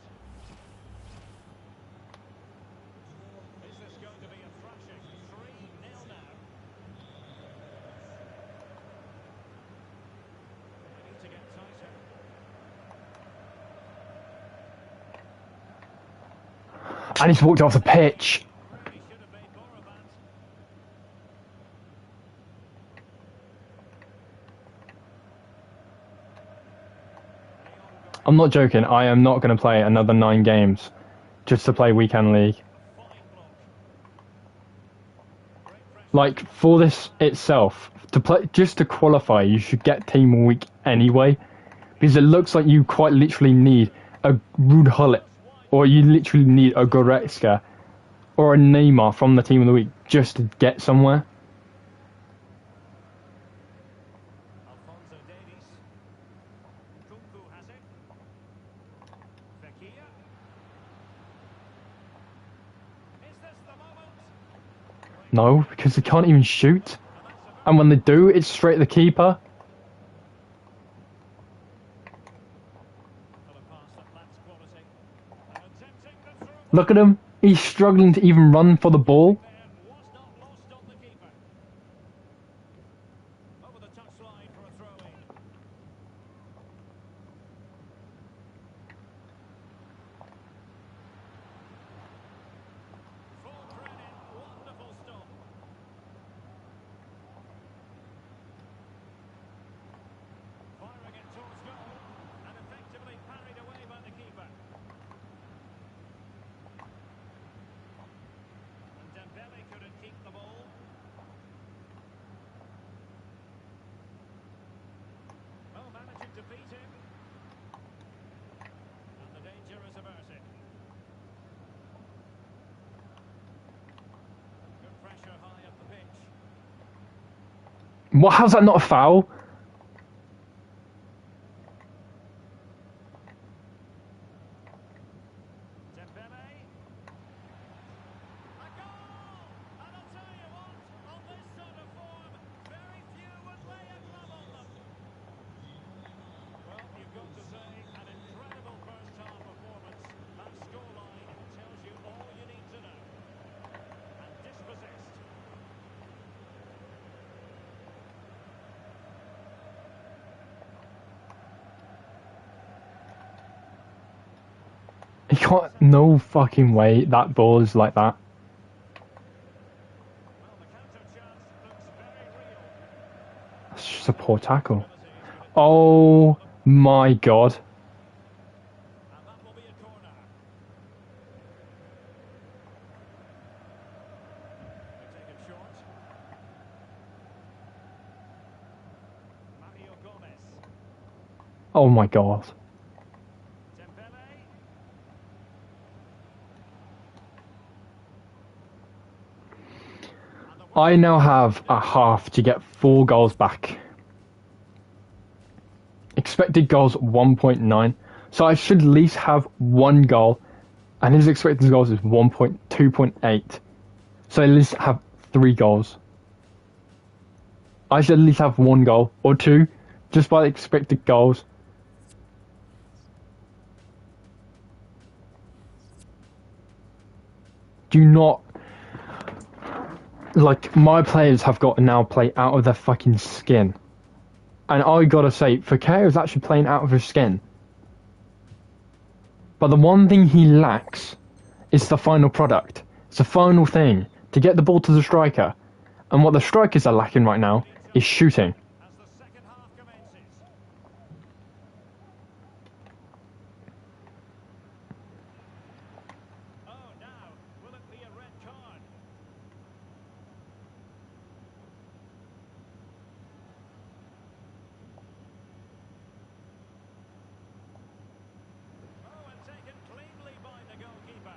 S2: Is this going to be a thrashing? 3-0 now. They need to get tighter.
S1: And he's walked off the pitch.
S2: He should have made more of that.
S1: I'm not joking. I am not going to play another 9 games just to play weekend league.
S2: Fine block. Great pressure.
S1: Like, for this itself, to play just to qualify, you should get team of the week anyway, because it looks like you quite literally need a Ruud Gullit, or you literally need a Goretzka, or a Neymar from the team of the week just to get somewhere.
S2: Alphonso Davies. Kunku has it. Fekir. Is this the moment?
S1: No, because they can't even shoot, and when they do, it's straight at the keeper.
S2: For a pass that lacks quality. And attempting the through.
S1: Look at him. He's struggling to even run for the ball.
S2: There was not lost on the keeper. Over the touchline for a throw-in. Full credit, wonderful stop. Firing it towards goal and effectively parried away by the keeper. And Dembele couldn't keep the ball. Oh, managing to beat him. And the danger is averted. Good pressure high up the pitch.
S1: What? How's that not a foul?
S2: Dembele. A goal! And I'll tell you what, on this sort of form, very few would lay a glove on them. Well, you've got to say, an incredible first half performance. That scoreline tells you all you need to know. And dispossessed.
S1: He can't. No fucking way that ball is like that.
S2: Well, the counter chance looks very real.
S1: That's just a poor tackle. Oh my god.
S2: And that will be a corner. They take it short. Mario Gomez.
S1: Oh my god.
S2: Dembele. And the
S1: I now have a half to get 4 goals back. Expected goals 1.9. So I should at least have 1 goal. And his expected goals is 2.8. So I at least have 3 goals. I should at least have 1 goal or 2 just by the expected goals. Do not, like, my players have got to now play out of their fucking skin. And I gotta say, Foucault is actually playing out of his skin. But the one thing he lacks is the final product. It's the final thing to get the ball to the striker. And what the strikers are lacking right now is shooting.
S2: as the second half commences. Oh, now, will it be a red card? Oh, and taken cleanly by the goalkeeper.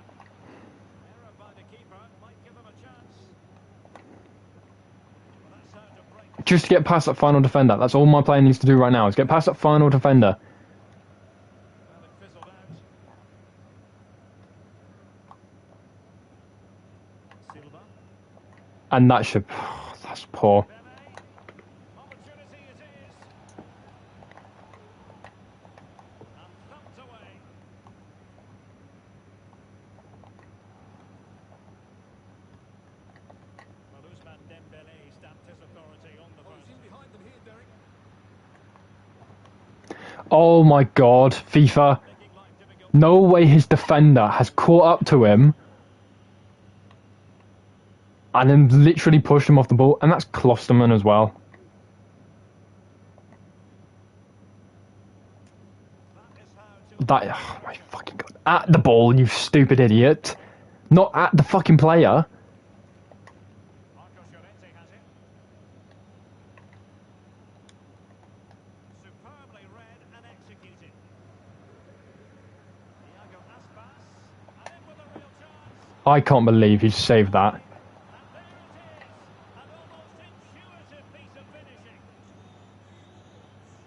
S2: Error by the keeper might give him a chance. Well, that's how to break.
S1: Just to get past that final defender. That's all my player needs to do right now, is get past that final defender.
S2: Well, it fizzled out. Silva.
S1: And that should... that's poor.
S2: Dembele. Opportunity it is. And thumped away. Well, Ousmane Dembele stamped his authority on the
S3: He's in
S2: first.
S3: behind them here, Derek.
S1: Oh my god, FIFA.
S2: Making life difficult.
S1: No way his defender has caught up to him and then literally pushed him off the ball. And that's Klosterman as well.
S2: That is how to
S1: That... oh my fucking god. At the ball, you stupid idiot. Not at the fucking player.
S2: Marcos Llorente has it. Superbly read and executed. Thiago Aspas. And in with a real chance.
S1: I can't believe he saved that.
S2: And there it is. An almost intuitive piece of finishing.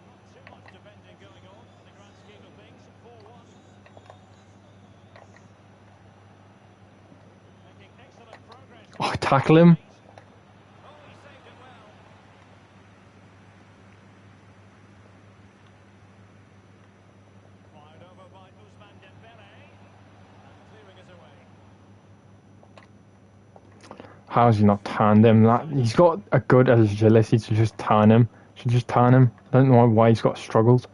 S2: Not too much defending going on in the grand scheme of things. 4-1. Making excellent progress.
S1: Oh, tackle him.
S2: Oh, he saved it well. Fired over by Ousmane Dembele. And clearing it away.
S1: How has he not turned him? That he's got a good agility to just turn him. Should just turn him. I don't know why he's got struggles.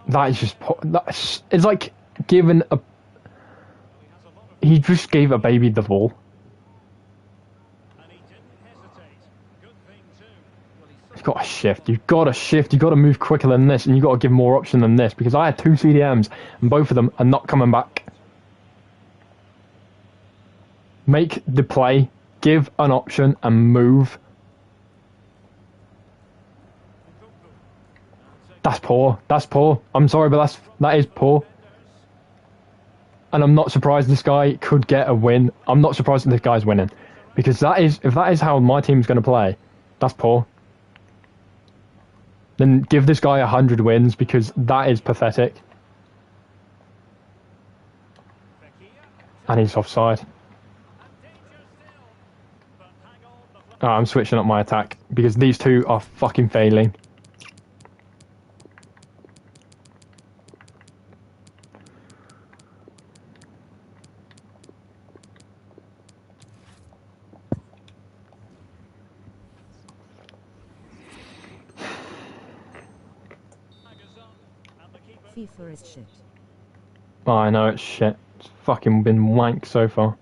S1: That is just... it's like giving a...
S2: He has a lot of...
S1: he just gave a baby the ball.
S2: And he didn't hesitate. Good thing too.
S3: Well, he's
S1: You've got to shift. You've got to shift. You've got to move quicker than this. And you've got to give more option than this. Because I had 2 CDMs. And both of them are not coming back. Make the play. Give an option. And move. That's poor. That's poor. I'm sorry, but that is poor. And I'm not surprised this guy could get a win. I'm not surprised that this guy's winning. Because if that is how my team's going to play, that's poor. Then give this guy 100 wins because that is pathetic. And he's offside. Oh, I'm switching up my attack because these two are fucking failing.
S4: FIFA is shit.
S1: Oh, I know it's shit. It's fucking been wank so far.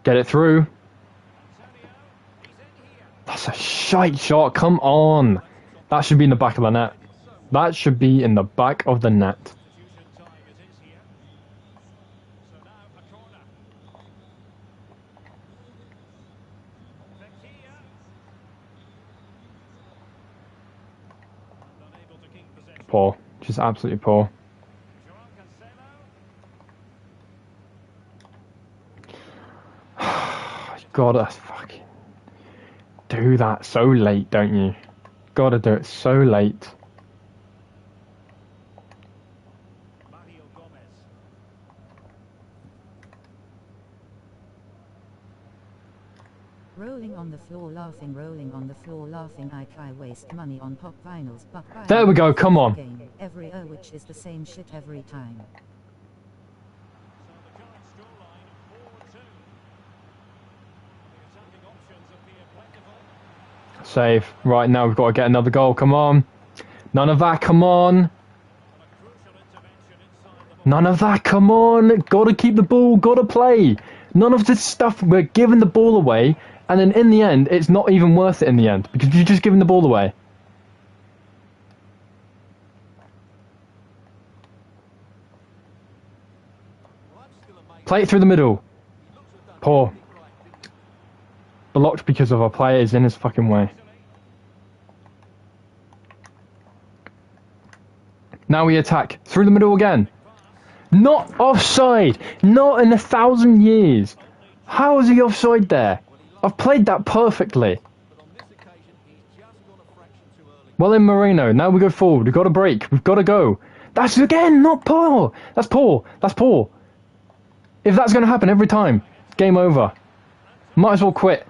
S1: Get it through.
S2: Antonio, he's in here.
S1: That's a shite shot. Come on. That should be in the back of the net. That should be in the back of the net.
S2: Substitution time it is here. So now a corner. Vecchia. And unable to keep possession.
S1: Poor. Just absolutely poor.
S2: Joao Cancelo.
S1: Gotta fucking do that so late, don't you? Gotta do it so late.
S2: Mario Gomez.
S4: Rolling on the floor laughing, rolling on the floor laughing. I waste money on pop vinyls, but
S1: There we go, come on.
S4: game every which is the same shit every time.
S2: So the current scoreline 4-2. The attacking options appear plentiful.
S1: Save. Right, now we've got to get another goal. Come on. None of that, come on.
S2: And a crucial intervention inside the
S1: None of that, come on. Gotta keep the ball, gotta play. None of this stuff, we're giving the ball away, and then in the end, it's not even worth it in the end, because you're just giving the ball away.
S3: Well, I'm still amazed.
S1: Play it through the middle.
S3: He looks to have done
S1: Poor.
S3: everything right, didn't he?
S1: Blocked because of our players in his fucking way. Now we attack. Through the middle again. Not offside. Not in 1,000 years. How is he offside there? I've played that perfectly.
S3: But on this occasion, he's just gone a fraction too early.
S1: Well in Moreno. Now we go forward. We've got to break. We've got to go. That's again not poor. That's poor. That's poor. If that's going to happen every time, game over. Might as well quit.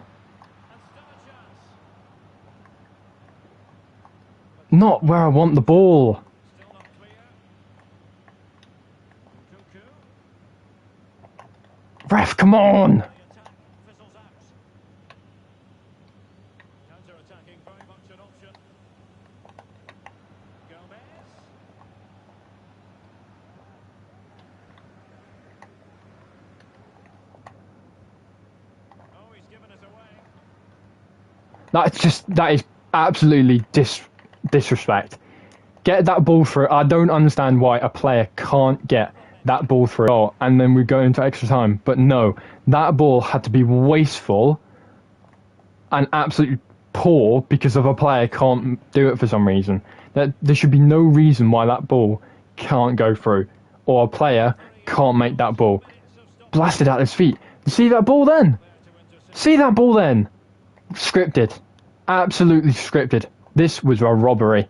S1: Not where I want the ball.
S2: Still not clear. Cuckoo.
S1: Ref, come on.
S2: The attack fizzles out. Counter-attacking, very much an option. Gomez. Oh, he's given us away.
S1: That is absolutely disrespect. Get that ball through. I don't understand why a player can't get that ball through. Oh, and then we go into extra time. But no, that ball had to be wasteful and absolutely poor because of a player can't do it for some reason. There should be no reason why that ball can't go through, or a player can't make that ball. Blasted at his feet. See that ball then? See that ball then? Scripted. Absolutely scripted. This was a robbery.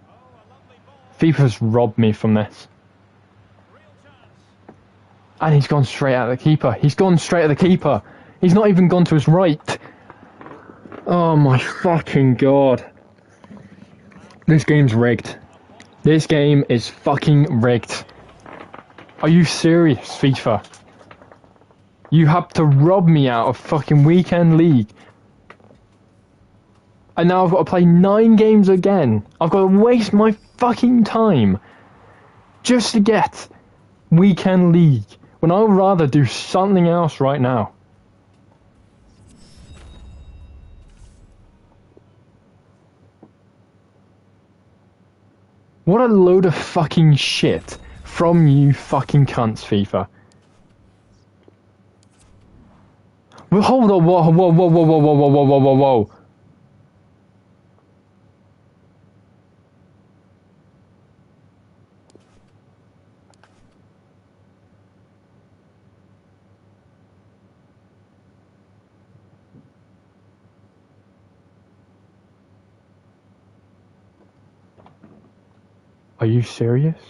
S2: Oh, a lovely ball.
S1: FIFA's robbed me from this.
S2: Real chance.
S1: And he's gone straight at the keeper. He's gone straight at the keeper. He's not even gone to his right. Oh my fucking god. This game's rigged. This game is fucking rigged. Are you serious, FIFA? You have to rob me out of fucking weekend league. And now I've got to play 9 games again. I've got to waste my fucking time just to get weekend league when I would rather do something else right now. What a load of fucking shit from you fucking cunts, FIFA. Well, hold on, whoa, whoa, whoa, whoa, whoa, whoa, whoa, whoa, whoa, whoa, whoa. Are you serious?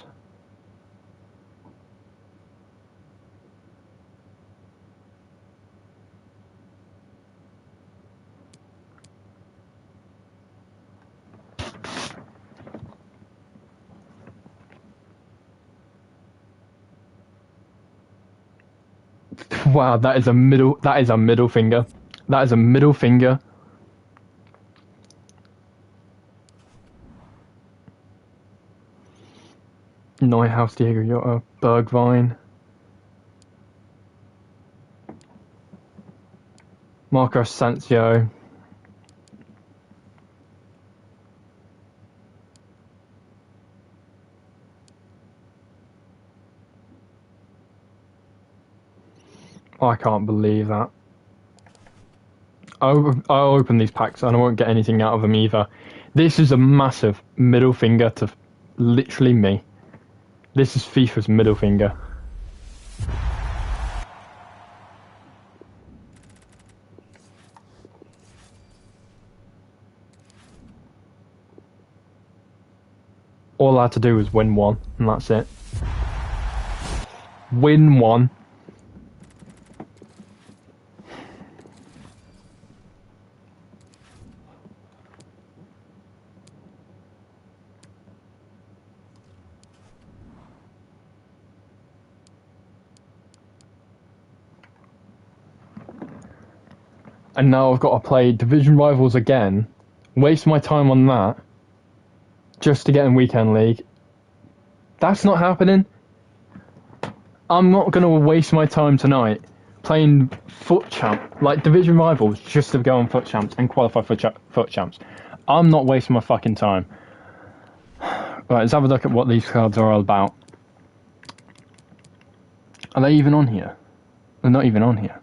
S1: Wow, that is a middle finger. That is a middle finger. Neuhaus, Diego Jota, Bergwijn. Marco Asensio. I can't believe that. I'll open these packs and I won't get anything out of them either. This is a massive middle finger to literally me. This is FIFA's middle finger. All I had to do was win one, and that's it. Win one. And now I've got to play division rivals again, waste my time on that, just to get in weekend league. That's not happening. I'm not going to waste my time tonight playing foot champ, like division rivals, just to go on foot champs and qualify for foot champs. I'm not wasting my fucking time. Right, let's have a look at what these cards are all about. Are they even on here? They're not even on here.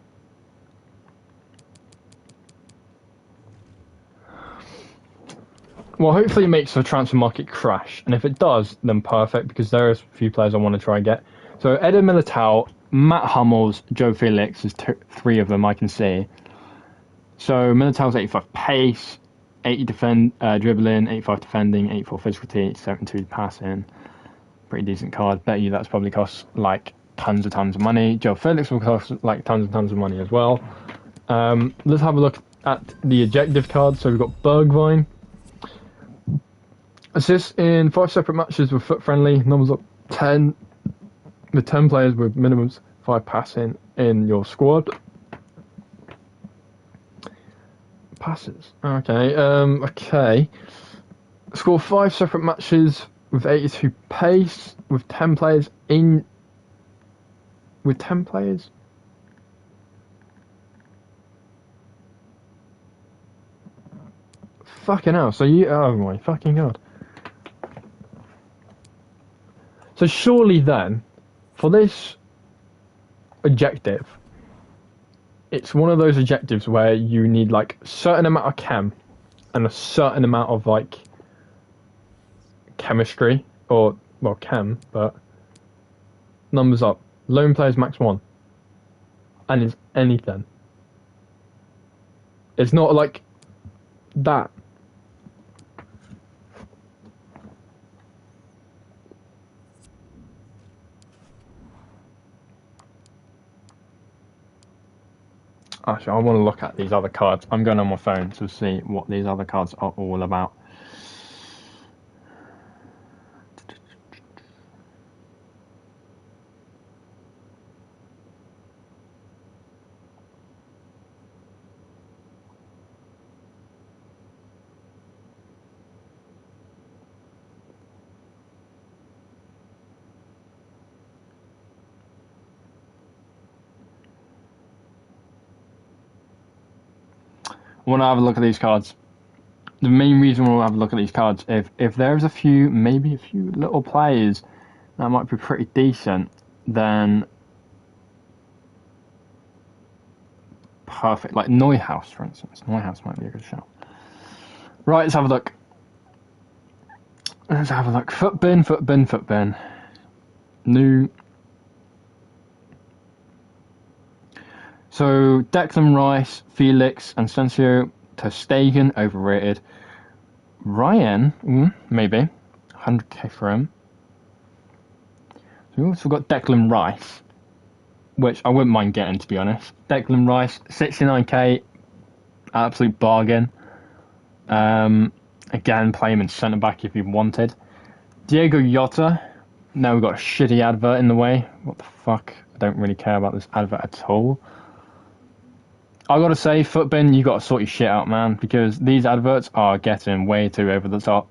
S1: Well, hopefully it makes the transfer market crash, and if it does, then perfect, because there are a few players I want to try and get. So Eder Militao, Matt Hummels, Joe Felix, there's three of them I can see. So Militao's 85 pace, 80 dribbling, 85 defending, 84 physicality, 72 passing. Pretty decent card. Bet you that's probably costs like tons of money. Joe Felix will cost like tons of money as well. Let's have a look at the objective cards. So we've got Bergwijn. Assists in 5 separate matches with foot friendly. Numbers up 10. With 10 players with minimums 5 passing in your squad. Passes. Okay. Okay. Score 5 separate matches with 82 pace with 10 players in. With 10 players. Fucking hell. So you. Oh my fucking god. So surely then, for this objective, it's one of those objectives where you need like a certain amount of chem and a certain amount of like chemistry, or well chem, but numbers up. Lone players max 1. And it's anything. It's not like that. Actually, I want to look at these other cards. I'm going on my phone to see what these other cards are all about. I want to have a look at these cards. The main reason we'll have a look at these cards, if there's a few, maybe a few little players that might be pretty decent, then perfect. Like Neuhaus, for instance. Neuhaus might be a good shout. Right, let's have a look. Let's have a look. Footbin. New. So Declan Rice, Felix, and Asensio, ter Stegen, overrated. Ryan, maybe. 100k for him. We also got Declan Rice, which I wouldn't mind getting, to be honest. Declan Rice, 69k, absolute bargain. Again, play him in centre back if you wanted. Diego Jota. Now we've got a shitty advert in the way. What the fuck? I don't really care about this advert at all. I gotta say, Footbin, you gotta sort your shit out, man, because these adverts are getting way too over the top.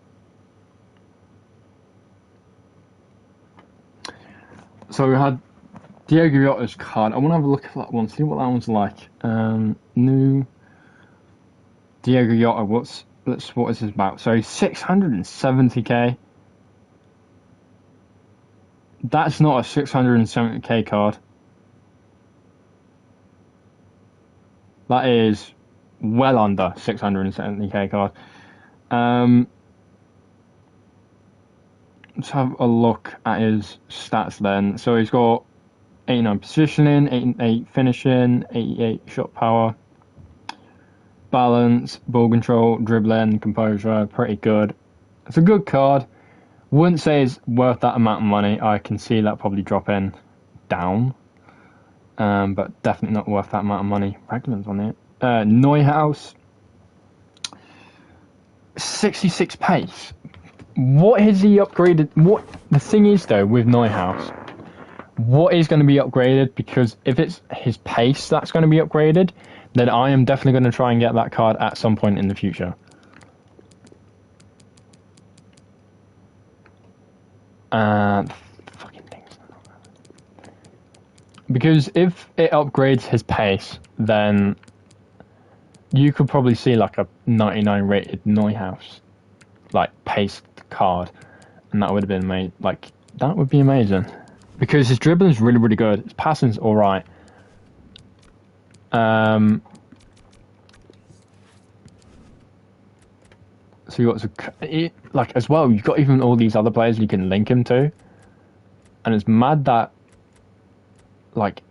S1: So we had Diego Yotta's card. I want to have a look at that one, see what that one's like. New Diego Yotta. What is this about? So 670k. That's not a 670k card. That is well under 670k card. Let's have a look at his stats then. So he's got 89 positioning, 88 finishing, 88 shot power, balance, ball control, dribbling, composure, pretty good. It's a good card. Wouldn't say it's worth that amount of money. I can see that probably dropping down. But definitely not worth that amount of money. Raglan's on it. Neuhaus, 66 pace. What is he upgraded? What the thing is though with Neuhaus, what is going to be upgraded? Because if it's his pace that's going to be upgraded, then I am definitely going to try and get that card at some point in the future. Fucking things. Because if it upgrades his pace, then you could probably see like a 99 rated Neuhaus, like paced card, and that would have been made like that would be amazing. Because his dribbling is really, really good. His passing's all right. So you got like as well. You've got even all these other players you can link him to, and it's mad that like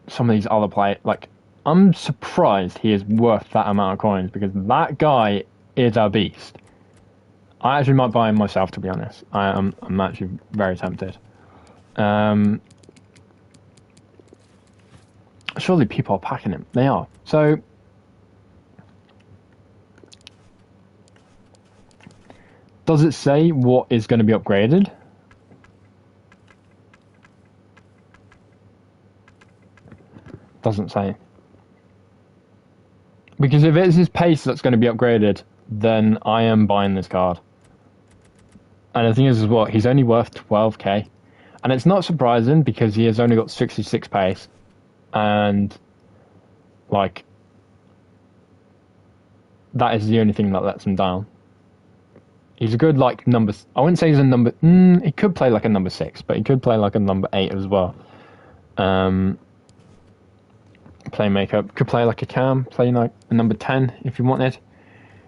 S1: some of these other players. Like I'm surprised he is worth that amount of coins because that guy is a beast. I actually might buy him myself, to be honest. I'm actually very tempted. Surely people are packing him. They are. So does it say what is going to be upgraded? Doesn't say. Because if it's his pace that's going to be upgraded, then I am buying this card. And the thing is as well, he's only worth 12k. And it's not surprising because he has only got 66 pace. And, like, that is the only thing that lets him down. He's a good, like, number... I wouldn't say he's a number... he could play like a number 6, but he could play like a number 8 as well. Playmaker. Could play like a cam. Play like a number 10 if you wanted.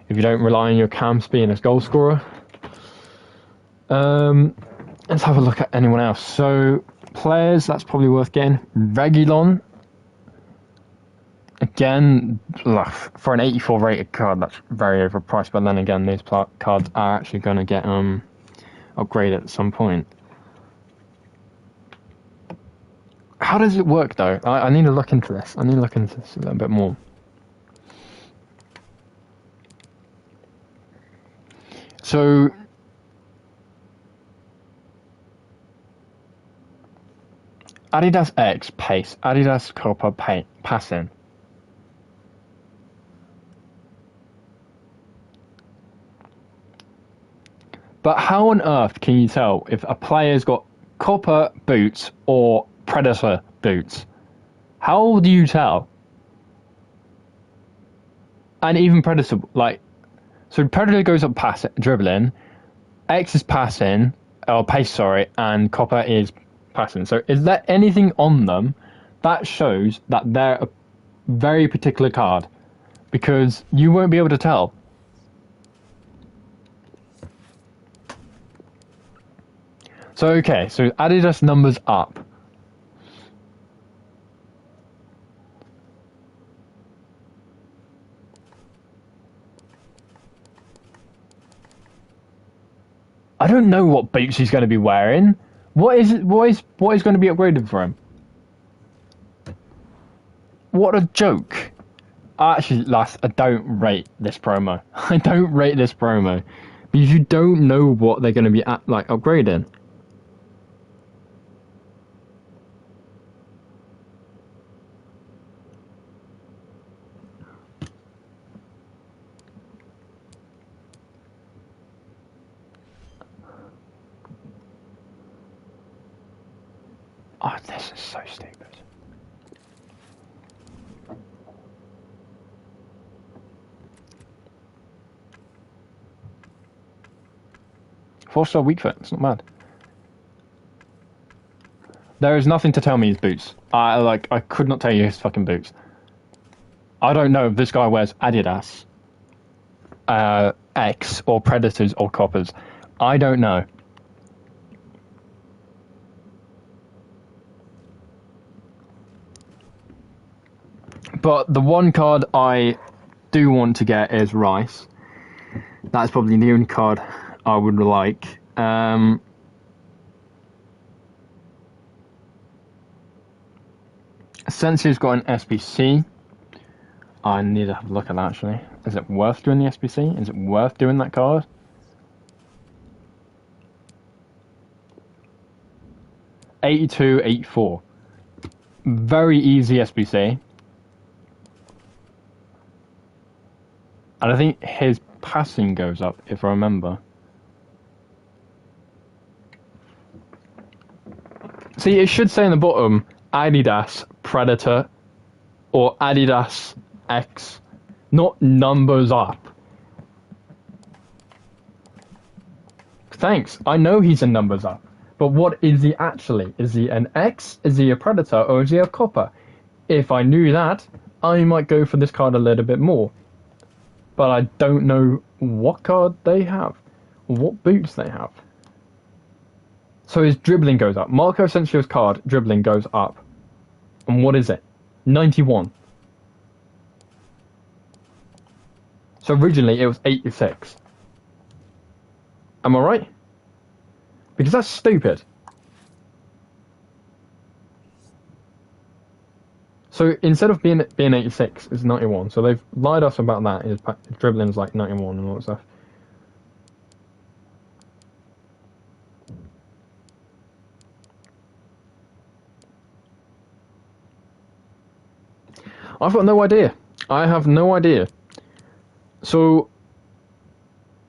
S1: If you don't rely on your cams being a goal scorer. Let's have a look at anyone else. So, players, that's probably worth getting. Reguilon. Again, for an 84 rated card, that's very overpriced. But then again, these cards are actually going to get upgraded at some point. How does it work, though? I need to look into this. I need to look into this a little bit more. So... Adidas X pace, Adidas Copa passing. But how on earth can you tell if a player's got Copa boots or Predator boots? How do you tell? And even Predator, like, so Predator goes up dribbling, X is passing, or pace, sorry, and Copa is passing. So is there anything on them that shows that they're a very particular card? Because you won't be able to tell. So okay, so Adidas numbers up. I don't know what boots he's going to be wearing. What is going to be upgraded for him? What a joke. Actually, lads, I don't rate this promo. I don't rate this promo. Because you don't know what they're going to be upgrading. Oh, this is so stupid. Four-star weak foot. It's not bad. There is nothing to tell me his boots. I could not tell you his fucking boots. I don't know if this guy wears Adidas, X, or Predators, or Coppers. I don't know. But the one card I do want to get is Rice. That's probably the only card I would like. Sensi's got an SBC. I need to have a look at that actually. Is it worth doing the SBC? Is it worth doing that card? $82, $84. Very easy SBC. And I think his passing goes up, if I remember. See, it should say in the bottom, Adidas Predator or Adidas X, not numbers up. Thanks, I know he's a numbers up. But what is he actually? Is he an X? Is he a Predator? Or is he a Copper? If I knew that, I might go for this card a little bit more. But I don't know what card they have, or what boots they have. So his dribbling goes up. Marco Asensio's card, dribbling goes up. And what is it? 91. So originally it was 86. Am I right? Because that's stupid. So instead of being 86, it's 91. So they've lied us about that. His dribbling's like 91 and all that stuff. I've got no idea. I have no idea. So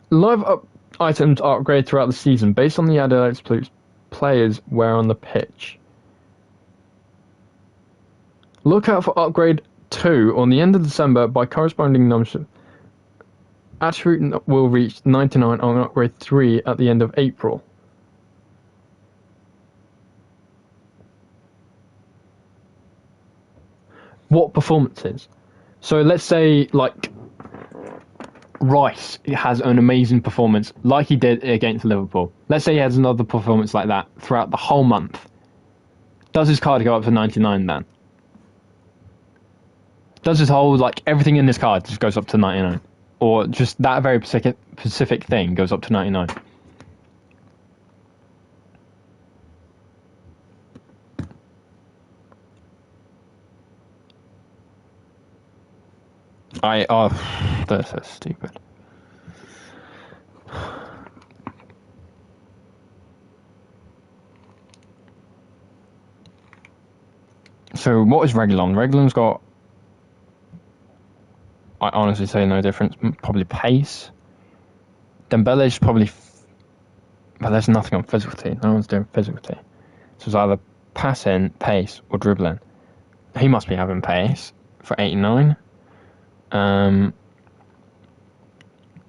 S1: live up items are upgraded throughout the season based on the added attributes players wear on the pitch. Look out for upgrade 2 on the end of December by corresponding numbers. Attribute will reach 99 on upgrade 3 at the end of April. What performances? So let's say like Rice has an amazing performance like he did against Liverpool. Let's say he has another performance like that throughout the whole month. Does his card go up to 99 then? Does his whole, like, everything in this card just goes up to 99? Or just that very specific thing goes up to 99? This is stupid. So what is Reguilon? Reguilon's got, I honestly say no difference. Probably pace. Dembele's probably, but there's nothing on physicality. No one's doing physicality. So it's either passing, pace, or dribbling. He must be having pace for 89.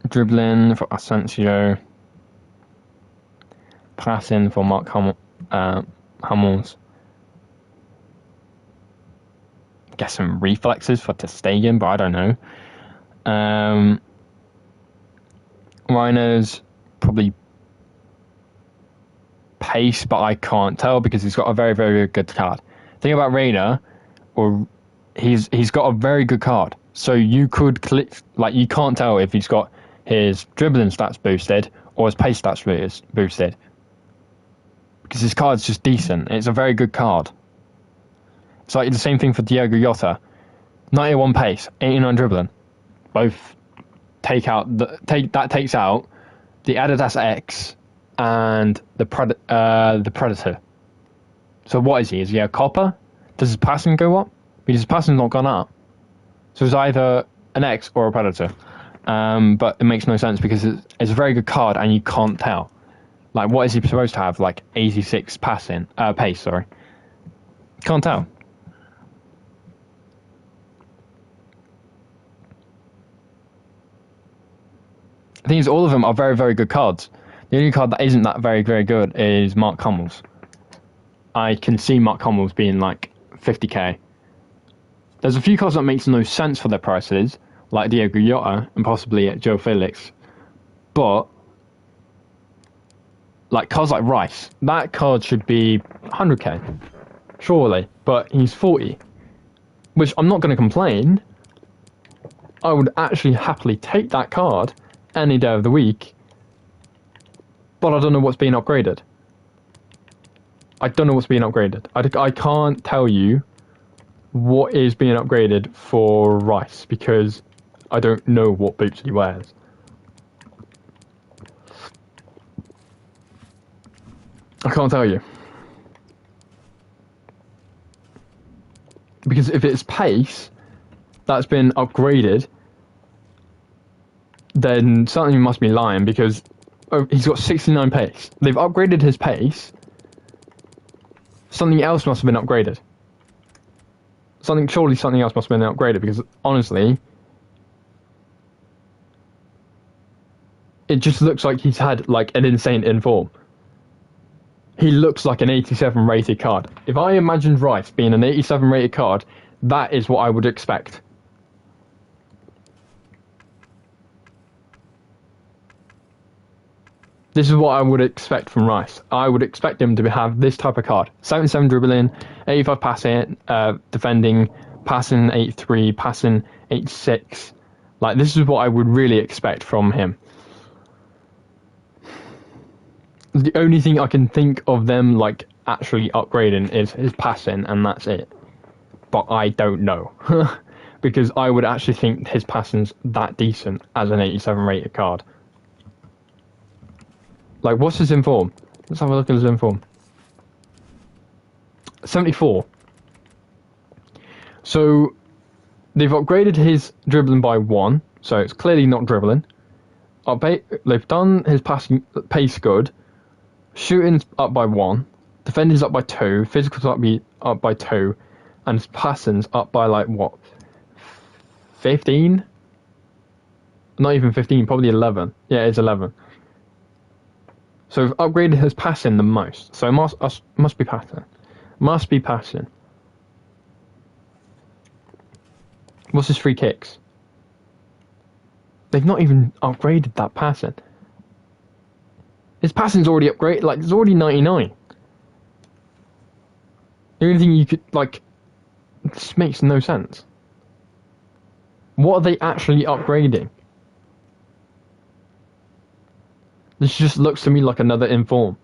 S1: Dribbling for Asensio. Passing for Mark Hummels. Guess some reflexes for Ter Stegen, but I don't know. Reiner's probably pace, but I can't tell because he's got a very, very good card. The thing about Reiner, or he's got a very good card. So you could click, like, you can't tell if he's got his dribbling stats boosted or his pace stats boosted. Because his card's just decent. It's a very good card. It's like the same thing for Diogo Jota. 91 pace, 89 dribbling. Both takes out the Adidas X and the Predator. So what is he? Is he a Copper? Does his passing go up? Because his passing's not gone up. So it's either an X or a Predator. But it makes no sense because it's a very good card and you can't tell. Like, what is he supposed to have? Like 86 pace, sorry. Can't tell. The thing is, all of them are very, very good cards. The only card that isn't that very, very good is Mark Hummels. I can see Mark Hummels being like 50k. There's a few cards that makes no sense for their prices, like Diego Jota and possibly Joe Felix. But like cards like Rice, that card should be 100k, surely. But he's 40, which I'm not going to complain. I would actually happily take that card any day of the week. But I don't know what's being upgraded. I don't know what's being upgraded. I can't tell you what is being upgraded for Rice because I don't know what boots he wears. I can't tell you. Because if it's pace that's been upgraded, then something must be lying because he's got 69 pace. They've upgraded his pace. Something else must have been upgraded. Surely something else must have been upgraded because honestly, it just looks like he's had like an insane inform. He looks like an 87 rated card. If I imagined Rice being an 87 rated card, that is what I would expect. This is what I would expect from Rice. I would expect him to have this type of card. 77 dribbling, 85 passing, defending, passing 83, passing 86. Like, this is what I would really expect from him. The only thing I can think of them, like, actually upgrading is his passing, and that's it. But I don't know. Because I would actually think his passing's that decent as an 87 rated card. Like, what's his inform? Let's have a look at his inform. 74. So, they've upgraded his dribbling by 1, so it's clearly not dribbling. They've done his passing pace good. Shooting's up by 1. Defending's up by 2. Physical's up by 2. And his passing's up by, like, what? 15? Not even 15, probably 11. Yeah, it's 11. So we've upgraded his passing the most. So it must be passing. Must be passing. What's his free kicks? They've not even upgraded that passing. His passing's already upgraded. Like, it's already 99. The only thing you could, like, this makes no sense. What are they actually upgrading? This just looks to me like another inform.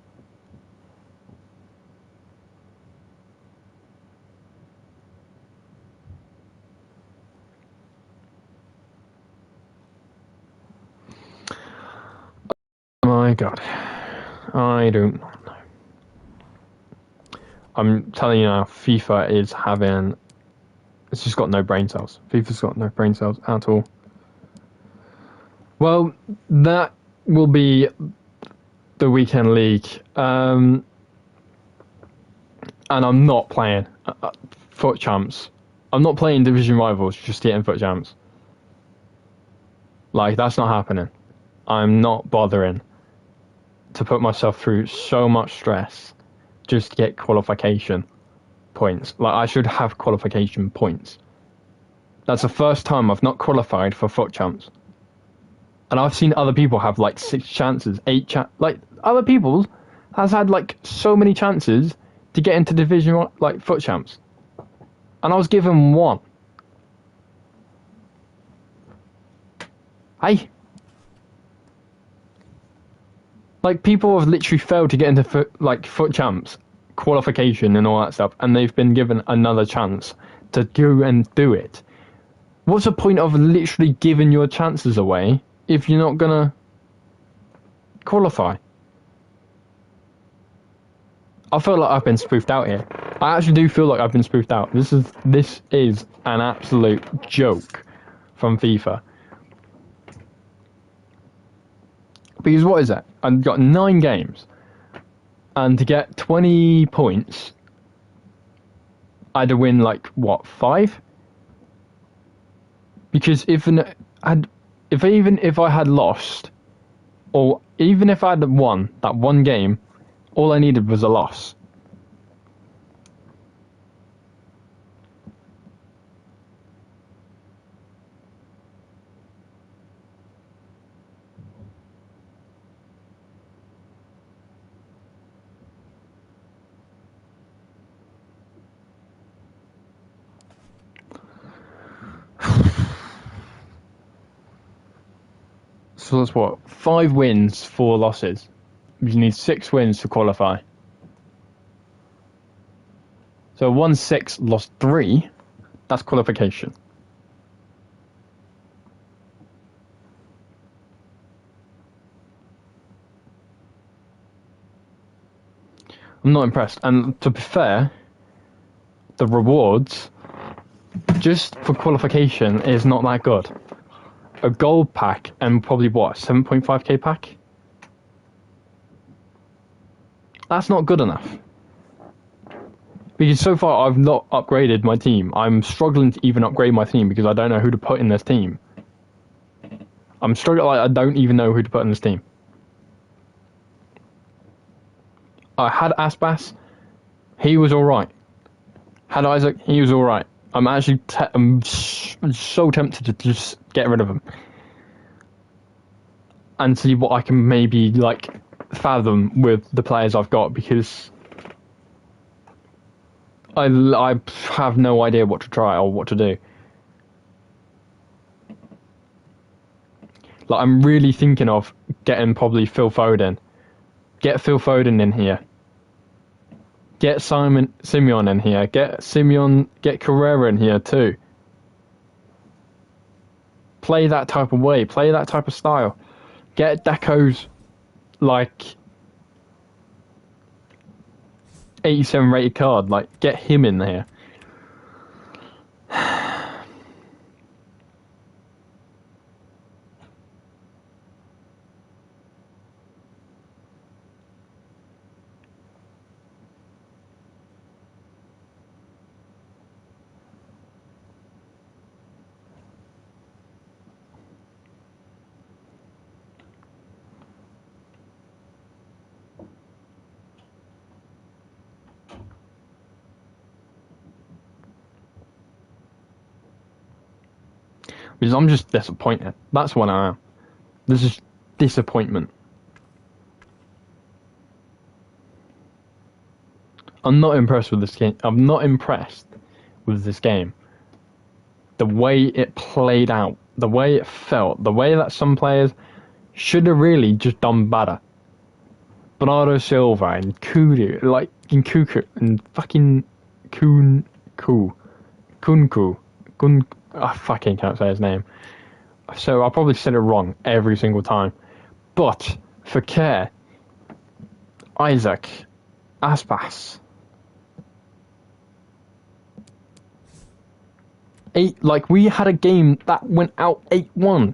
S1: My God. I don't know. I'm telling you now, FIFA is having... It's just got no brain cells. FIFA's got no brain cells at all. Well, that will be the weekend league, and I'm not playing foot champs. I'm not playing division rivals just getting foot champs. Like, that's not happening. I'm not bothering to put myself through so much stress just to get qualification points. Like, I should have qualification points. That's the first time I've not qualified for foot champs. And I've seen other people have like 6 chances, 8 like other people has had like so many chances to get into division like foot champs, and I was given 1. Hey, like people have literally failed to get into foot champs qualification and all that stuff, and they've been given another chance to go and do it. What's the point of literally giving your chances away if you're not gonna qualify? I feel like I've been spoofed out here. I actually do feel like I've been spoofed out. This is an absolute joke from FIFA. Because what is that? I've got 9 games, and to get 20 points I had to win like what 5? Because even if I had lost, or even if I had won that one game, all I needed was a loss. So that's what, 5 wins, 4 losses. You need 6 wins to qualify. So 1-6, lost 3. That's qualification. I'm not impressed. And to be fair, the rewards just for qualification is not that good. A gold pack and probably what, 7.5k pack? That's not good enough. Because so far I've not upgraded my team. I'm struggling to even upgrade my team because I don't know who to put in this team. I'm struggling, like, I don't even know who to put in this team. I had Aspas, he was alright. Had Isaac, he was alright. I'm actually I'm so tempted to just get rid of him. And see what I can maybe, like, fathom with the players I've got, because I have no idea what to try or what to do. Like, I'm really thinking of getting probably Phil Foden. Get Phil Foden in here. Get Simeon in here. Get Carrera in here too. Play that type of way. Play that type of style. Get Deco's, like, 87 rated card. Like, get him in there. Because I'm just disappointed. That's what I am. This is disappointment. I'm not impressed with this game. I'm not impressed with this game. The way it played out, the way it felt, the way that some players should have really just done better. Bernardo Silva and Kudu, like, in Kuku, and fucking Kunku. I fucking can't say his name. So I probably said it wrong every single time. But for Care, Isaac, Aspas, like, we had a game that went out 8-1.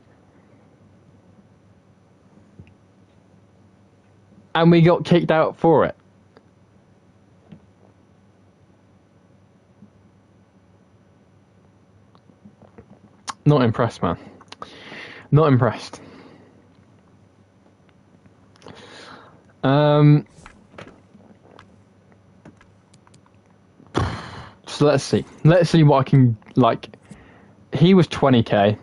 S1: And we got kicked out for it. Not impressed, man. Not impressed. So let's see. Let's see what I can, like, he was 20k.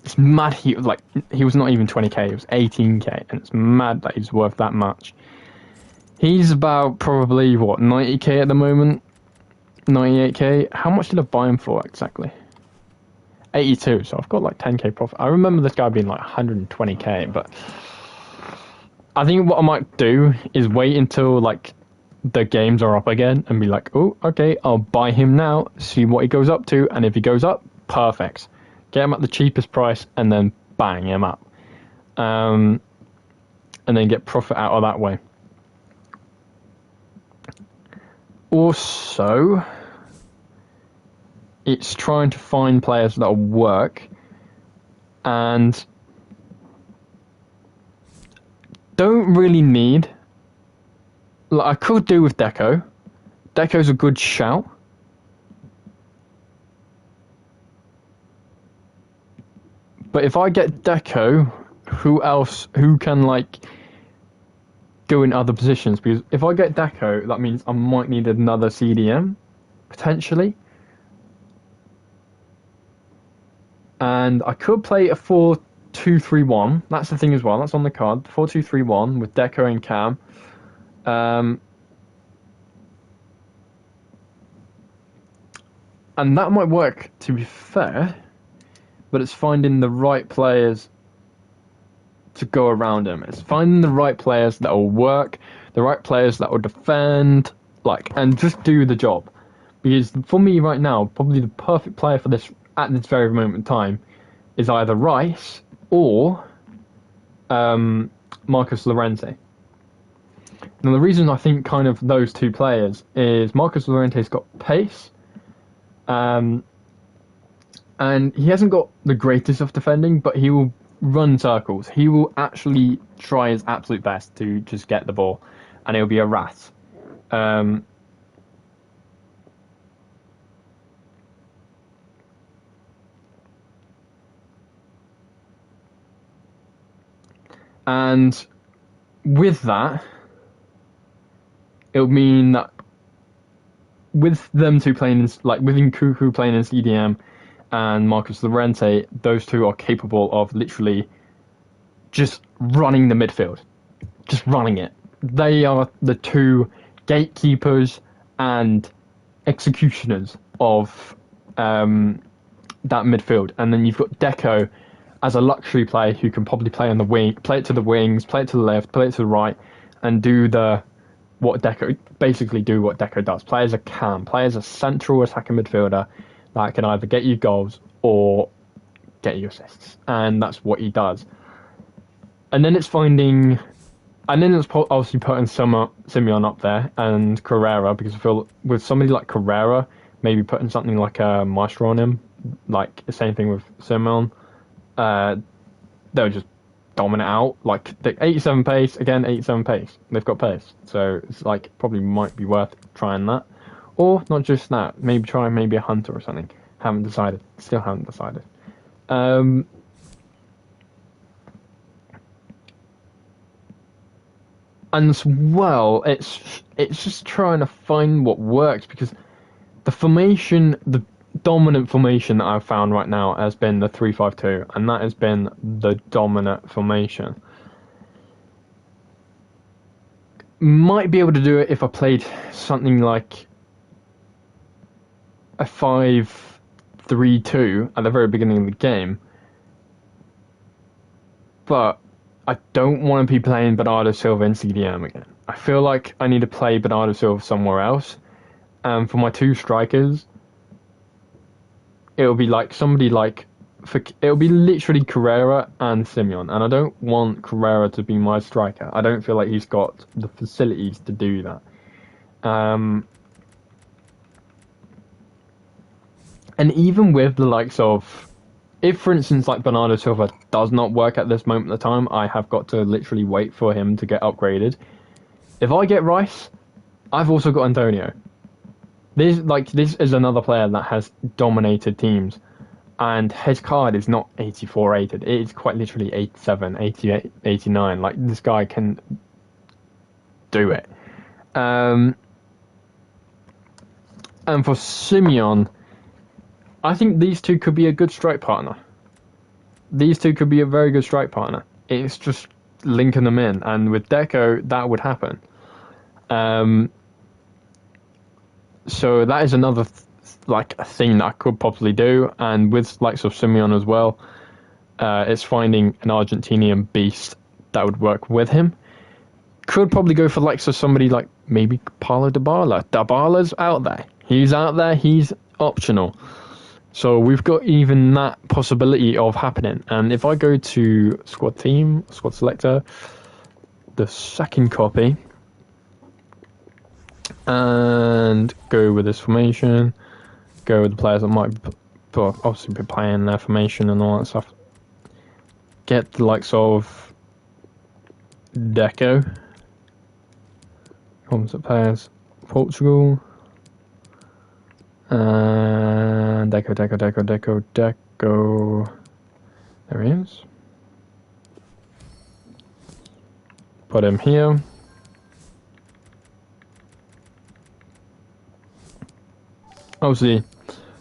S1: It's mad he was not even 20k, he was 18k, and it's mad that he's worth that much. He's about probably, what, 90k at the moment? 98k? How much did I buy him for exactly? 82, so I've got like 10k profit. I remember this guy being like 120k, but I think what I might do is wait until, like, the games are up again and be like, oh, okay, I'll buy him now, see what he goes up to, and if he goes up, perfect. Get him at the cheapest price and then bang him up. And then get profit out of that way. Also, it's trying to find players that'll work and don't really need, like, I could do with Deco, Deco's a good shout. But if I get Deco, who can, like, go in other positions? Because if I get Deco, that means I might need another CDM, potentially. And I could play a 4-2-3-1. That's the thing as well. That's on the card. 4-2-3-1 with Deco and Cam. And that might work, to be fair. But it's finding the right players to go around him. It's finding the right players that will work, the right players that will defend, like, and just do the job. Because for me right now, probably the perfect player for this at this very moment in time is either Rice or Marcus Llorente. Now the reason I think kind of those two players is Marcus Llorente's got pace, and he hasn't got the greatest of defending, but he will run circles. He will actually try his absolute best to just get the ball, and he'll be a rat. And with that, it'll mean that with them two playing, like with Nkuku playing in CDM and Marcus Llorente, those two are capable of literally just running the midfield, just running it. They are the two gatekeepers and executioners of that midfield. And then you've got Deco as a luxury player who can probably play on the wing, play it to the wings, play it to the left, play it to the right, and do what Deco does. Play as a cam, play as a central attacking midfielder that can either get you goals or get you assists, and that's what he does. And then it's obviously putting Simeon up there and Carrera, because I feel with somebody like Carrera, maybe putting something like a Maestro on him, like the same thing with Simeon, they'll just dominate out. Like the 87 pace, again, 87 pace. They've got pace, so it's like probably might be worth trying that. Or not just that, maybe try a Hunter or something. Still haven't decided. And as well, it's just trying to find what works, because the dominant formation that I've found right now has been the 3-5-2, and that has been the dominant formation. Might be able to do it if I played something like a 5-3-2 at the very beginning of the game, but I don't want to be playing Bernardo Silva in CDM again. I feel like I need to play Bernardo Silva somewhere else, and for my two strikers, it'll be like it'll be literally Carrera and Simeon, and I don't want Carrera to be my striker. I don't feel like he's got the facilities to do that. And even with the likes of, if for instance like Bernardo Silva does not work at this moment of time, I have got to literally wait for him to get upgraded. If I get Rice, I've also got Antonio. This is another player that has dominated teams, and his card is not 84 rated. It is quite literally 87, 88, 89. Like, this guy can do it. And for Simeon, I think these two could be a good strike partner. These two could be a very good strike partner. It's just linking them in, and with Deco, that would happen. So that is another a thing that I could possibly do, and with likes of Simeon as well, it's finding an Argentinian beast that would work with him. Could probably go for likes of somebody like maybe Paulo Dybala. Dybala's out there. He's out there. He's optional. So we've got even that possibility of happening. And if I go to squad selector, the second copy, and go with this formation, go with the players that might obviously be playing their formation and all that stuff. Get the likes of Deco, composite players, Portugal, And Deco. There he is. Put him here. Obviously,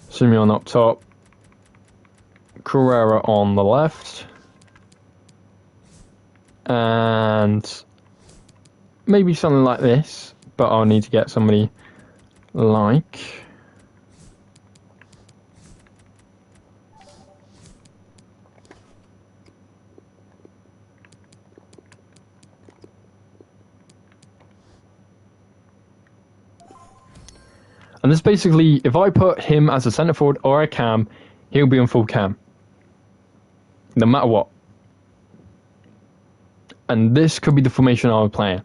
S1: Simeon up top. Carrera on the left. And maybe something like this, but I'll need to get somebody like... And this basically, if I put him as a centre forward or a cam, he'll be on full cam. No matter what. And this could be the formation I was playing.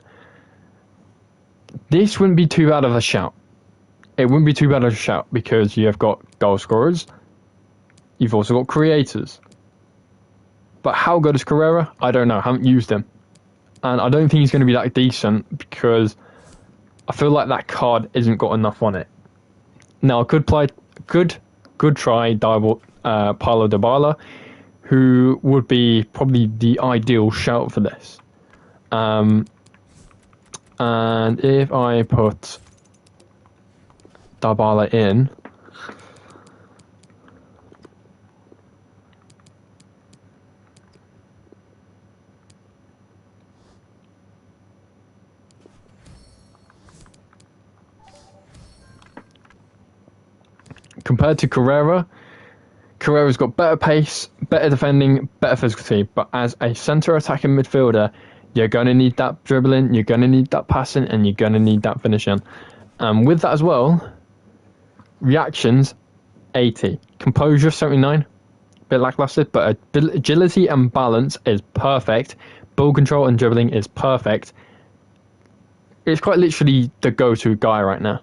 S1: This wouldn't be too bad of a shout. It wouldn't be too bad of a shout because you've got goal scorers. You've also got creators. But how good is Carrera? I don't know. I haven't used him. And I don't think he's going to be that decent because I feel like that card isn't got enough on it. Now, I could try Paulo Dybala, who would be probably the ideal shout for this. And if I put Dybala in, compared to Carrera's got better pace, better defending, better physicality, but as a centre attacking midfielder, you're going to need that dribbling, you're going to need that passing, and you're going to need that finishing. And with that as well, reactions, 80. Composure, 79. Bit lackluster, but agility and balance is perfect. Ball control and dribbling is perfect. It's quite literally the go-to guy right now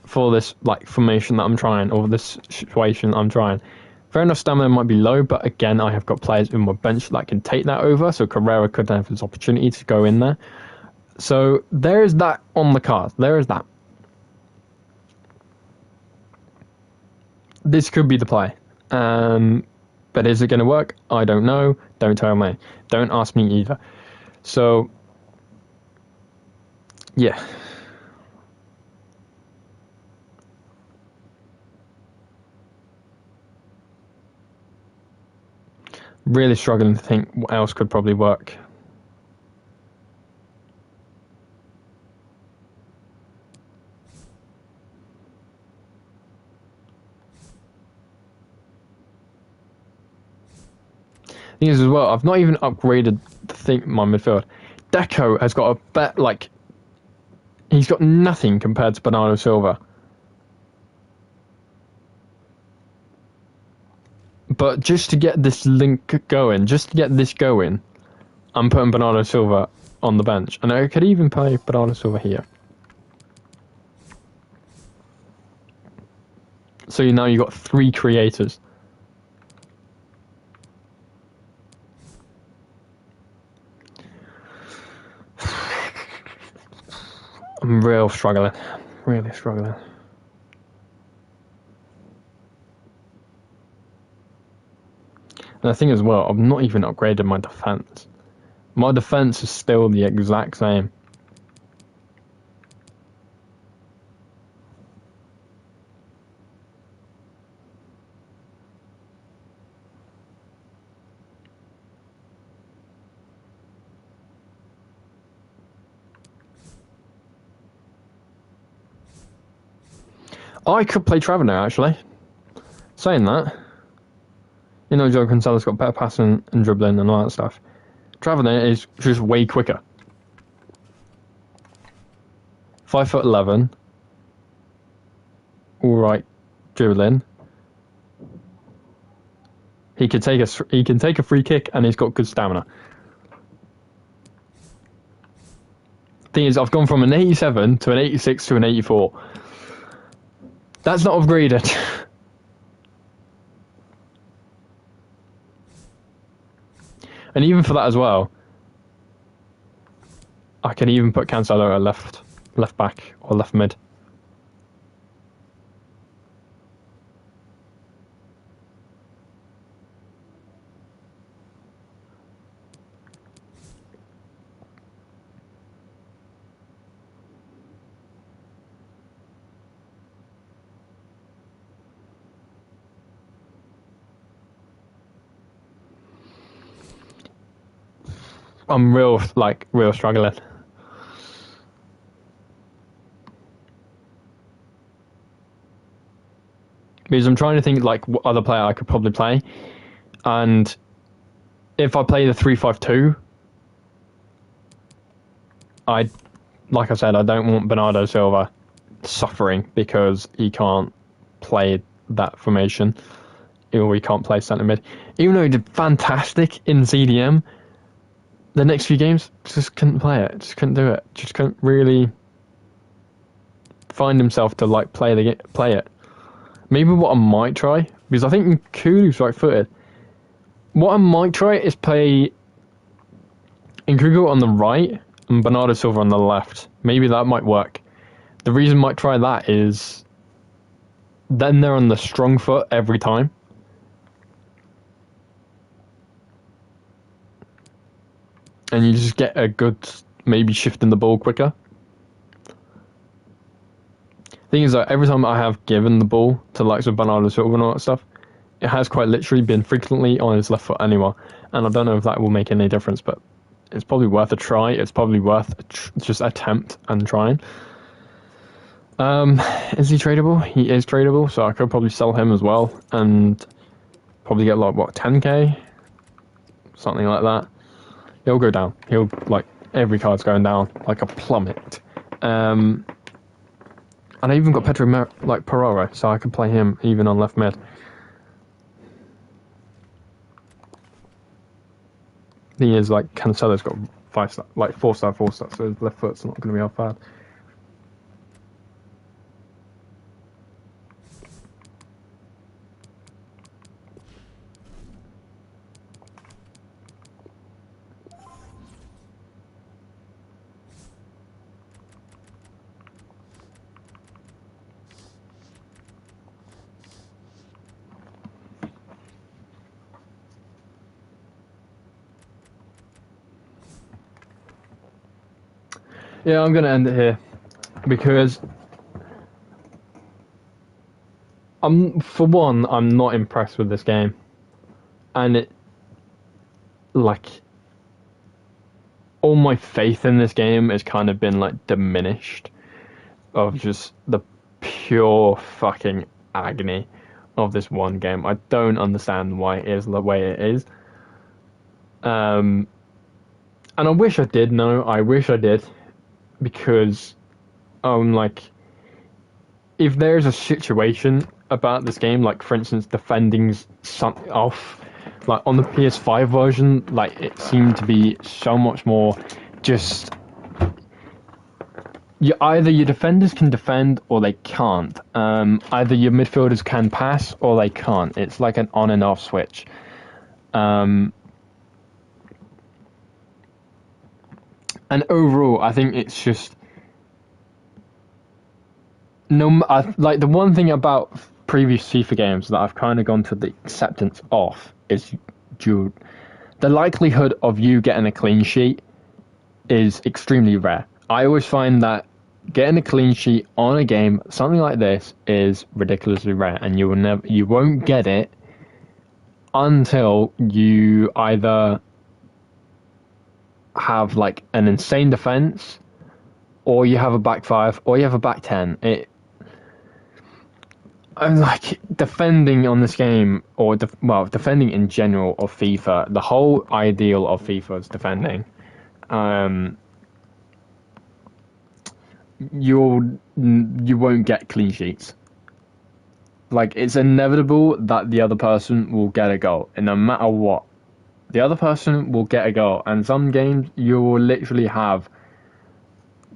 S1: for this formation that I'm trying, or this situation I'm trying. Fair enough, stamina might be low, but again, I have got players in my bench that can take that over, so Carrera could have this opportunity to go in there. So there is that on the card. There is that. This could be the play. But is it going to work? I don't know. Don't tell me. Don't ask me either. So, yeah. Really struggling to think what else could probably work. Thing is as well, I've not even upgraded my midfield. Deco has got a bet he's got nothing compared to Bernardo Silva. But just to get this link going, I'm putting Bernardo Silva on the bench. And I could even play Bernardo Silva here. So now you've got 3 creators. I'm really struggling. And the thing as well, I've not even upgraded my defense. My defense is still the exact same. I could play Trevor actually. Saying that, you know, Joe Cancelo's got better passing and dribbling and all that stuff. Trevor is just way quicker. 5'11". All right, dribbling. He can take a free kick, and he's got good stamina. Thing is, I've gone from an 87 to an 86 to an 84. That's not upgraded. And even for that as well, I can even put Cancelo at left back or left mid. I'm real struggling. Because I'm trying to think like what other player I could probably play, and if I play the 3-5-2, like I said, I don't want Bernardo Silva suffering because he can't play that formation, or he can't play centre mid. Even though he did fantastic in CDM, the next few games just couldn't play it, just couldn't do it, just couldn't really find himself to like play it. Maybe what I might try, because I think Nkulu's right-footed. What I might try is play Nkunku on the right and Bernardo Silva on the left. Maybe that might work. The reason I might try that is then they're on the strong foot every time. And you just get a good, maybe shifting the ball quicker. Thing is that every time I have given the ball to the likes of Bernardo Silva and all that stuff, it has quite literally been frequently on his left foot anyway. And I don't know if that will make any difference, but it's probably worth a try. It's probably worth just attempt and trying. Is he tradable? He is tradable, so I could probably sell him as well and probably get like, what, 10k? Something like that. He'll go down. He'll, like, every card's going down like a plummet. And I even got Pedro Porro, so I could play him even on left mid. Thing is, like, Cancelo's got 5-star, like 4-star, so his left foot's not going to be half bad. Yeah, I'm going to end it here because for one, I'm not impressed with this game, and all my faith in this game has kind of been like diminished of just the pure fucking agony of this one game. I don't understand why it is the way it is. And I wish I did know. I wish I did. Because, like, if there's a situation about this game, like, for instance, defending's something off, like, on the PS5 version, like, it seemed to be so much more just... either your defenders can defend or they can't. Either your midfielders can pass or they can't. It's like an on and off switch. And overall, I think it's just like the one thing about previous FIFA games that I've kind of gone to the acceptance of is the likelihood of you getting a clean sheet is extremely rare. I always find that getting a clean sheet on a game, something like this, is ridiculously rare, and you won't get it until you either have like an insane defense, or you have a back 5, or you have a back 10. I'm like, defending on this game, or defending in general of FIFA, the whole ideal of FIFA is defending. You won't get clean sheets. Like, it's inevitable that the other person will get a goal, and no matter what, the other person will get a goal. And some games you will literally have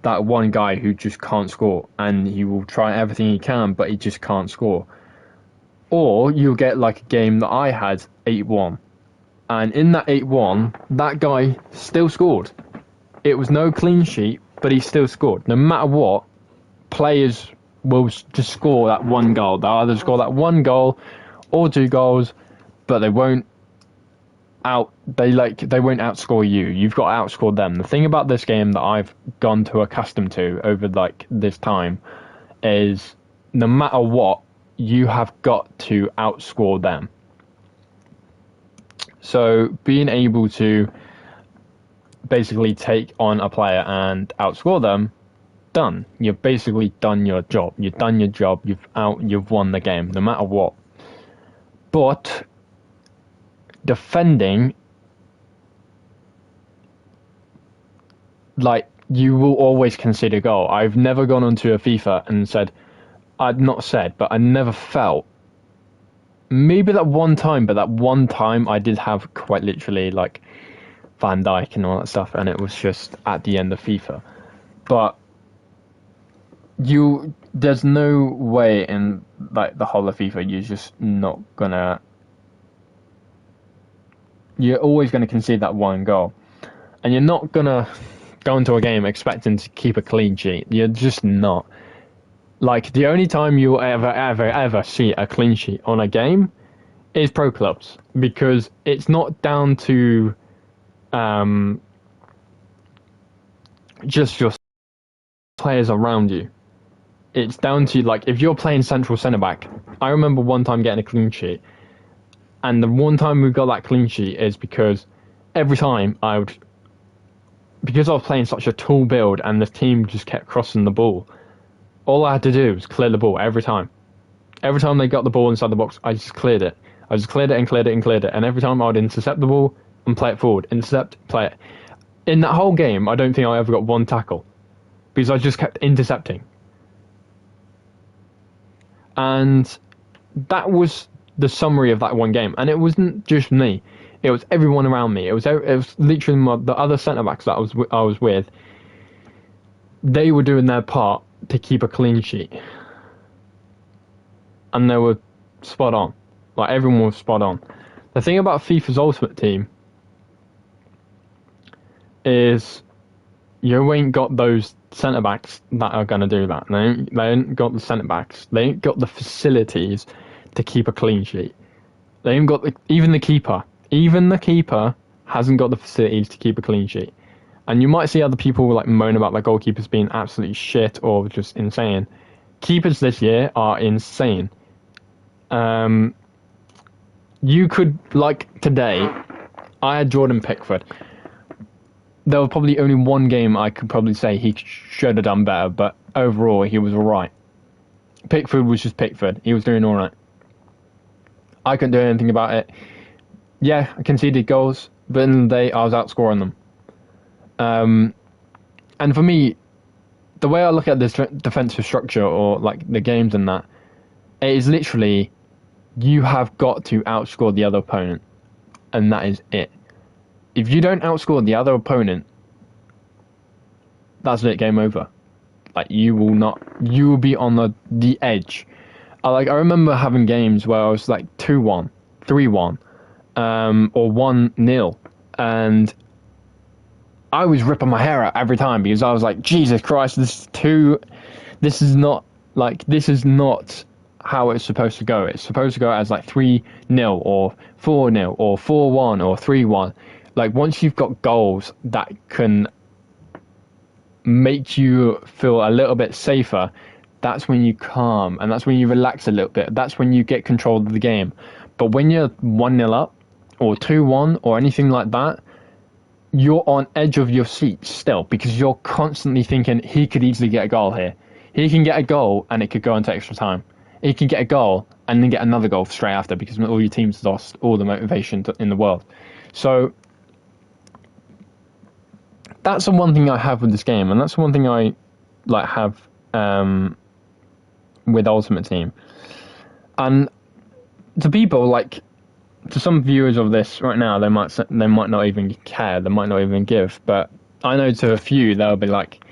S1: that one guy who just can't score, and he will try everything he can, but he just can't score. Or you'll get like a game that I had, 8-1, and in that 8-1, that guy still scored. It was no clean sheet, but he still scored. No matter what, players will just score that one goal. They'll either score that one goal or 2 goals, but they won't outscore you. You've got to outscore them. The thing about this game that I've gone to accustomed to over like this time is no matter what, you have got to outscore them. So being able to basically take on a player and outscore them, done. You've basically done your job. You've done your job. You've won the game, no matter what. But defending, like, you will always concede a goal. I've never gone onto a FIFA and said, I'd not said, but I never felt. Maybe that one time, but that one time I did have quite literally like Van Dijk and all that stuff, and it was just at the end of FIFA. But there's no way in like the whole of FIFA you're just not gonna. You're always gonna concede that one goal, and you're not gonna go into a game expecting to keep a clean sheet. You're just not. Like, the only time you'll ever see a clean sheet on a game is pro clubs, because it's not down to just your players around you. It's down to, like, if you're playing central centre-back. I remember one time getting a clean sheet, and the one time we got that clean sheet is because every time because I was playing such a tall build and the team just kept crossing the ball, all I had to do was clear the ball every time. Every time they got the ball inside the box, I just cleared it. I just cleared it and cleared it and cleared it. And every time I would intercept the ball and play it forward. Intercept, play it. In that whole game, I don't think I ever got one tackle, because I just kept intercepting. And that was the summary of that one game. And it wasn't just me. It was everyone around me. It was literally the other centre-backs that I was with. They were doing their part to keep a clean sheet, and they were spot on. Like, everyone was spot on. The thing about FIFA's Ultimate Team is you ain't got those centre backs that are gonna do that. They ain't got the centre backs. They ain't got the facilities to keep a clean sheet. They ain't got even the keeper. Even the keeper hasn't got the facilities to keep a clean sheet. And you might see other people like moan about their goalkeepers being absolutely shit or just insane. Keepers this year are insane. You could, like today, I had Jordan Pickford. There was probably only one game I could probably say he should have done better, but overall he was alright. Pickford was just Pickford. He was doing alright. I couldn't do anything about it. Yeah, I conceded goals, but in the end of the day, I was outscoring them. And for me, the way I look at this defensive structure, or like the games and that, it is literally, you have got to outscore the other opponent, and that is it. If you don't outscore the other opponent, that's it, game over. Like, you will be on the edge. I remember having games where I was like 2-1, 3-1, or 1-0, and I was ripping my hair out every time, because I was like, Jesus Christ, this is not how it's supposed to go. It's supposed to go as like 3-0 or 4-0 or 4-1 or 3-1. Like, once you've got goals that can make you feel a little bit safer, that's when you calm, and that's when you relax a little bit. That's when you get control of the game. But when you're 1-0 up or 2-1 or anything like that, you're on edge of your seat still, because you're constantly thinking, he could easily get a goal here. He can get a goal and it could go into extra time. He can get a goal and then get another goal straight after, because all your team's lost all the motivation in the world. So that's the one thing I have with this game, and that's the one thing I have with Ultimate Team. And to people, to some viewers of this right now, they might not even care, they might not even give, but I know to a few they'll be like,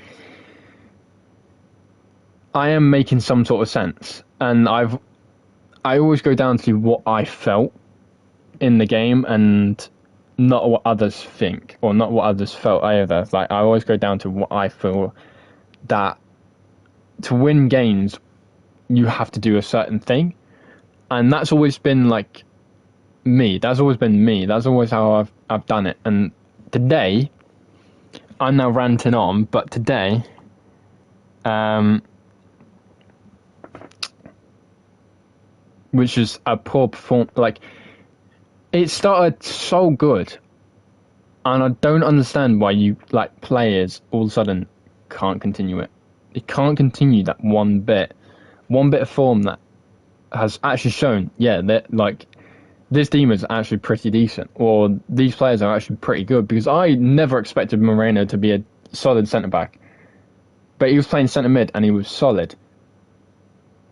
S1: I am making some sort of sense, and I always go down to what I felt in the game, and not what others think, or not what others felt either. I always go down to what I feel, that to win games you have to do a certain thing, and that's always been me. That's always been me. That's always how I've done it. And today, I'm now ranting on, but today, which is a poor performance. It started so good, And I don't understand why you like players all of a sudden can't continue it. They can't continue that one bit of form that has actually shown, yeah, that like this team is actually pretty decent, or these players are actually pretty good. Because I never expected Moreno to be a solid centre back, but he was playing centre mid and he was solid.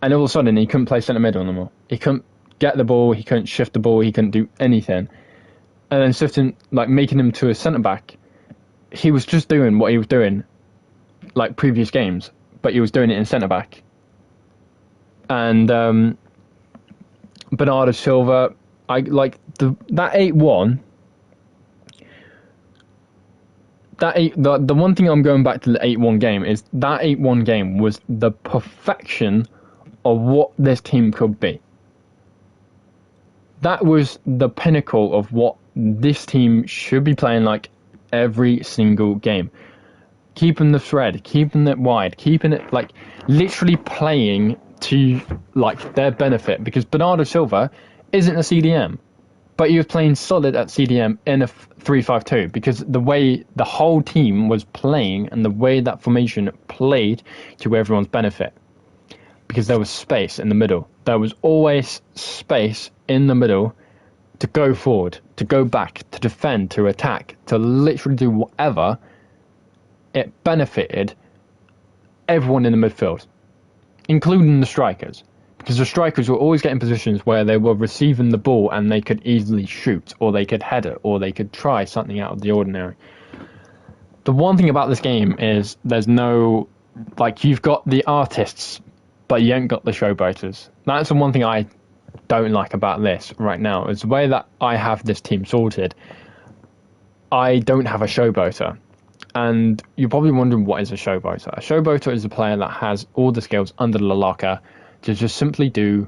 S1: And all of a sudden he couldn't play centre mid anymore. He couldn't get the ball, he couldn't shift the ball, he couldn't do anything. And then shifting, like making him to a centre back, he was just doing what he was doing, like previous games, but he was doing it in centre back. And Bernardo Silva, I like that 8-1. The one thing I'm going back to the 8-1 game is that 8-1 game was the perfection of what this team could be. That was the pinnacle of what this team should be playing like every single game. Keeping the thread, keeping it wide, keeping it like literally playing to like their benefit, because Bernardo Silva isn't a CDM, but he was playing solid at CDM in a 3-5-2 because the way the whole team was playing and the way that formation played to everyone's benefit, because there was space in the middle. There was always space in the middle to go forward, to go back, to defend, to attack, to literally do whatever. It benefited everyone in the midfield, including the strikers, because the strikers were always getting positions where they were receiving the ball and they could easily shoot, or they could header, or they could try something out of the ordinary. The one thing about this game is there's no, like, you've got the artists, but you ain't got the showboaters. That's the one thing I don't like about this right now, is the way that I have this team sorted. I don't have a showboater. And you're probably wondering, what is a showboater? A showboater is a player that has all the skills under the locker to just simply do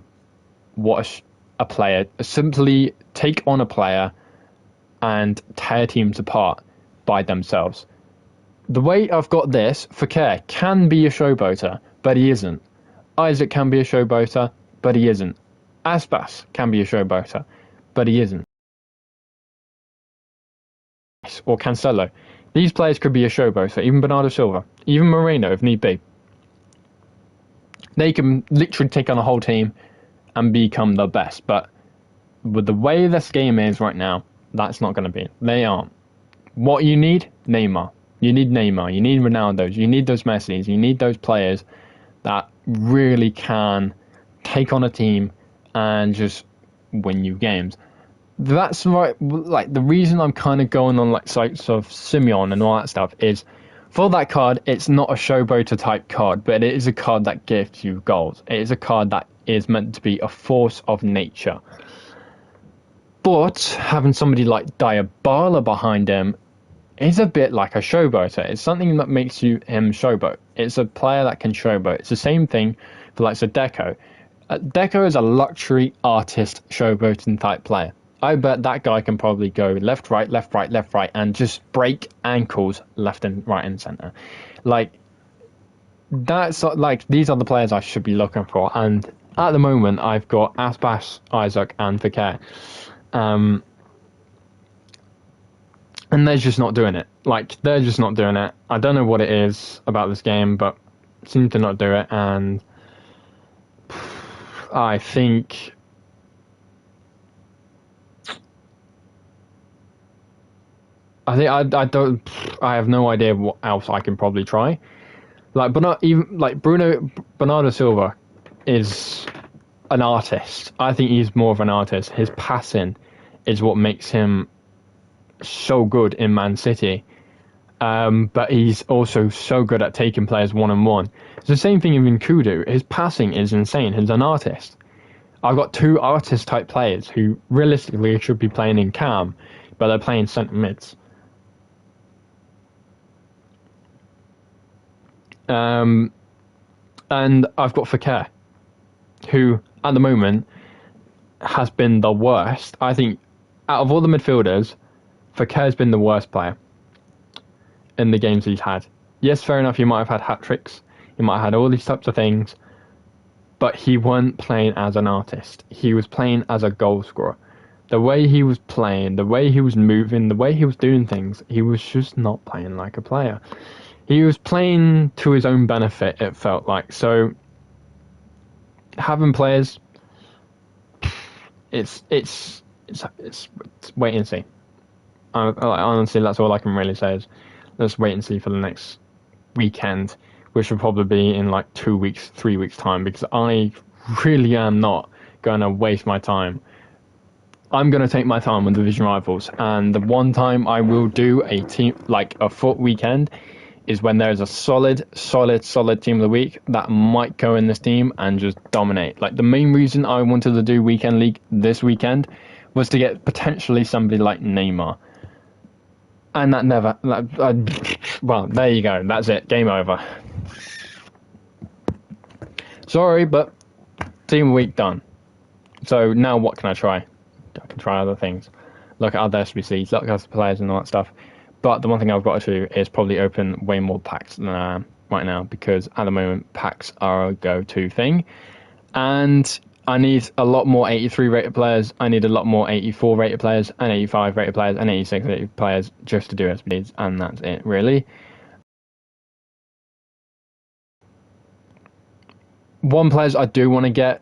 S1: what a player, simply take on a player and tear teams apart by themselves. The way I've got this, Fekir can be a showboater, but he isn't. Isaac can be a showboater, but he isn't. Aspas can be a showboater, but he isn't. Or Cancelo. These players could be a showboater, even Bernardo Silva, even Moreno if need be. They can literally take on a whole team and become the best, but with the way this game is right now, that's not going to be. They aren't. What you need? Neymar. You need Neymar, you need Ronaldo, you need those Messis, you need those players that really can take on a team and just win you games. That's right. Like, the reason I'm kind of going on like sites of Simeon and all that stuff is, for that card, it's not a showboater type card, but it is a card that gives you goals. It is a card that is meant to be a force of nature. But having somebody like Dybala behind him is a bit like a showboater. It's something that makes him showboat. It's a player that can showboat. It's the same thing for like Deco. Deco is a luxury artist showboating type player. I bet that guy can probably go left, right, left, right, left, right, and just break ankles left and right and centre. Like, that's like, these are the players I should be looking for. And at the moment, I've got Aspas, Isaac, and Fekir. And they're just not doing it. Like, they're just not doing it. I don't know what it is about this game, but seem to not do it. And I think I don't. I have no idea what else I can probably try. Like, but not even like Bernardo Silva is an artist. I think he's more of an artist. His passing is what makes him so good in Man City. But he's also so good at taking players one-on-one. It's the same thing in Kudu. His passing is insane. He's an artist. I've got two artist-type players who realistically should be playing in cam, but they're playing centre mids. And I've got Fekir, who at the moment has been the worst. I think out of all the midfielders, Fekir's been the worst player in the games he's had. Yes, fair enough, he might have had hat-tricks, he might have had all these types of things, but he wasn't playing as an artist. He was playing as a goal scorer. The way he was playing, the way he was moving, the way he was doing things, he was just not playing like a player. He was playing to his own benefit, it felt like. So, having players, it's wait and see. Honestly, that's all I can really say is let's wait and see for the next weekend, which will probably be in like 2 weeks, 3 weeks time, because I really am not going to waste my time. I'm going to take my time on division rivals, and the one time I will do a team, like a foot weekend, is when there's a solid team of the week that might go in this team and just dominate. Like, the main reason I wanted to do weekend league this weekend was to get potentially somebody like Neymar. And that never, well, there you go, that's it, game over. Sorry, but team of the week done. So now what can I try? I can try other things. Look at other SBCs, look at other players and all that stuff. But the one thing I've got to do is probably open way more packs than I am right now, because at the moment packs are a go-to thing. And I need a lot more 83 rated players, I need a lot more 84 rated players, and 85 rated players, and 86 rated players just to do SBCs, and that's it really. One players I do want to get,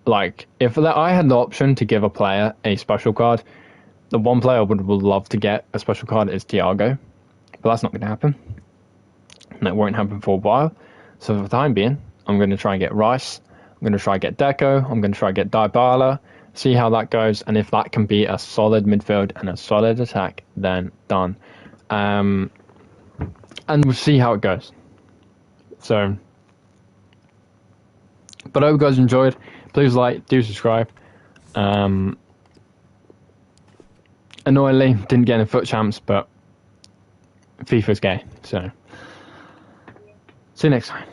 S1: like, if I had the option to give a player a special card, the one player I would love to get a special card is Thiago, but that's not going to happen, and it won't happen for a while. So for the time being, I'm going to try and get Rice, I'm going to try and get Deco, I'm going to try and get Dybala, see how that goes, and if that can be a solid midfield and a solid attack, then done. And we'll see how it goes. So, but I hope you guys enjoyed. Please like, do subscribe. Annoyingly, didn't get any foot champs, but FIFA's gay, so see you next time.